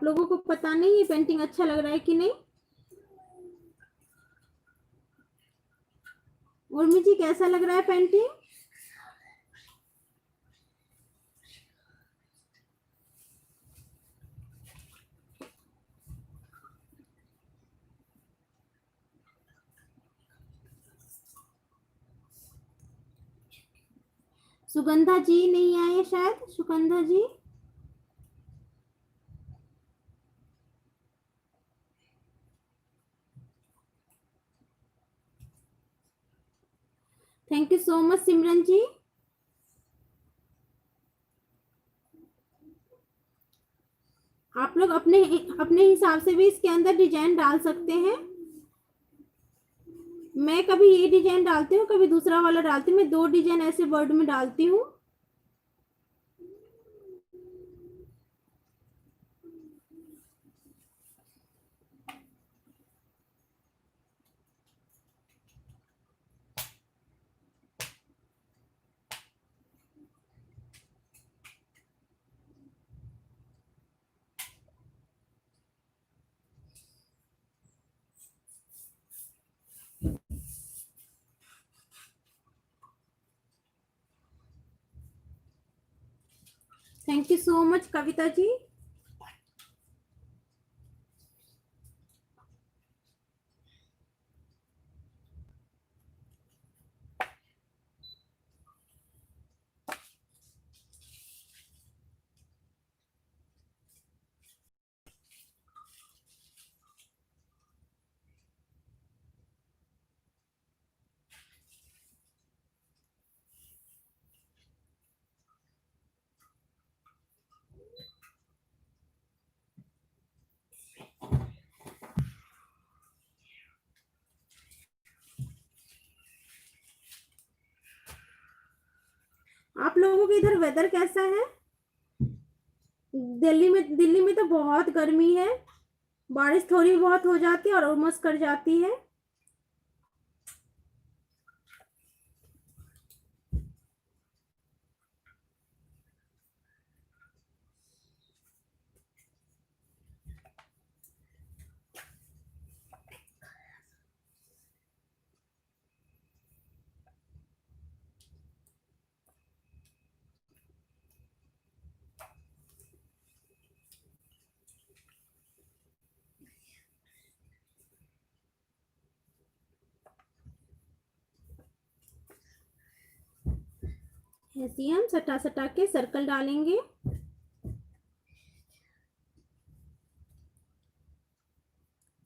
लोगों को पता नहीं ये पेंटिंग अच्छा लग रहा है कि नहीं। उर्मी जी कैसा लग रहा है पेंटिंग? सुगंधा जी नहीं आए शायद, सुगंधा जी। थैंक यू सो मच सिमरन जी। आप लोग अपने अपने हिसाब से भी इसके अंदर डिजाइन डाल सकते हैं। मैं कभी ये डिजाइन डालती हूँ, कभी दूसरा वाला डालती हूँ। मैं 2 डिजाइन ऐसे बर्ड में डालती हूँ। Thank you so much Kavita ji. आप लोगों के इधर वेदर कैसा है? दिल्ली में तो बहुत गर्मी है। बारिश थोड़ी बहुत हो जाती है और उमस कर जाती है। ऐसे ही हम सटा सटा के सर्कल डालेंगे।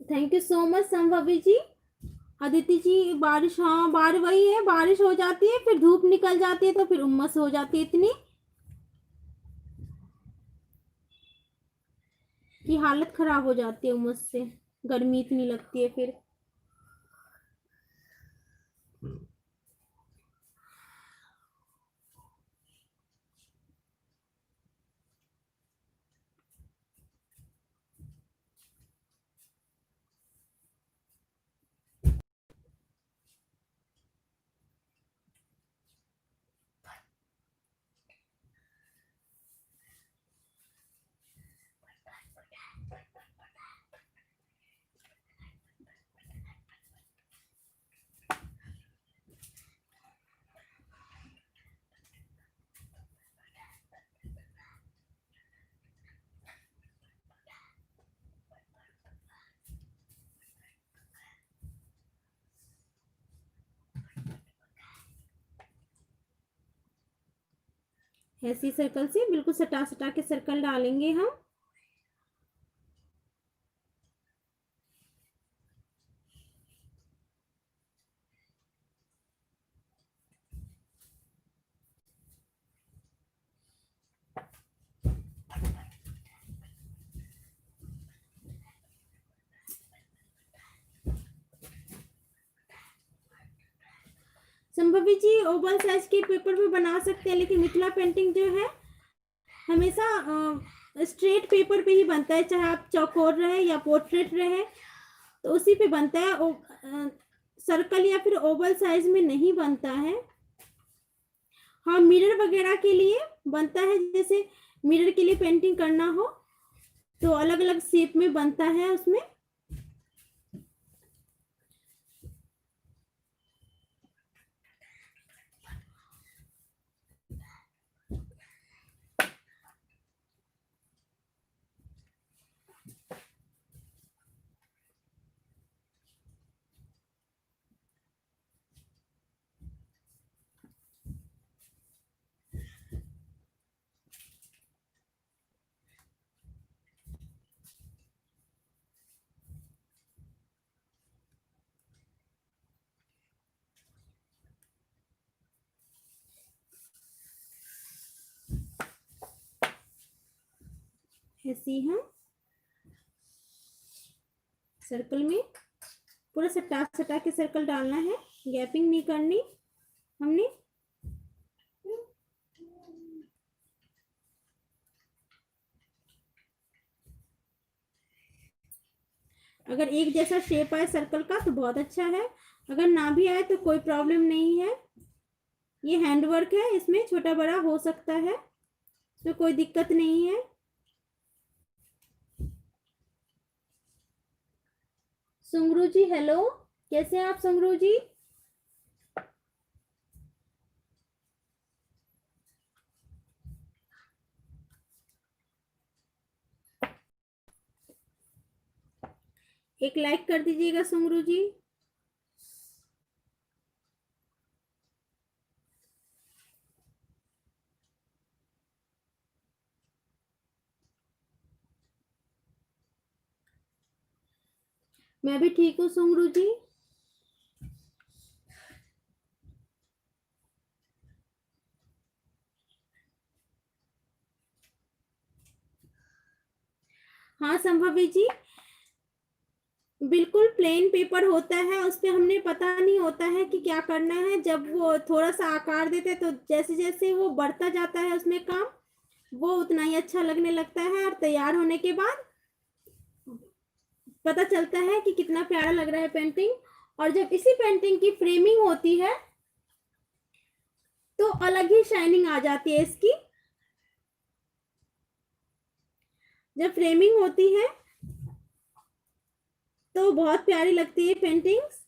Thank you so much Shambhavi ji. Aditi ji बारिश, हाँ बार वही है, बारिश हो जाती है फिर धूप निकल जाती है तो फिर उमस हो जाती है इतनी कि हालत खराब हो जाती है उमस से। गर्मी इतनी लगती है फिर। ऐसी सर्कल से बिल्कुल सटा सटा के सर्कल डालेंगे हम। संभवी जी ओवल साइज के पेपर पे बना सकते हैं, लेकिन मिथिला पेंटिंग जो है हमेशा स्ट्रेट पेपर पे ही बनता है, चाहे आप चौकोर रहे या पोर्ट्रेट रहे तो उसी पे बनता है। सर्कल या फिर ओवल साइज में नहीं बनता है। हाँ मिरर वगैरह के लिए बनता है, जैसे मिरर के लिए पेंटिंग करना हो तो अलग अलग शेप में बनता है उसमें। ऐसी हम सर्कल में पूरा सटा सटा के सर्कल डालना है, गैपिंग नहीं करनी हमने। अगर एक जैसा शेप आए सर्कल का तो बहुत अच्छा है, अगर ना भी आए तो कोई प्रॉब्लम नहीं है। ये हैंडवर्क है, इसमें छोटा बड़ा हो सकता है, तो कोई दिक्कत नहीं है। सुंगरू जी हेलो, कैसे हैं आप सुंगरू जी? एक लाइक कर दीजिएगा सुंगरू जी। मैं भी ठीक हूँ सुंगरू जी। हाँ संभवी जी, बिल्कुल प्लेन पेपर होता है, उस पे हमने पता नहीं होता है कि क्या करना है। जब वो थोड़ा सा आकार देते हैं तो जैसे जैसे वो बढ़ता जाता है उसमें काम, वो उतना ही अच्छा लगने लगता है, और तैयार होने के बाद पता चलता है कि कितना प्यारा लग रहा है पेंटिंग। और जब इसी पेंटिंग की फ्रेमिंग होती है तो अलग ही शाइनिंग आ जाती है इसकी। जब फ्रेमिंग होती है तो बहुत प्यारी लगती है पेंटिंग्स।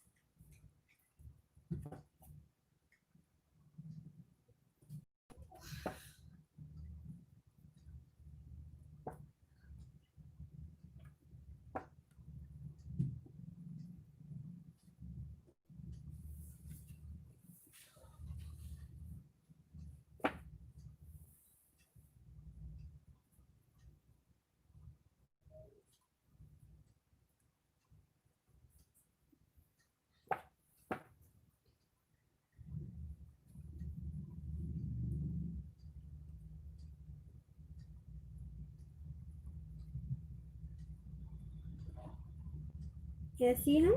ऐसी हम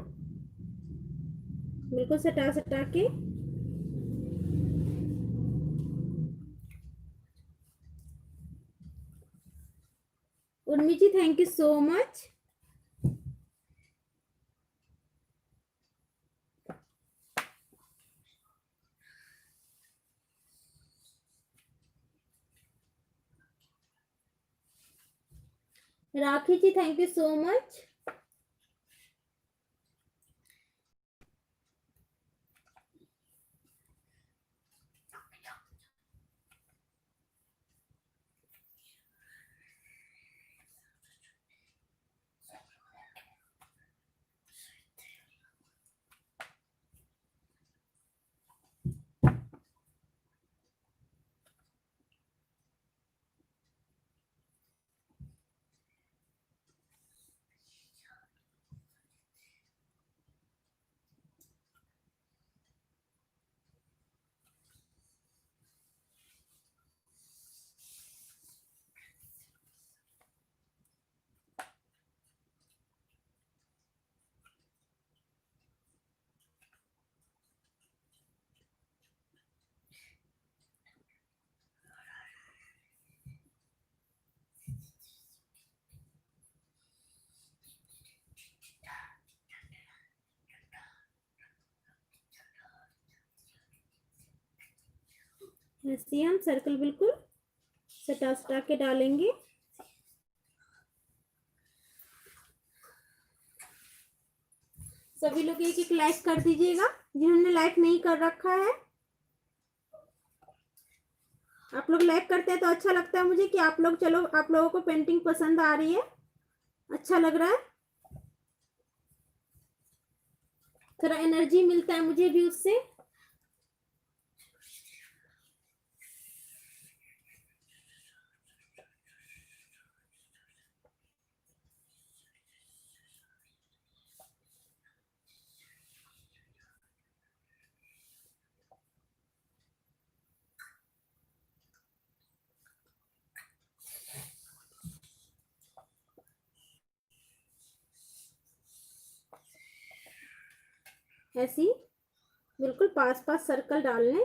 बिल्कुल सटा सटा के। Urmi ji thank you so much. Rakhi ji thank you so much. ऐसे हम सर्कल बिल्कुल सटा सटा के डालेंगे। लोग एक एक लाइक कर दीजिएगा जिन्होंने लाइक नहीं कर रखा है। आप लोग लाइक करते हैं तो अच्छा लगता है मुझे कि आप लोगों को पेंटिंग पसंद आ रही है, अच्छा लग रहा है, थोड़ा एनर्जी मिलता है मुझे भी उससे। ऐसे ही बिल्कुल पास पास सर्कल डालने।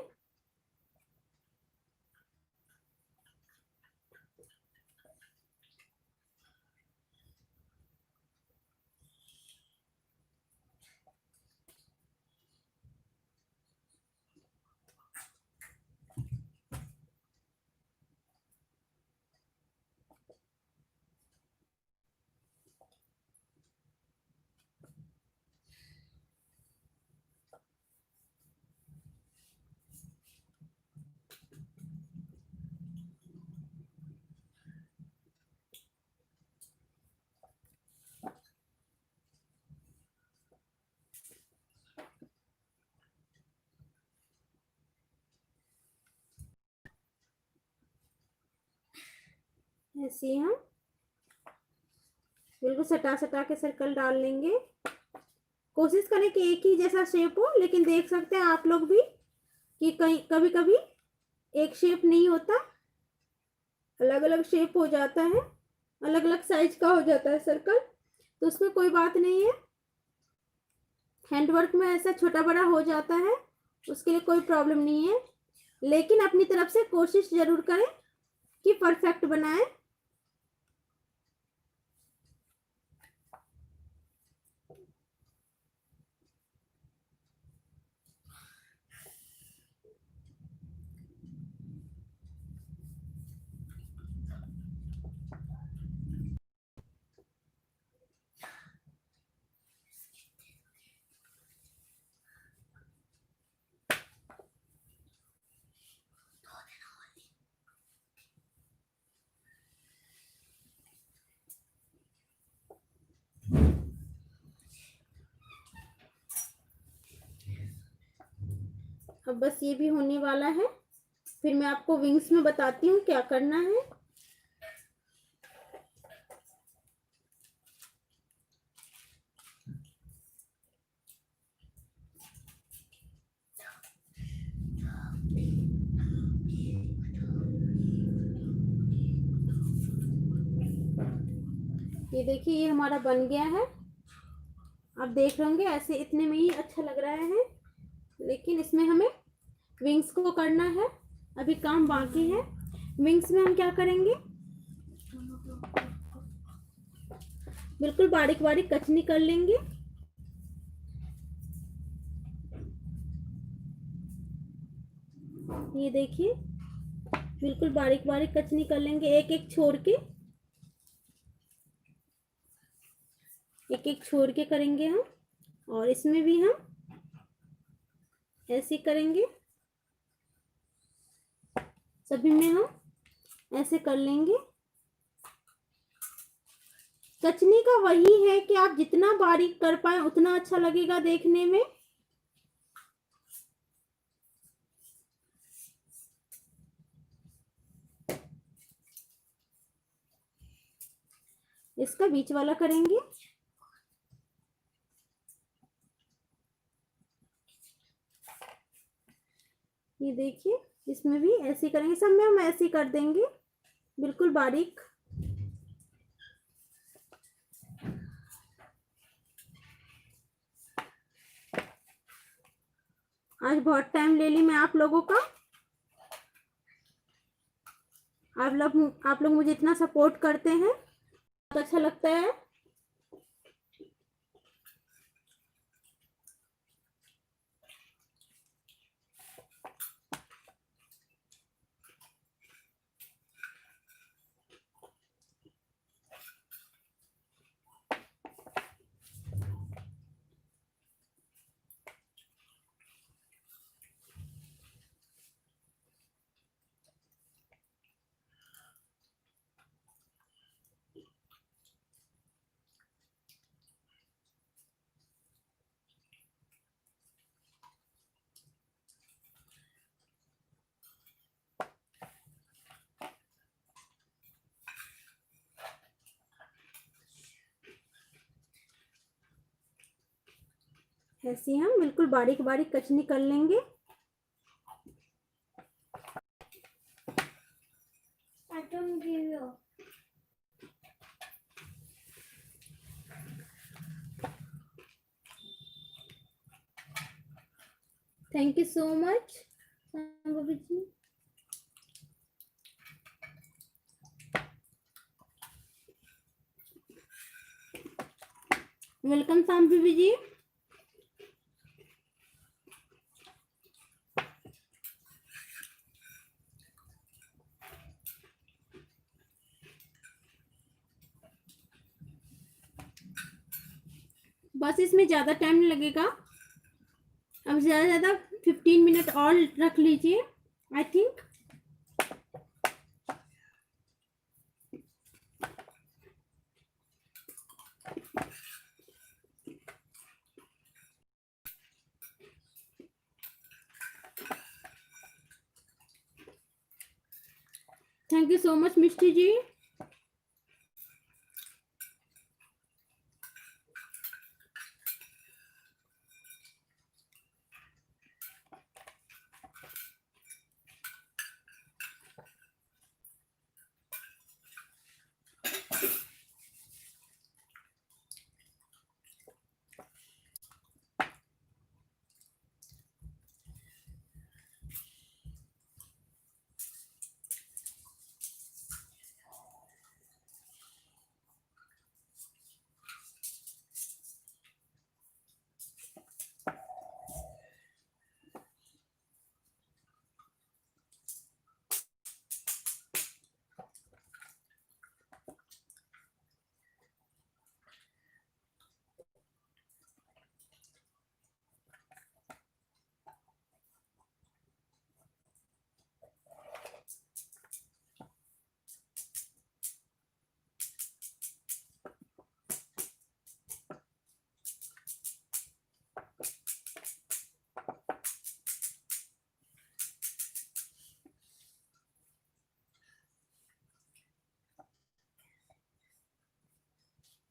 ऐसे ही हम बिल्कुल सटा सटा के सर्कल डाल लेंगे। कोशिश करें कि एक ही जैसा शेप हो, लेकिन देख सकते हैं आप लोग भी कि कहीं कभी कभी एक शेप नहीं होता, अलग अलग शेप हो जाता है, अलग अलग साइज का हो जाता है सर्कल, तो उसमें कोई बात नहीं है। हैंडवर्क में ऐसा छोटा बड़ा हो जाता है, उसके लिए कोई प्रॉब्लम नहीं है, लेकिन अपनी तरफ से कोशिश जरूर करें कि परफेक्ट बनाएं। अब बस ये भी होने वाला है, फिर मैं आपको विंग्स में बताती हूँ क्या करना है। ये देखिए, ये हमारा बन गया है। आप देख रहे होंगे ऐसे इतने में ही अच्छा लग रहा है, लेकिन इसमें हमें विंग्स को करना है, अभी काम बाकी है। विंग्स में हम क्या करेंगे, बिल्कुल बारीक बारीक कचनी कर लेंगे। ये देखिए, बिल्कुल बारीक बारीक कचनी कर लेंगे, एक एक छोड़ के, एक एक छोड़ के करेंगे हम। और इसमें भी हम ऐसे करेंगे, सभी में हम ऐसे कर लेंगे। कचनी का वही है कि आप जितना बारीक कर पाए उतना अच्छा लगेगा देखने में। इसका बीच वाला करेंगे। ये देखिए, इसमें भी ऐसे करेंगे, सब में हम ऐसे कर देंगे बिल्कुल बारीक। आज बहुत टाइम ले ली मैं आप लोगों का। आप लोग मुझे इतना सपोर्ट करते हैं, बहुत अच्छा लगता है। ऐसे हम बिल्कुल बारीक बारीक कचनी कर लेंगे। Thank you so much Shambhavi ji. Welcome Sambhavi ji. बस इसमें ज़्यादा टाइम नहीं लगेगा, अब ज़्यादा ज़्यादा 15 मिनट और रख लीजिए I think. Thank you so much Mishti ji.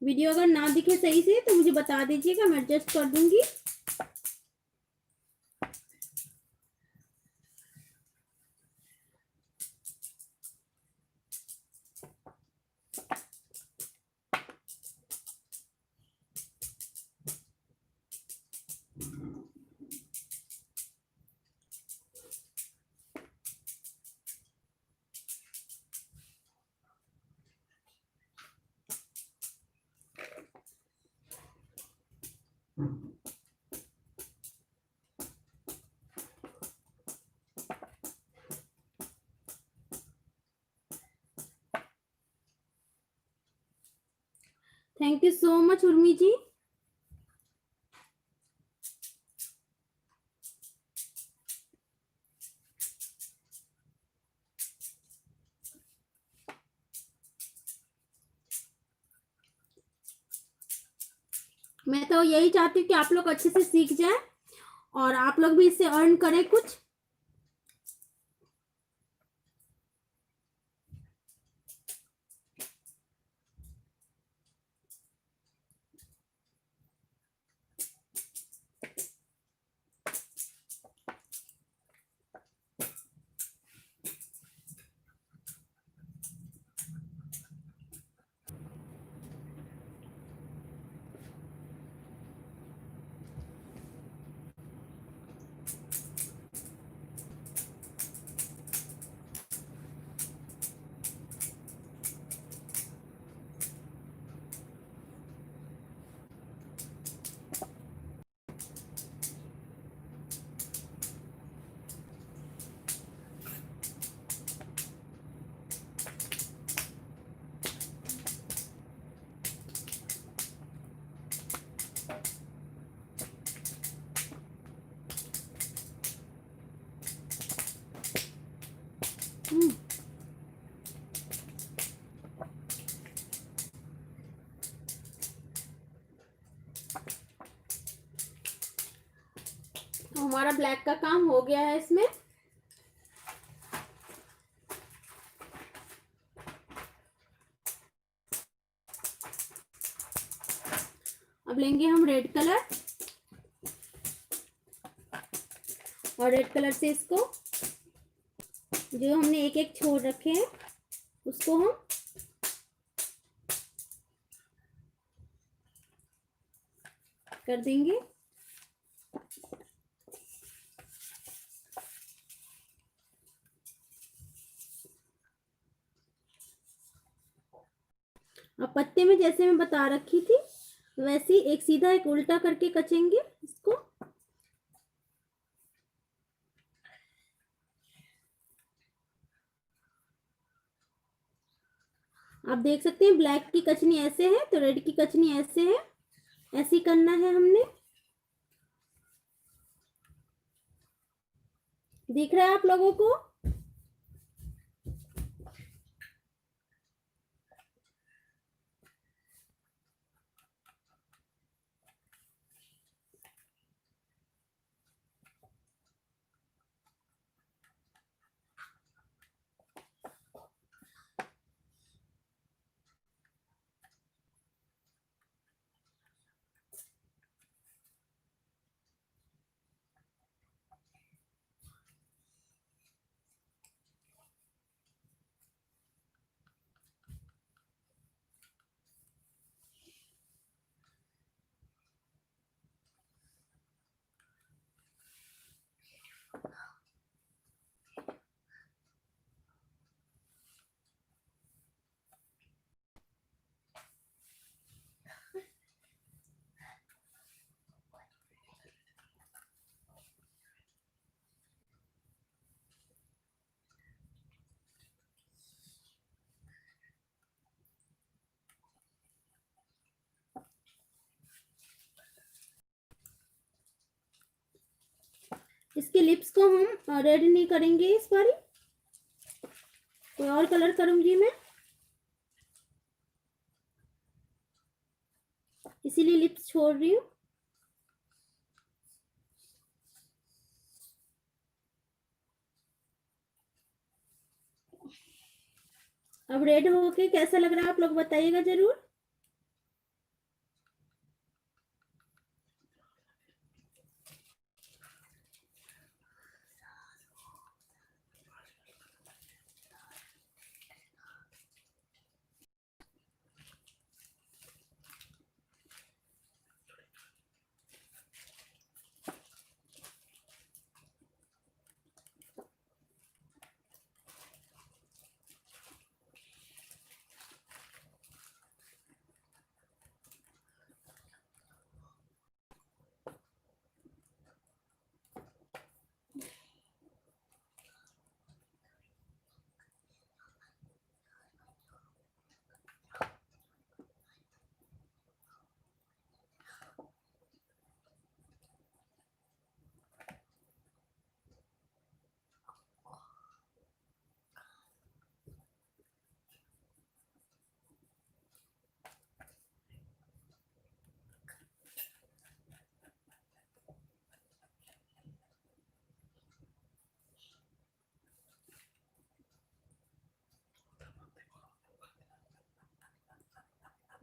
Video अगर ना दिखे सही से तो मुझे बता दीजिएगा, मैं एडजस्ट कर दूंगी। Thank you so much Urmi ji. मैं तो यही चाहती हूँ कि आप लोग अच्छे से सीख जाएं और आप लोग भी इससे अर्न करें कुछ। तो हमारा ब्लैक का काम हो गया है इसमें। अब लेंगे हम रेड कलर। और रेड कलर से इसको जो हमने एक एक छोड़ रखे हैं उसको हम कर देंगे। अब पत्ते में जैसे मैं बता रखी थी वैसे ही एक सीधा एक उल्टा करके कचेंगे इसको। आप देख सकते हैं ब्लैक की कचनी ऐसे है तो रेड की कचनी ऐसे है, ऐसे ही करना है हमने। दिख रहा है आप लोगों को? इसके लिप्स को हम रेड नहीं करेंगे इस बारी, कोई और कलर करूंगी मैं, इसीलिए लिप्स छोड़ रही हूँ। अब रेड होके कैसा लग रहा है आप लोग बताइएगा जरूर।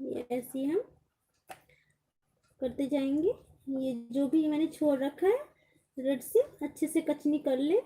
ये ऐसे हम करते जाएंगे। ये जो भी मैंने छोड़ रखा है रेड से अच्छे से कचनी कर ले।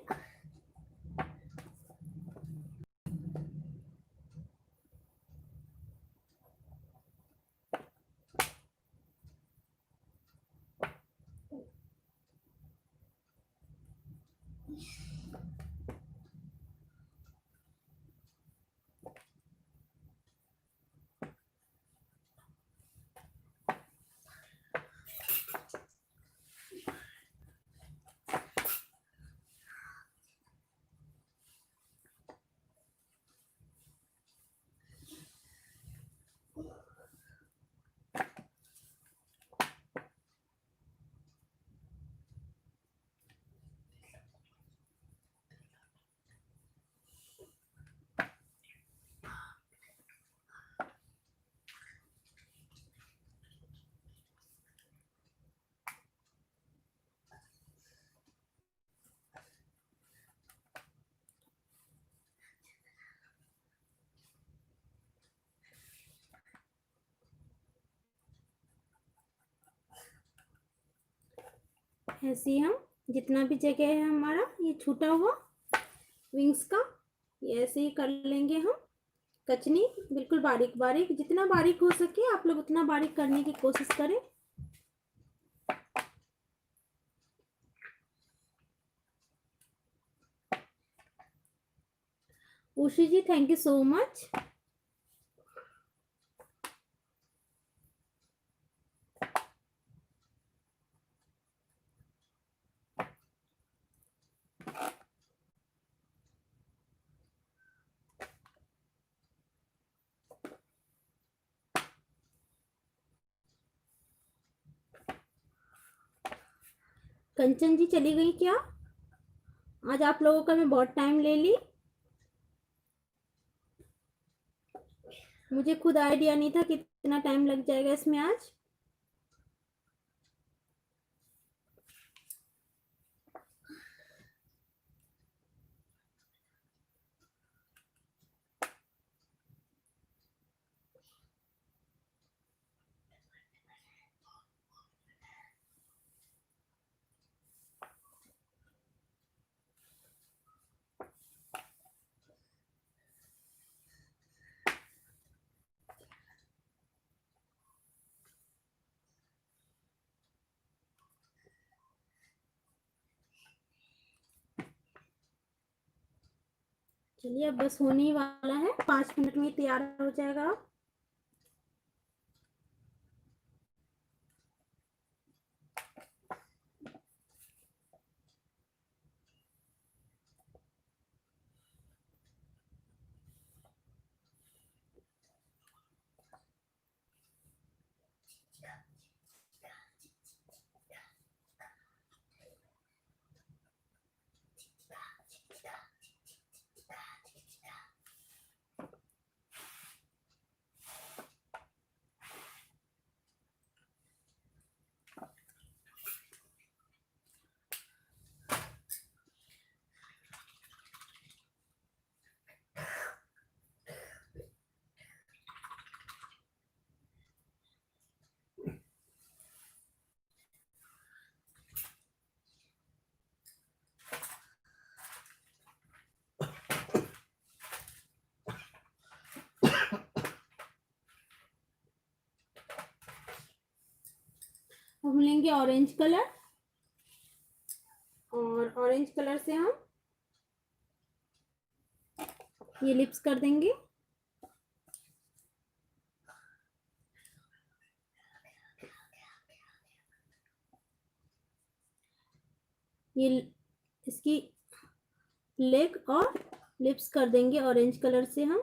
ऐसे हम जितना भी जगह है हमारा ये छूटा हुआ विंग्स का, ये ऐसे ही कर लेंगे हम। कचनी बिल्कुल बारीक बारीक, जितना बारीक हो सके आप लोग उतना बारीक करने की कोशिश करें। उषी जी thank you so much. Kanchan जी चली गई क्या? आज आप लोगों का मैं बहुत टाइम ले ली, मुझे खुद आइडिया नहीं था कितना टाइम लग जाएगा इसमें आज। चलिए अब बस होने ही वाला है, 5 मिनट में तैयार हो जाएगा। हम लेंगे ऑरेंज कलर, और ऑरेंज कलर से हम ये लिप्स कर देंगे। ये इसकी लेग और लिप्स कर देंगे ऑरेंज कलर से हम।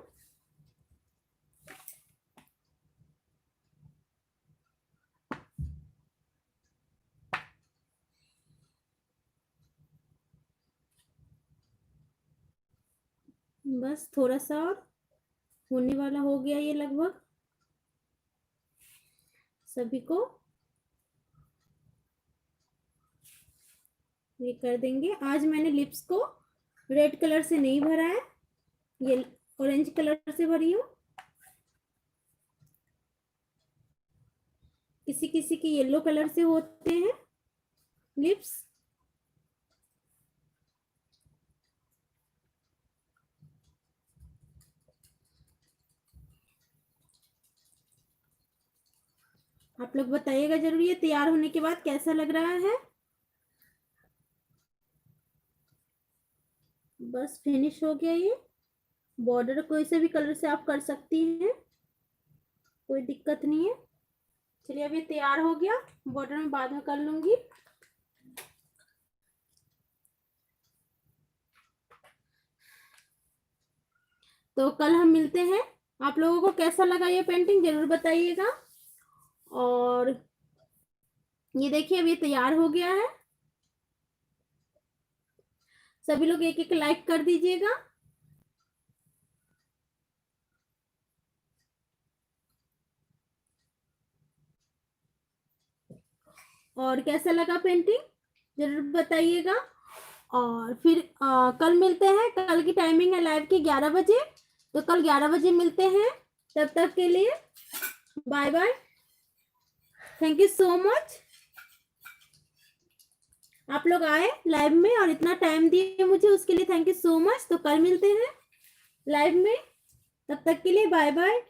बस थोड़ा सा और होने वाला हो गया ये लगभग सभी को ये कर देंगे। आज मैंने लिप्स को रेड कलर से नहीं भरा है, ये ऑरेंज कलर से भरी हूँ। किसी किसी के येलो कलर से होते हैं लिप्स। आप लोग बताइएगा जरूर ये तैयार होने के बाद कैसा लग रहा है। बस फिनिश हो गया ये। बॉर्डर कोई से भी कलर से आप कर सकती हैं, कोई दिक्कत नहीं है। चलिए अब ये तैयार हो गया, बॉर्डर में बाद में कर लूंगी। तो कल हम मिलते हैं। आप लोगों को कैसा लगा ये पेंटिंग जरूर बताइएगा। और ये देखिए अब ये तैयार हो गया है। सभी लोग एक एक लाइक कर दीजिएगा। और कैसा लगा पेंटिंग जरूर बताइएगा। और फिर कल मिलते हैं। कल की टाइमिंग है लाइव की 11 बजे, तो कल 11 बजे मिलते हैं। तब तक के लिए bye bye, thank you so much. आप लोग आए लाइव में और इतना टाइम दिए मुझे, उसके लिए थैंक यू सो मच। तो कल मिलते हैं लाइव में, तब तक के लिए बाय बाय।